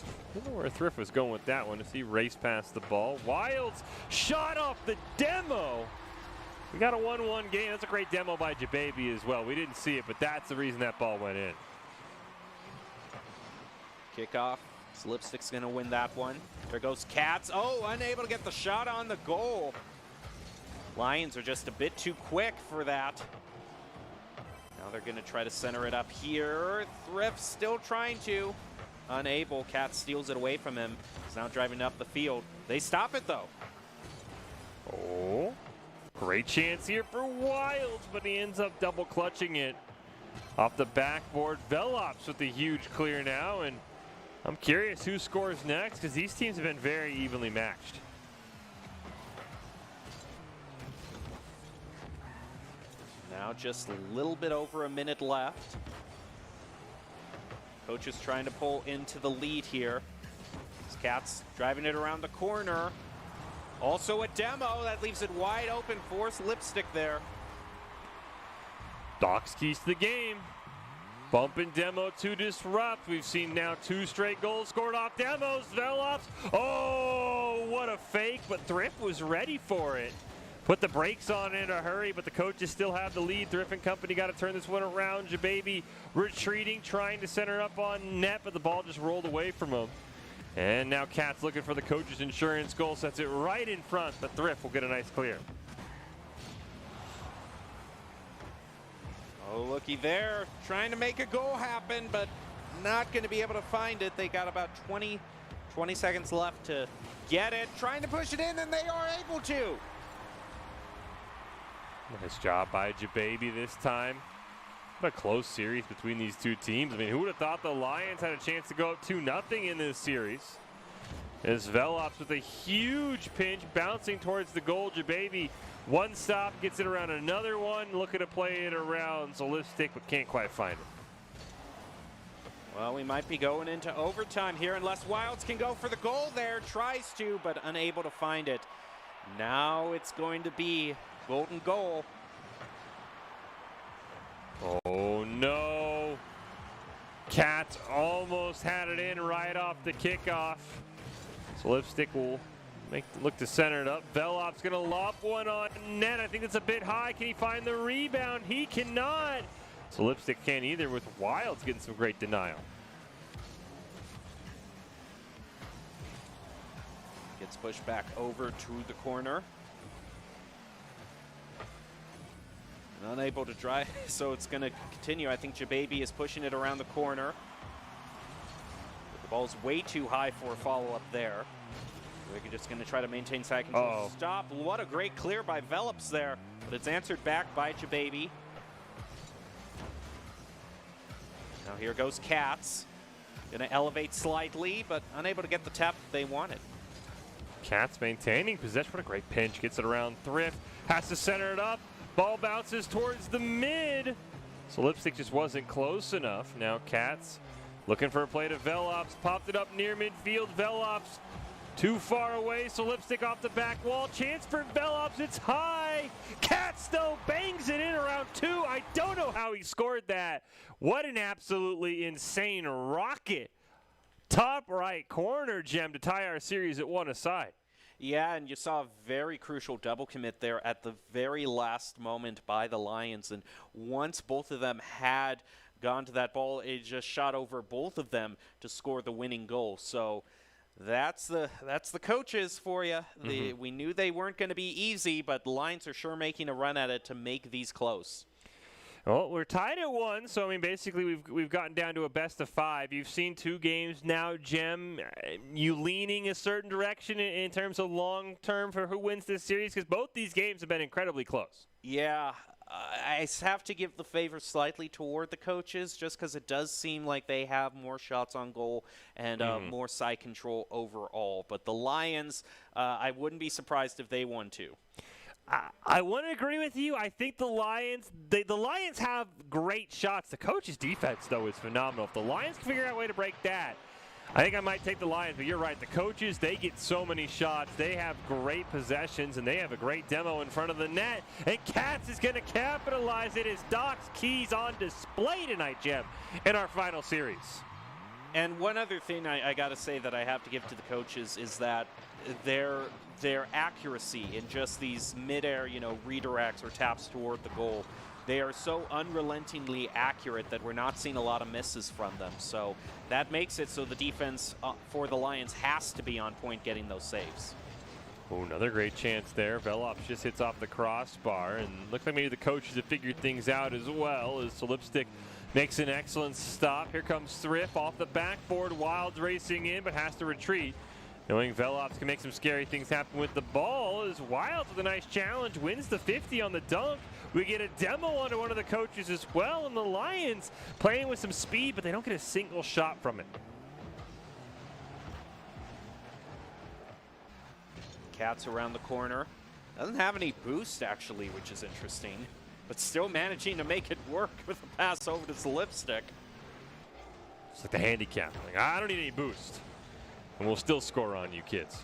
I don't know where Thrift was going with that one as he raced past the ball. Wilds shot off the demo. We got a 1-1 game. That's a great demo by Jababy as well. We didn't see it, but that's the reason that ball went in. Kickoff. Lipstick's going to win that one. There goes Cats. Oh, unable to get the shot on the goal. Lions are just a bit too quick for that. Now they're going to try to center it up here. Thrift still trying to. Unable. Cats steals it away from him. He's now driving up the field. They stop it, though. Oh. Great chance here for Wilds, but he ends up double clutching it. Off the backboard, Velops with the huge clear now, and I'm curious who scores next because these teams have been very evenly matched. Now just a little bit over a minute left. Coach is trying to pull into the lead here. Cats driving it around the corner. Also a demo that leaves it wide open for Lipstick there. Doc's keys to the game. Bump and demo to disrupt. We've seen now 2 straight goals scored off demos. Velops. Oh, what a fake, but Thrift was ready for it. Put the brakes on in a hurry, but the coaches still have the lead. Thrift and company got to turn this one around. Jababy retreating, trying to center up on net, but the ball just rolled away from him. And now Cats looking for the coach's insurance goal. Sets it right in front, but Thrift will get a nice clear. Oh, looky there. Trying to make a goal happen, but not going to be able to find it. They got about 20 seconds left to get it. Trying to push it in, and they are able to. Nice job by Jababy this time. What a close series between these two teams. I mean, who would have thought the Lions had a chance to go up 2-0 in this series? As Velops with a huge pinch bouncing towards the goal. Jababy, one stop, gets it around another one, looking to play it around. So Lipstick, but can't quite find it. Well, we might be going into overtime here unless Wilds can go for the goal there. Tries to, but unable to find it. Now it's going to be golden goal. Oh no. Cats almost had it in right off the kickoff. So Lipstick will look to center it up. Velops gonna lob one on net. I think it's a bit high. Can he find the rebound? He cannot. So Lipstick can't either, with Wilds getting some great denial. Gets pushed back over to the corner. And unable to drive, so it's going to continue. I think Jababy is pushing it around the corner. The ball's way too high for a follow-up there. We're just going to try to maintain side control. Stop. What a great clear by Velops there, but it's answered back by Jababy. Now here goes Cats. Going to elevate slightly, but unable to get the tap they wanted. Cats maintaining possession. What a great pinch. Gets it around Thrift. Has to center it up. Ball bounces towards the mid. So Lipstick just wasn't close enough. Now Cats looking for a play to Velops. Popped it up near midfield. Velops too far away. So Lipstick off the back wall. Chance for Velops. It's high. Cats though bangs it in around 2. I don't know how he scored that. What an absolutely insane rocket. Top right corner gem to tie our series at 1 aside. Yeah, and you saw a very crucial double commit there at the very last moment by the Lions. And once both of them had gone to that ball, it just shot over both of them to score the winning goal. So that's the coaches for you. We knew they weren't going to be easy, but the Lions are sure making a run at it to make these close. Well, we're tied at 1, so I mean, basically we've gotten down to a best of 5. You've seen 2 games now, Jem. You leaning a certain direction in terms of long term for who wins this series? Because both these games have been incredibly close. Yeah, I have to give the favor slightly toward the coaches, just because it does seem like they have more shots on goal and more side control overall. But the Lions, I wouldn't be surprised if they won too. I want to agree with you. I think the Lions have great shots. The coach's defense, though, is phenomenal. If the Lions can figure out a way to break that, I think I might take the Lions. But you're right. The coaches, they get so many shots. They have great possessions, and they have a great demo in front of the net. And Cats is going to capitalize it as Doc's keys on display tonight, Jim, in our final series. And one other thing I got to say that I have to give to the coaches is that their accuracy in just these midair, redirects or taps toward the goal, they are so unrelentingly accurate that we're not seeing a lot of misses from them. So that makes it so the defense for the Lions has to be on point getting those saves. Oh, another great chance there. Velops just hits off the crossbar, and looks like maybe the coaches have figured things out as well, as Lipstick makes an excellent stop. Here comes Thrift off the backboard. Wilds racing in, but has to retreat. Knowing Velops can make some scary things happen with the ball, is Wilds with a nice challenge, wins the 50 on the dunk. We get a demo onto one of the coaches as well, and the Lions playing with some speed, but they don't get a single shot from it. Cats around the corner. Doesn't have any boost, actually, which is interesting. But still managing to make it work with a pass over to Lipstick. It's like the handicap. Like, I don't need any boost. And we'll still score on you kids.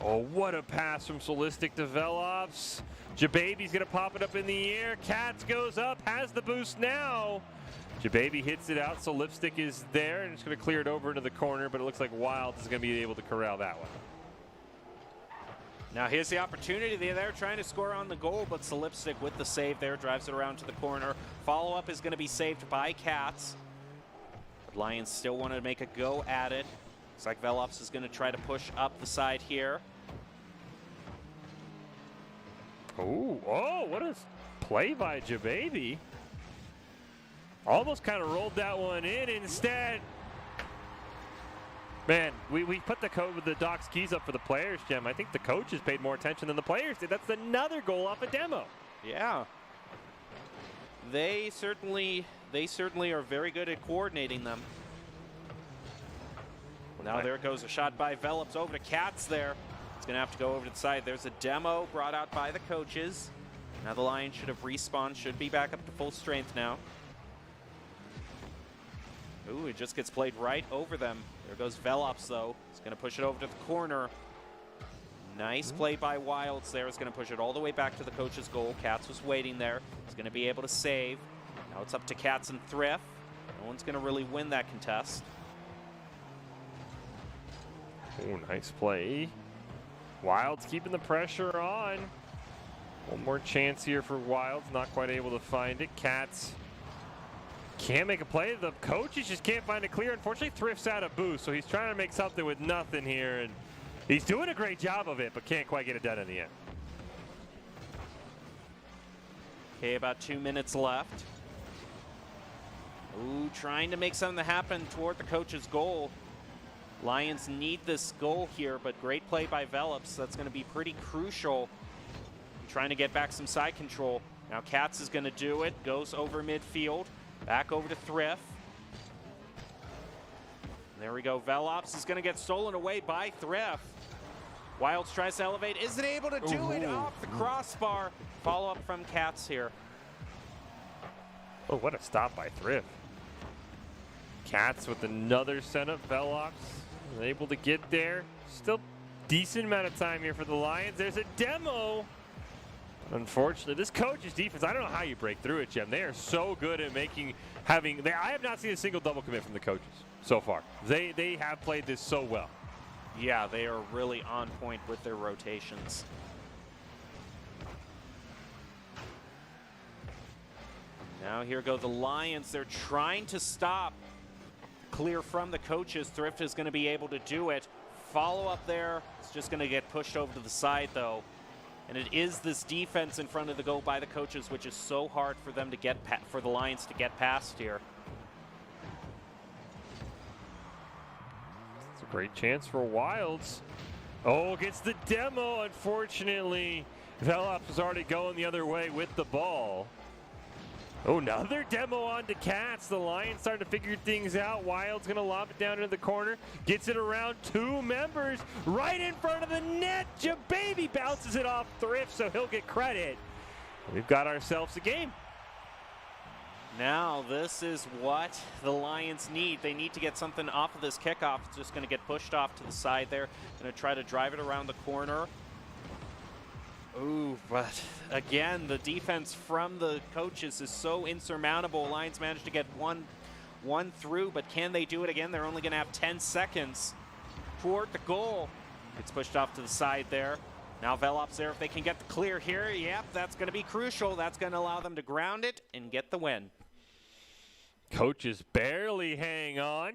Oh, what a pass from Solistic to Velops. Jababy's going to pop it up in the air. Cats goes up, has the boost now. Jababy hits it out, so Lipstick is there, and it's going to clear it over into the corner, but it looks like Wilds is going to be able to corral that one. Now here's the opportunity. They're trying to score on the goal, but Lipstick with the save there drives it around to the corner. Follow-up is going to be saved by Cats. But Lions still want to make a go at it. Looks like Velops is going to try to push up the side here. Oh, what a play by Jababy. Almost kind of rolled that one in. Instead, man, we put the Doc's keys up for the players, Jim. I think the coaches paid more attention than the players did. That's another goal off a demo. Yeah. They certainly are very good at coordinating them. Well, now there goes a shot by Velops over to Cats there. It's going to have to go over to the side. There's a demo brought out by the coaches. Now the Lions should have respawned, should be back up to full strength now. Ooh, it just gets played right over them. There goes Velops, though. He's going to push it over to the corner. Nice play by Wilds there. It's going to push it all the way back to the coach's goal. Cats was waiting there. He's going to be able to save. Now it's up to Cats and Thrift. No one's going to really win that contest. Oh, nice play. Wilds keeping the pressure on. One more chance here for Wilds. Not quite able to find it. Cats can't make a play. The coaches just can't find it clear. Unfortunately, Thrift's out of boost, so he's trying to make something with nothing here, and he's doing a great job of it, but can't quite get it done in the end. Okay, about 2 minutes left. Ooh, trying to make something happen toward the coach's goal. Lions need this goal here, but great play by Velops. That's going to be pretty crucial. Trying to get back some side control. Now Cats is going to do it. Goes over midfield. Back over to Thrift. There we go. Velops is going to get stolen away by Thrift. Wilds tries to elevate. Isn't able to do it off the crossbar. Follow up from Cats here. Oh, what a stop by Thrift. Cats with another setup. Velops able to get there. Still decent amount of time here for the Lions. There's a demo. Unfortunately, this coach's defense, I don't know how you break through it, Jim. They are so good at I have not seen a single double commit from the coaches so far. They have played this so well. Yeah, they are really on point with their rotations. Now here go the Lions. They're trying to stop. Clear from the coaches. Thrift is going to be able to do it. Follow up there. It's just going to get pushed over to the side, though. And it is this defense in front of the goal by the coaches, which is so hard for them to get for the Lions to get past here. It's a great chance for Wilds. Oh, gets the demo. Unfortunately, Velops was already going the other way with the ball. Oh, another demo on to Cats. The Lions starting to figure things out. Wilds going to lob it down into the corner. Gets it around two members right in front of the net. Jababy bounces it off Thrift, so he'll get credit. We've got ourselves a game. Now this is what the Lions need. They need to get something off of this kickoff. It's just going to get pushed off to the side there. Going to try to drive it around the corner. Ooh, but again, the defense from the coaches is so insurmountable. Lions managed to get one through, but can they do it again? They're only going to have 10 seconds toward the goal. It's pushed off to the side there. Now Velops there, if they can get the clear here, yep, that's going to be crucial. That's going to allow them to ground it and get the win. Coaches barely hang on,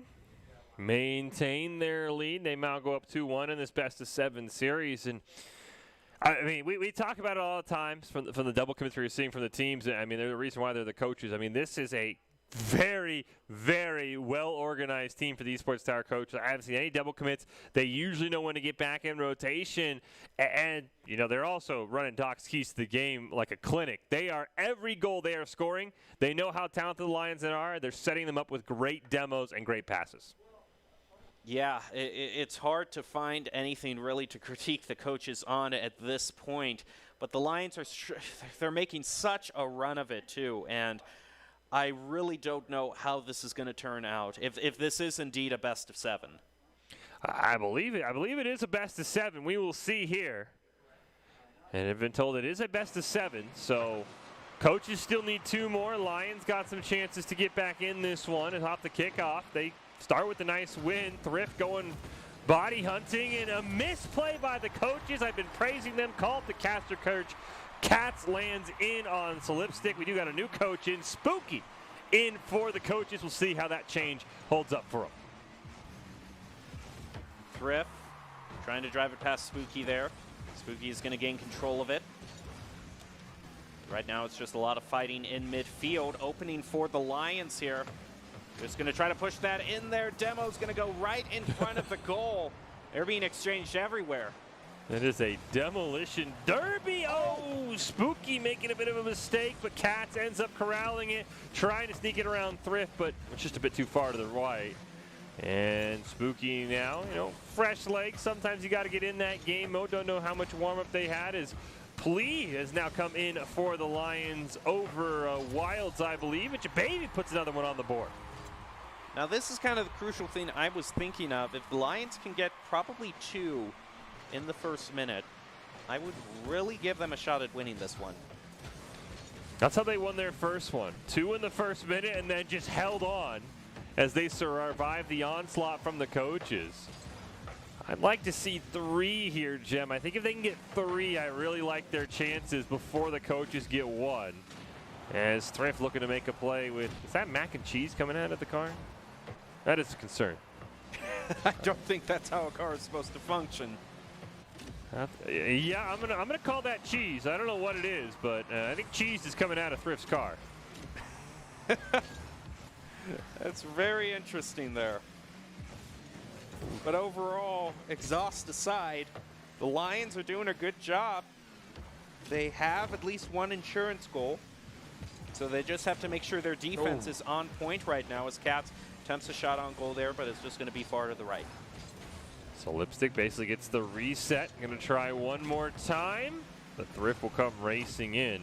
maintain their lead. They now go up 2-1 in this best-of-7 series, and I mean, we talk about it all the time from the double commits we're seeing from the teams. I mean, there's a reason why they're the coaches. I mean, this is a very, very well-organized team for the Esports Tower coach. I haven't seen any double commits. They usually know when to get back in rotation. And, you know, they're also running Doc's keys to the game like a clinic. They are, every goal they are scoring, they know how talented the Lions are. They're setting them up with great demos and great passes. Yeah, it's hard to find anything really to critique the coaches on at this point. But the Lions they're making such a run of it, too. And I really don't know how this is going to turn out, if this is indeed a best of 7. I believe it. I believe it is a best of 7. We will see here. And I've been told it is a best of 7. So coaches still need 2 more. Lions got some chances to get back in this one and off the kickoff. They start with a nice win. Thrift going body hunting and a misplay by the coaches. I've been praising them. Called the caster coach. Cats lands in on Slipstick. We do got a new coach in. Spooky in for the coaches. We'll see how that change holds up for them. Thrift trying to drive it past Spooky there. Spooky is going to gain control of it. Right now it's just a lot of fighting in midfield. Opening for the Lions here. Just going to try to push that in there. Demo's going to go right in front of the goal. They're being exchanged everywhere. It is a demolition derby. Oh, Spooky making a bit of a mistake, but Cats ends up corralling it, trying to sneak it around Thrift, but it's just a bit too far to the right. And Spooky now, you know, fresh legs. Sometimes you got to get in that game mode. Don't know how much warm-up they had. As Plea has now come in for the Lions over Wilds, I believe. And Baby puts another one on the board. Now, this is kind of the crucial thing I was thinking of. If the Lions can get probably 2 in the first minute, I would really give them a shot at winning this one. That's how they won their first one. 2 in the first minute and then just held on as they survived the onslaught from the coaches. I'd like to see 3 here, Jem. I think if they can get 3, I really like their chances before the coaches get 1. As Thrift looking to make a play with, is that mac and cheese coming out of the car? That is a concern. I don't think that's how a car is supposed to function. Yeah, I'm gonna call that cheese. I don't know what it is, but I think cheese is coming out of Thrift's car. That's very interesting there. But overall, exhaust aside, the Lions are doing a good job. They have at least 1 insurance goal, so they just have to make sure their defense is on point right now as Cats attempts a shot on goal there, but it's just going to be far to the right. So Lipstick basically gets the reset. Going to try one more time. The Thrift will come racing in.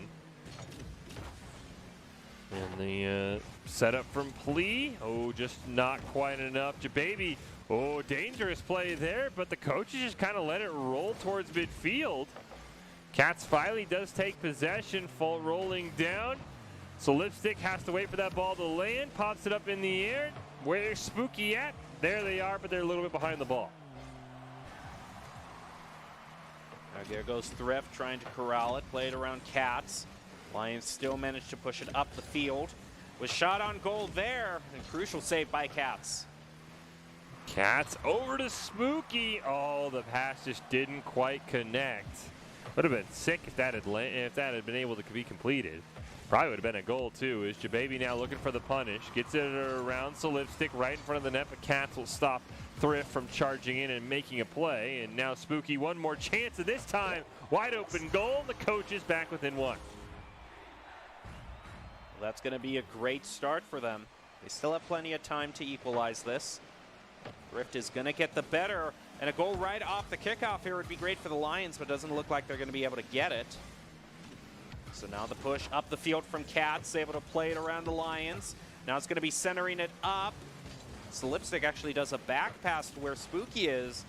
And the setup from Plea. Oh, just not quite enough. Jababy, oh, dangerous play there, but the coaches just kind of let it roll towards midfield. Cats finally does take possession, full rolling down. So Lipstick has to wait for that ball to land, pops it up in the air. Where's Spooky at? There they are, but they're a little bit behind the ball. Right, there goes Thrift trying to corral it, play it around Cats. Lions still managed to push it up the field. Was shot on goal there, and crucial save by Cats. Cats over to Spooky. Oh, the pass just didn't quite connect. Would have been sick if that had been able to be completed. Probably would have been a goal too. Is Jababy now looking for the punish? Gets it around so Lipstick right in front of the net, but Cats will stop Thrift from charging in and making a play. And now Spooky, one more chance, and this time wide open goal. The coach is back within 1. Well, that's going to be a great start for them. They still have plenty of time to equalize this. Thrift is going to get the better, and a goal right off the kickoff here would be great for the Lions, but doesn't look like they're going to be able to get it. So now the push up the field from Cats, able to play it around the Lions. Now it's going to be centering it up. So Lipstick actually does a back pass to where Spooky is.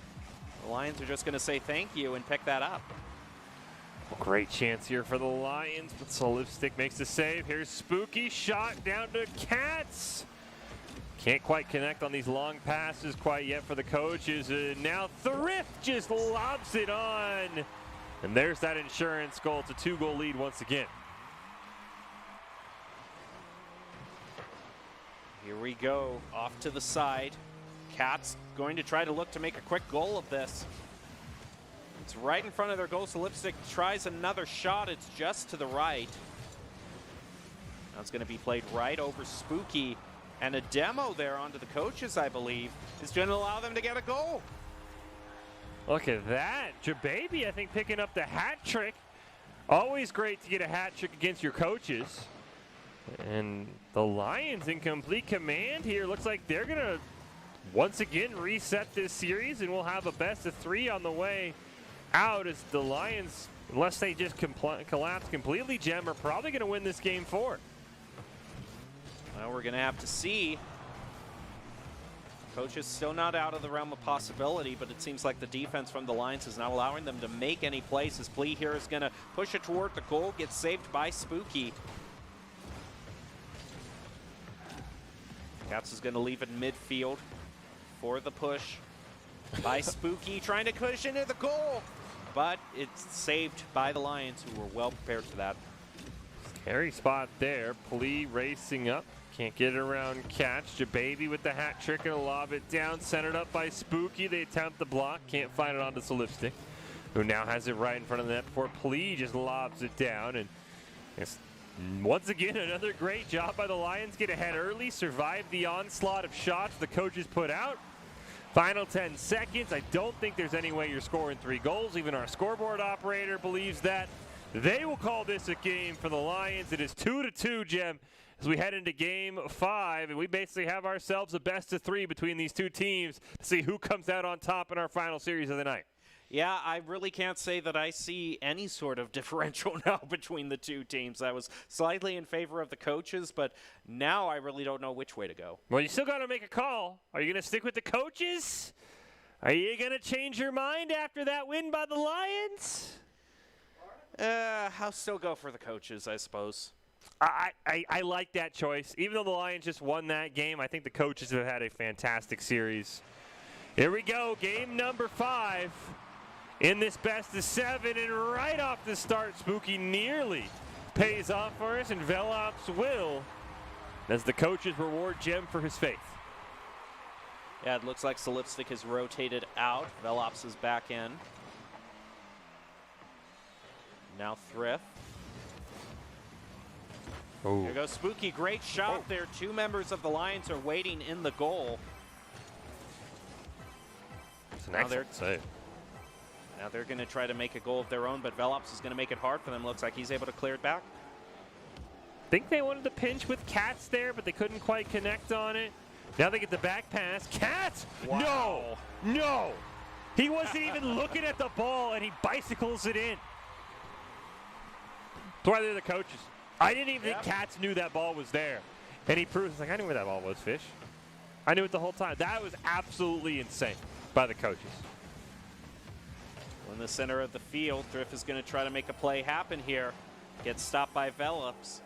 The Lions are just going to say thank you and pick that up. Well, great chance here for the Lions, but so Lipstick makes the save. Here's Spooky, shot down to Cats. Can't quite connect on these long passes quite yet for the coaches. Now Thrift just lobs it on. And there's that insurance goal. It's a 2-goal lead once again. Here we go, off to the side. Cats going to try to look to make a quick goal of this. It's right in front of their goal, so Lipstick tries another shot. It's just to the right. Now it's going to be played right over Spooky. And a demo there onto the coaches, I believe, is going to allow them to get a goal. Look at that. Jababy, I think, picking up the hat trick. Always great to get a hat trick against your coaches. And the Lions in complete command here. Looks like they're going to once again reset this series, and we'll have a best of 3 on the way out as the Lions, unless they just collapse completely, Jem, are probably going to win this game 4. Well, we're going to have to see. Coach is still not out of the realm of possibility, but it seems like the defense from the Lions is not allowing them to make any plays. His plea here is going to push it toward the goal, gets saved by Spooky. Cats is going to leave it midfield for the push by Spooky, trying to push into the goal, but it's saved by the Lions, who were well prepared for that. Scary spot there. Plea racing up. Can't get it around catch. Jababy with the hat trick and lob it down. Centered up by Spooky. They attempt the block. Can't find it onto Solipstick, who now has it right in front of the net before Plea just lobs it down. And it's once again another great job by the Lions. Get ahead early. Survive the onslaught of shots the coaches put out. Final 10 seconds. I don't think there's any way you're scoring 3 goals. Even our scoreboard operator believes that. They will call this a game for the Lions. It is 2-2, Jem, as we head into game 5, and we basically have ourselves a best of 3 between these two teams to see who comes out on top in our final series of the night. Yeah, I really can't say that I see any sort of differential now between the two teams. I was slightly in favor of the coaches, but now I really don't know which way to go. Well, you still got to make a call. Are you going to stick with the coaches? Are you going to change your mind after that win by the Lions? I'll still go for the coaches, I suppose. I like that choice. Even though the Lions just won that game, I think the coaches have had a fantastic series. Here we go, game number 5 in this best of 7, and right off the start, Spooky nearly pays off for us, and Velops will, as the coaches reward Jem for his faith. Yeah, it looks like Solipstick is rotated out. Velops is back in. Now Thrift. Oh. Here goes Spooky. Great shot there. 2 members of the Lions are waiting in the goal. It's an excellent save. Now they're going to try to make a goal of their own, but Velops is going to make it hard for them. Looks like he's able to clear it back. I think they wanted to pinch with Cats there, but they couldn't quite connect on it. Now they get the back pass. Cats! Wow. No! He wasn't even looking at the ball, and he bicycles it in. That's why they're the coaches. I didn't even think Cats knew that ball was there. And he proves, like, I knew where that ball was, Fish. I knew it the whole time. That was absolutely insane by the coaches. In the center of the field, Thrift is going to try to make a play happen here. Gets stopped by Velops.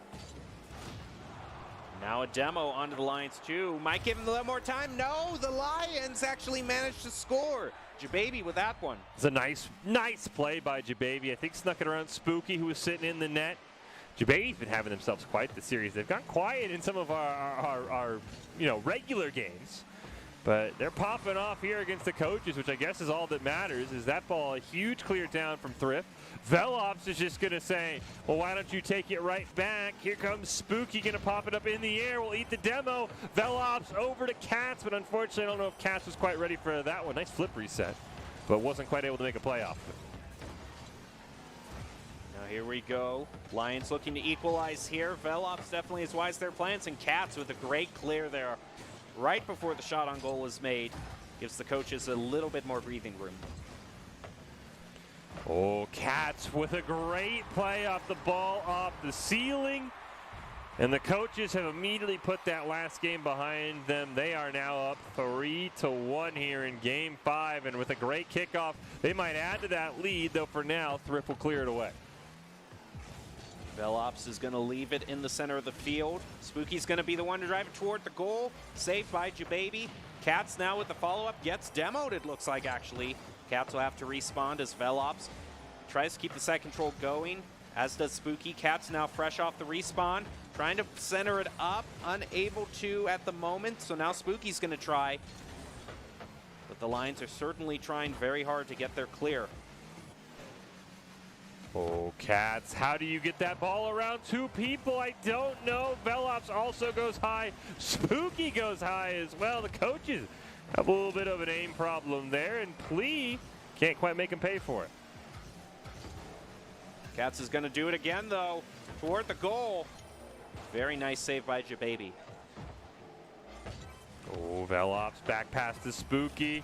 Now a demo onto the Lions too. Might give him a little more time. No, the Lions actually managed to score. Jababy with that one. It's a nice play by Jababy. I think snuck it around Spooky, who was sitting in the net. Jababy's been having themselves quite the series. They've gone quiet in some of our regular games. But they're popping off here against the coaches, which I guess is all that matters. Is that ball a huge clear down from Thrift? Velops is just going to say, well, why don't you take it right back? Here comes Spooky, going to pop it up in the air. We'll eat the demo. Velops over to Cats, but unfortunately, I don't know if Cats was quite ready for that one. Nice flip reset, but wasn't quite able to make a play off. Now here we go. Lions looking to equalize here. Velops definitely is wise their plans, and Cats with a great clear there right before the shot on goal is made. Gives the coaches a little bit more breathing room. Oh, Cats with a great play off the ball off the ceiling. And the coaches have immediately put that last game behind them. They are now up 3-1 here in game 5. And with a great kickoff, they might add to that lead, though for now, Thrift will clear it away. Velops is going to leave it in the center of the field. Spooky's going to be the one to drive it toward the goal. Saved by Jababy. Cats now with the follow-up. Gets demoed, it looks like, actually. Cats will have to respawn as Velops tries to keep the side control going, as does Spooky. Cats now fresh off the respawn. Trying to center it up. Unable to at the moment, so now Spooky's going to try. But the Lions are certainly trying very hard to get their clear. Oh, Cats, how do you get that ball around two people? I don't know. Velops also goes high. Spooky goes high as well. The coaches have a little bit of an aim problem there, and Plea can't quite make him pay for it. Cats is going to do it again, though, toward the goal. Very nice save by Jababy. Oh, Velops back past the Spooky.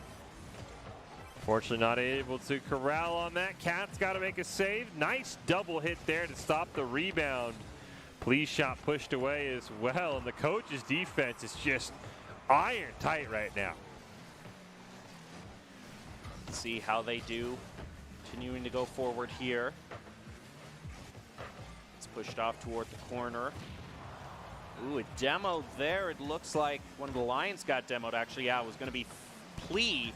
Fortunately not able to corral on that. Cat's got to make a save. Nice double hit there to stop the rebound. Please shot pushed away as well, and the coach's defense is just iron tight right now. Let's see how they do. Continuing to go forward here. It's pushed off toward the corner. Ooh, a demo there. It looks like one of the Lions got demoed. Actually, yeah, it was going to be Plea.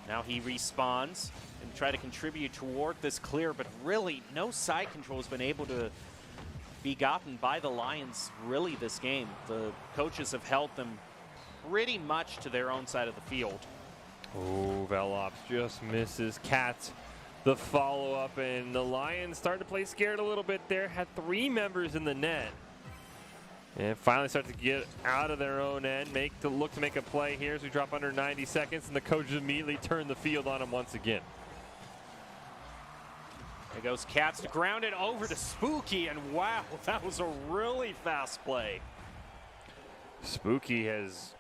Now he respawns and try to contribute toward this clear, but really no side control has been able to be gotten by the Lions really this game. The coaches have held them pretty much to their own side of the field. Oh, Velops just misses. Cats the follow-up, and the Lions started to play scared a little bit there. Had three members in the net. And finally start to get out of their own end, look to make a play here as we drop under 90 seconds, and the coaches immediately turn the field on him once again. There goes Cats to ground it over to Spooky, and wow, that was a really fast play. Spooky has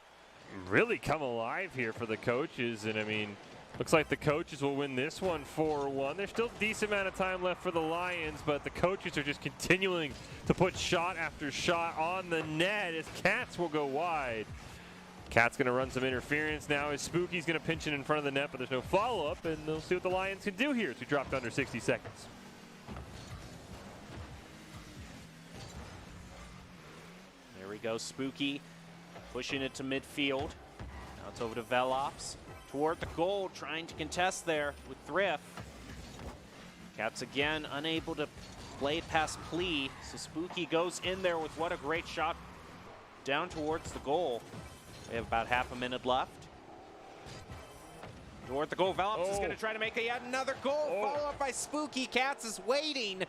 really come alive here for the coaches, and I mean, looks like the coaches will win this one 4-1. There's still a decent amount of time left for the Lions, but the coaches are just continuing to put shot after shot on the net as Cats will go wide. Cats going to run some interference now as Spooky's going to pinch it in front of the net, but there's no follow-up, and they'll see what the Lions can do here as we dropped under 60 seconds. There we go, Spooky pushing it to midfield. Now it's over to Velops. Toward the goal, trying to contest there with Thrift. Cats again unable to play it past Plea, so Spooky goes in there with what a great shot down towards the goal. We have about half a minute left. Toward the goal, Velops is going to try to make yet another goal, followed up by Spooky. Cats is waiting.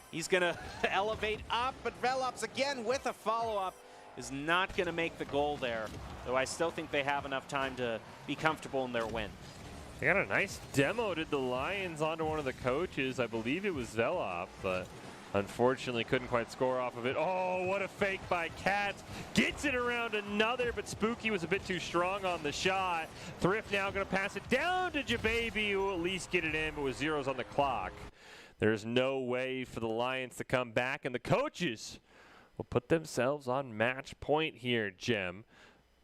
He's going to elevate up, but Velops again with a follow-up is not going to make the goal there, though I still think they have enough time to be comfortable in their win. They got a nice demo, did the Lions, onto one of the coaches. I believe it was Velop, but unfortunately couldn't quite score off of it. Oh, what a fake by Cats. Gets it around another, but Spooky was a bit too strong on the shot. Thrift now going to pass it down to Jababy, who will at least get it in, but with zeros on the clock. There's no way for the Lions to come back, and the coaches will put themselves on match point here, Jem.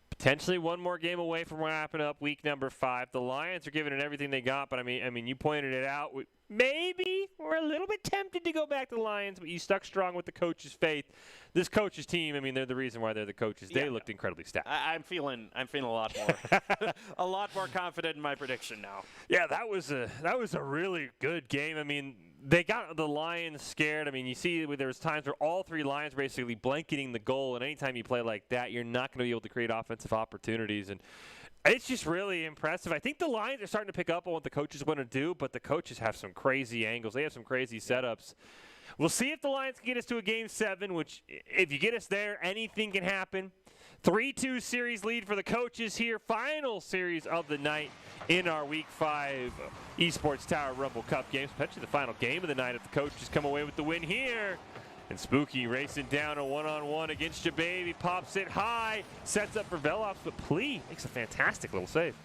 Potentially one more game away from wrapping up week number 5. The Lions are giving it everything they got, but I mean, you pointed it out. Maybe we're a little bit tempted to go back to the Lions, but you stuck strong with the coach's faith. This coach's team, I mean, they're the reason why they're the coaches. They looked incredibly stacked. I'm feeling a lot more, a lot more confident in my prediction now. Yeah, that was a really good game. I mean, they got the Lions scared. I mean, you see there was times where all three Lions were basically blanketing the goal, and anytime you play like that, you're not going to be able to create offensive opportunities. And it's just really impressive. I think the Lions are starting to pick up on what the coaches want to do, but the coaches have some crazy angles. They have some crazy setups. We'll see if the Lions can get us to a Game 7, which if you get us there, anything can happen. 3-2 series lead for the coaches here. Final series of the night in our Week 5 Esports Tower Rumble Cup games. Potentially the final game of the night if the coaches come away with the win here. And Spooky racing down a one-on-one against Jababy. Pops it high. Sets up for Velops, but Plea makes a fantastic little save.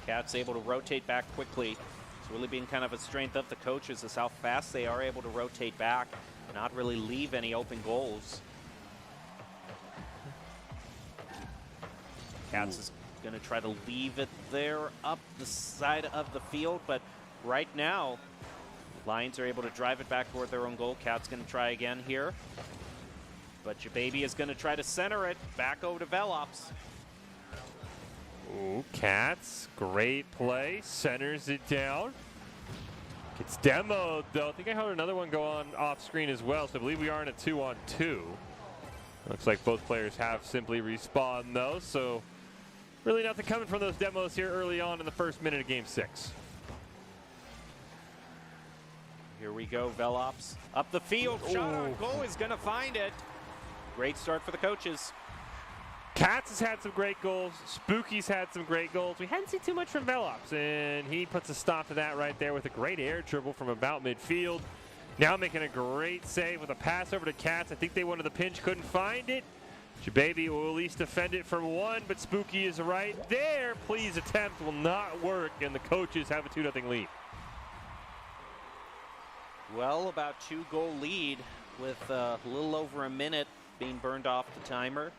Cats able to rotate back quickly. It's really been kind of a strength of the coaches is how fast they are able to rotate back and not really leave any open goals. Cats is going to try to leave it there up the side of the field, but right now, Lions are able to drive it back toward their own goal. Cats going to try again here, but Jababy is going to try to center it back over to Velops. Ooh, Cats, great play, centers it down. Gets demoed, though. I think I heard another one go on off screen as well, so I believe we are in a 2-on-2. Looks like both players have simply respawned, though, so really nothing coming from those demos here early on in the first minute of Game 6. Here we go, Velops. Up the field, shot on goal, is going to find it. Great start for the coaches. Katz has had some great goals. Spooky's had some great goals. We hadn't seen too much from Velops, and he puts a stop to that right there with a great air dribble from about midfield. Now making a great save with a pass over to Katz. I think they wanted the pinch, couldn't find it. Jababy will at least defend it from one, but Spooky is right there. Please attempt will not work, and the coaches have a 2-0 lead. Well, about 2-goal lead with a little over a minute being burned off the timer.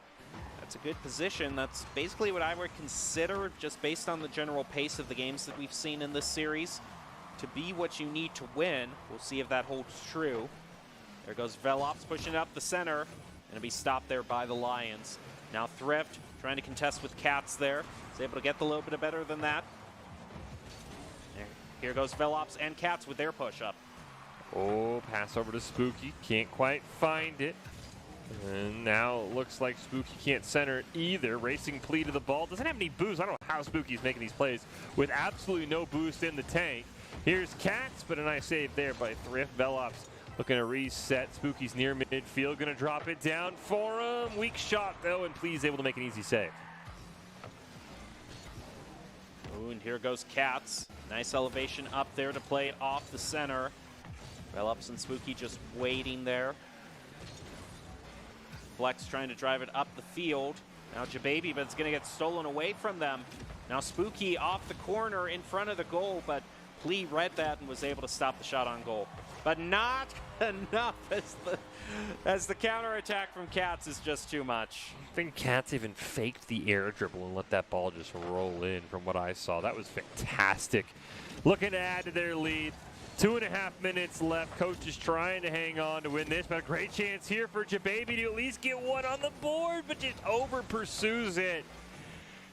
That's a good position. That's basically what I would consider, just based on the general pace of the games that we've seen in this series, to be what you need to win. We'll see if that holds true. There goes Velops pushing up the center. Going to be stopped there by the Lions. Now Thrift trying to contest with Katz there. Is able to get a little bit better than that. Here goes Velops and Katz with their push-up. Oh, pass over to Spooky. Can't quite find it. And now it looks like Spooky can't center it either. Racing Plea to the ball. Doesn't have any boost. I don't know how Spooky's making these plays with absolutely no boost in the tank. Here's Katz, but a nice save there by Thrift. Velops looking to reset. Spooky's near midfield. Going to drop it down for him. Weak shot, though, and Plea's able to make an easy save. Ooh, and here goes Katz. Nice elevation up there to play it off the center. Velops and Spooky just waiting there. Flex trying to drive it up the field. Now Jababy, but it's going to get stolen away from them. Now Spooky off the corner in front of the goal, but Plea read that and was able to stop the shot on goal. But not enough, as the counterattack from Katz is just too much. I think Katz even faked the air dribble and let that ball just roll in from what I saw. That was fantastic. Looking to add to their lead. 2.5 minutes left. Coach is trying to hang on to win this, but a great chance here for Jababy to at least get one on the board, but just over pursues it.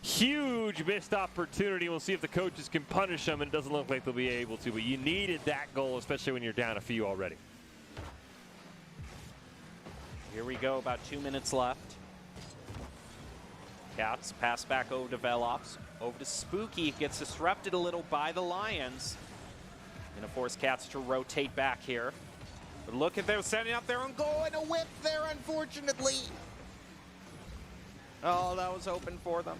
Huge missed opportunity. We'll see if the coaches can punish them, and it doesn't look like they'll be able to, but you needed that goal, especially when you're down a few already. Here we go, about 2 minutes left. Katz pass back over to Velops. Over to Spooky, gets disrupted a little by the Lions. Going to force Katz to rotate back here. But look at them setting up their own goal, and a whip there, unfortunately. Oh, that was open for them.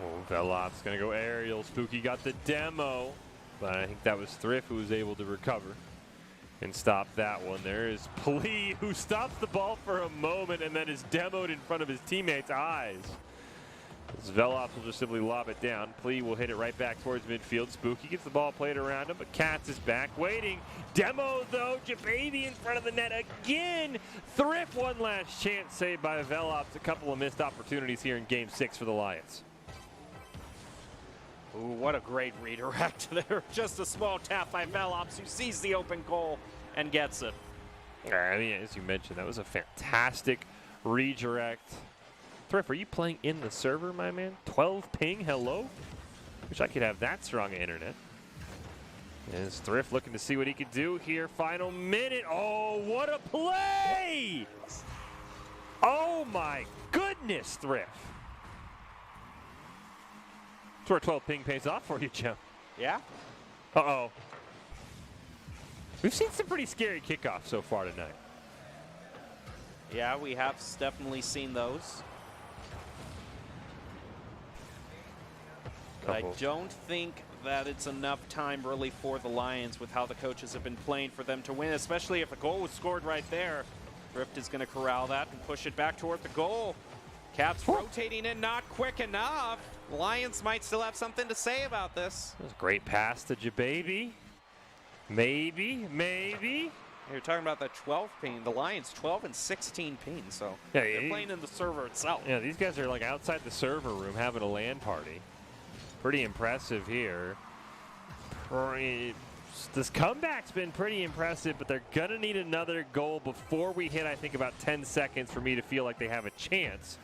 Oh, Velops going to go aerial. Spooky got the demo, but I think that was Thrift who was able to recover and stop that one. There is Plea, who stops the ball for a moment and then is demoed in front of his teammates' eyes. Velops will just simply lob it down. Plea will hit it right back towards midfield. Spooky gets the ball played around him, but Katz is back waiting. Demo, though. Jababy in front of the net again. Thrift, one last chance saved by Velops. A couple of missed opportunities here in Game 6 for the Lions. Ooh, what a great redirect there. Just a small tap by Velops, who sees the open goal and gets it. I mean, as you mentioned, that was a fantastic redirect. Thrift, are you playing in the server, my man? 12 ping, hello? Wish I could have that strong internet. Is Thrift looking to see what he could do here. Final minute. Oh, what a play! Oh, my goodness, Thrift. That's where 12 ping pays off for you, Jim. Yeah? Uh-oh. We've seen some pretty scary kickoffs so far tonight. Yeah, we have definitely seen those. But I don't think that it's enough time really for the Lions with how the coaches have been playing for them to win, especially if a goal was scored right there. Thrift is going to corral that and push it back toward the goal. Katz rotating in, not quick enough. Lions might still have something to say about this. That was a great pass to Jababy. Maybe. You're talking about that 12 ping. The Lions 12 and 16 ping, so yeah, they're playing in the server itself. Yeah, these guys are like outside the server room having a LAN party. Pretty impressive here. This comeback's been pretty impressive, but they're going to need another goal before we hit, I think, about 10 seconds for me to feel like they have a chance.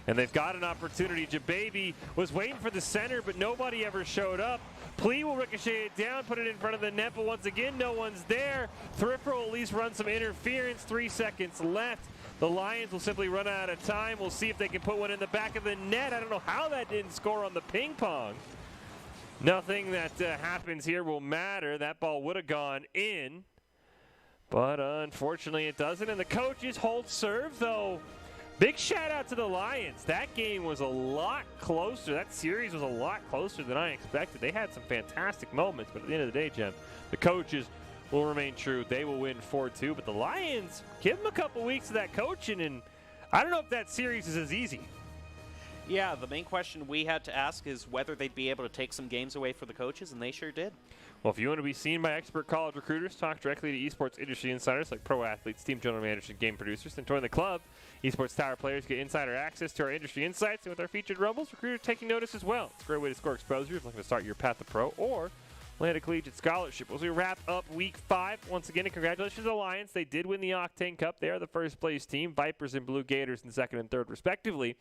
And they've got an opportunity. Jababy was waiting for the center, but nobody ever showed up. Plea will ricochet it down, put it in front of the net, but once again, no one's there. Thrift will at least run some interference. 3 seconds left. The Lions will simply run out of time. We'll see if they can put one in the back of the net. I don't know how that didn't score on the ping pong. Nothing that happens here will matter. That ball would have gone in, but unfortunately it doesn't. And the coaches hold serve, though. Big shout out to the Lions. That game was a lot closer. That series was a lot closer than I expected. They had some fantastic moments, but at the end of the day, Jem, the coaches will remain true. They will win 4-2, but the Lions, give them a couple weeks of that coaching, and I don't know if that series is as easy. Yeah, the main question we had to ask is whether they'd be able to take some games away for the coaches, and they sure did. Well, if you want to be seen by expert college recruiters, talk directly to esports industry insiders like pro athletes, team general managers, and game producers, then join the club. Esports Tower players get insider access to our industry insights, and with our featured rumbles, recruiters taking notice as well. It's a great way to score exposure if you're looking to start your path to pro or land a collegiate scholarship. As we wrap up Week 5, once again, congratulations to the Lions. They did win the Octane Cup. They are the first-place team. Vipers and Blue Gators in second and third, respectively.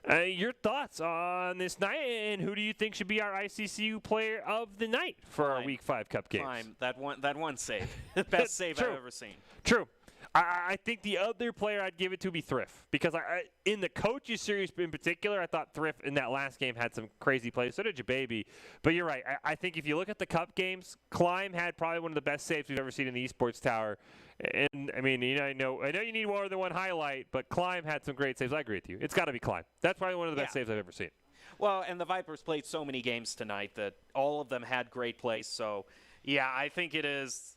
Your thoughts on this night, and who do you think should be our ICCU player of the night for our Week 5 Cup games? That one save. Best save I've ever seen. True. I think the other player I'd give it to would be Thrift, because in the coaches series in particular, I thought Thrift in that last game had some crazy plays. So did Jababy. But you're right. I think if you look at the Cup games, Climb had probably one of the best saves we've ever seen in the Esports Tower. And, I mean, I know you need more than one highlight, but Climb had some great saves. I agree with you. It's got to be Climb. That's probably one of the best saves I've ever seen. Well, and the Vipers played so many games tonight that all of them had great plays. So, yeah, I think it is.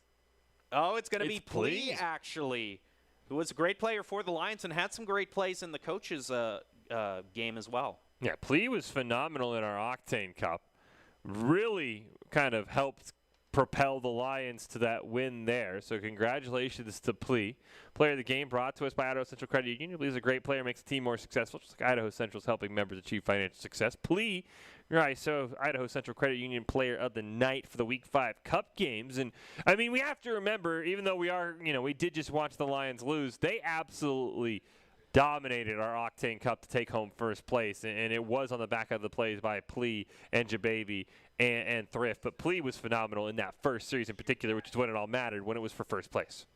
Oh, it's going to be Plea, actually, who was a great player for the Lions and had some great plays in the coaches' game as well. Yeah, Plea was phenomenal in our Octane Cup. Really kind of helped propel the Lions to that win there. So congratulations to Plea. Player of the game brought to us by Idaho Central Credit Union. Please, a great player makes the team more successful, just like Idaho Central is helping members achieve financial success. Plea, right, so Idaho Central Credit Union player of the night for the Week 5 Cup games. And, I mean, we have to remember, even though we did just watch the Lions lose, they absolutely dominated our Octane Cup to take home first place, and it was on the back of the plays by Plea and Jababy and Thrift. But Plea was phenomenal in that first series in particular, which is when it all mattered, when it was for first place.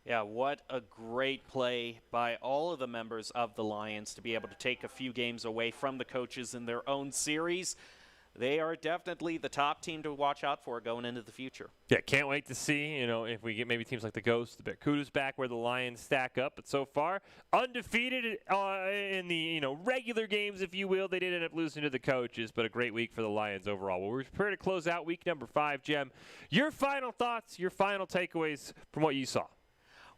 Yeah, what a great play by all of the members of the Lions to be able to take a few games away from the coaches in their own series. They are definitely the top team to watch out for going into the future. Yeah, can't wait to see, if we get maybe teams like the Ghosts, the Barracudas back where the Lions stack up. But so far, undefeated in the, regular games, if you will. They did end up losing to the coaches, but a great week for the Lions overall. Well, we're prepared to close out week number 5, Jem. Your final thoughts, your final takeaways from what you saw.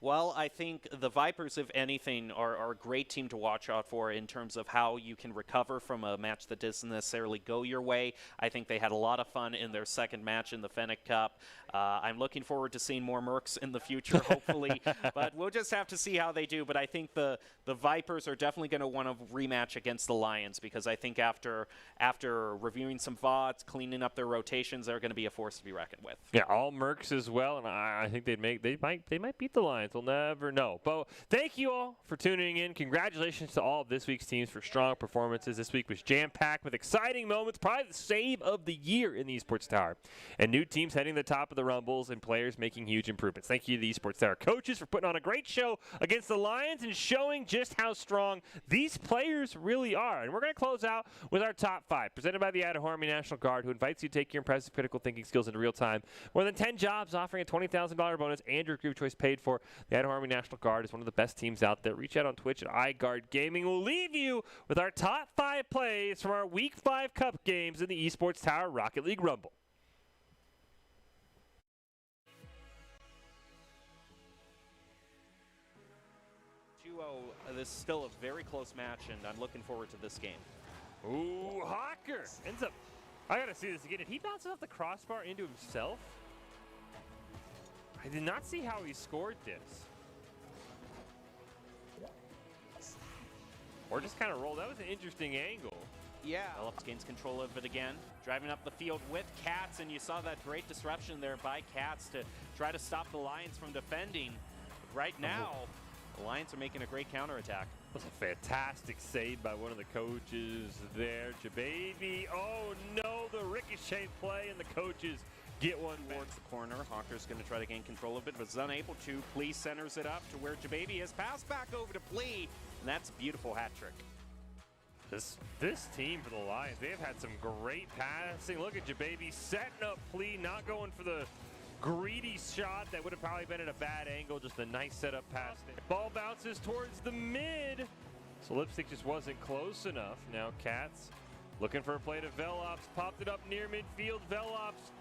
Well, I think the Vipers, if anything, are a great team to watch out for in terms of how you can recover from a match that doesn't necessarily go your way. I think they had a lot of fun in their second match in the Fennec Cup. I'm looking forward to seeing more Mercs in the future, hopefully. But we'll just have to see how they do. But I think the Vipers are definitely going to want to rematch against the Lions, because I think after reviewing some VODs, cleaning up their rotations, they're going to be a force to be reckoned with. Yeah, all Mercs as well, and I think they might beat the Lions. We'll never know. But thank you all for tuning in. Congratulations to all of this week's teams for strong performances. This week was jam-packed with exciting moments, probably the save of the year in the Esports Tower. And new teams heading to the top of the Rumbles and players making huge improvements. Thank you to the Esports Tower coaches for putting on a great show against the Lions and showing just how strong these players really are. And we're going to close out with our top 5, presented by the Idaho Army National Guard, who invites you to take your impressive critical thinking skills into real time. More than 10 jobs offering a $20,000 bonus and your group choice paid for. The Idaho Army National Guard is one of the best teams out there. Reach out on Twitch at iGuard Gaming. We'll leave you with our top 5 plays from our Week 5 Cup games in the Esports Tower Rocket League Rumble. This is still a very close match, and I'm looking forward to this game. Ooh, Hawker ends up. I gotta see this again. Did he bounce off the crossbar into himself? I did not see how he scored this. Or just kind of rolled. That was an interesting angle. Yeah. Phillips gains control of it again. Driving up the field with Cats, and you saw that great disruption there by Cats to try to stop the Lions from defending. Right now, the Lions are making a great counterattack. That was a fantastic save by one of the coaches there. Jababy, oh no, the ricochet play, and the coaches get one towards the corner. Hawker's going to try to gain control of it, but is unable to. Plea centers it up to where Jababy has passed back over to Plea, and that's a beautiful hat trick. This team for the Lions, they have had some great passing. Look at Jababy setting up Plea, not going for the greedy shot that would have probably been at a bad angle. Just a nice setup pass. Ball bounces towards the mid. So Lipstick just wasn't close enough. Now Cats looking for a play to Velops. Popped it up near midfield. Velops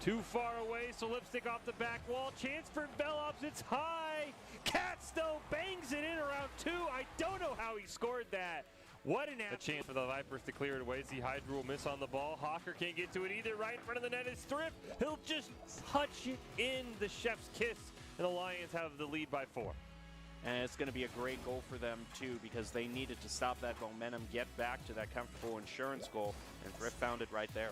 too far away. So Lipstick off the back wall. Chance for Velops. It's high. Cats though bangs it in around 2. I don't know how he scored that. What a chance for the Vipers to clear it away. Z Hydra will miss on the ball. Hawker can't get to it either. Right in front of the net is Thrift. He'll just touch it in the chef's kiss. And the Lions have the lead by 4. And it's going to be a great goal for them, too, because they needed to stop that momentum, get back to that comfortable insurance goal, and Thrift found it right there.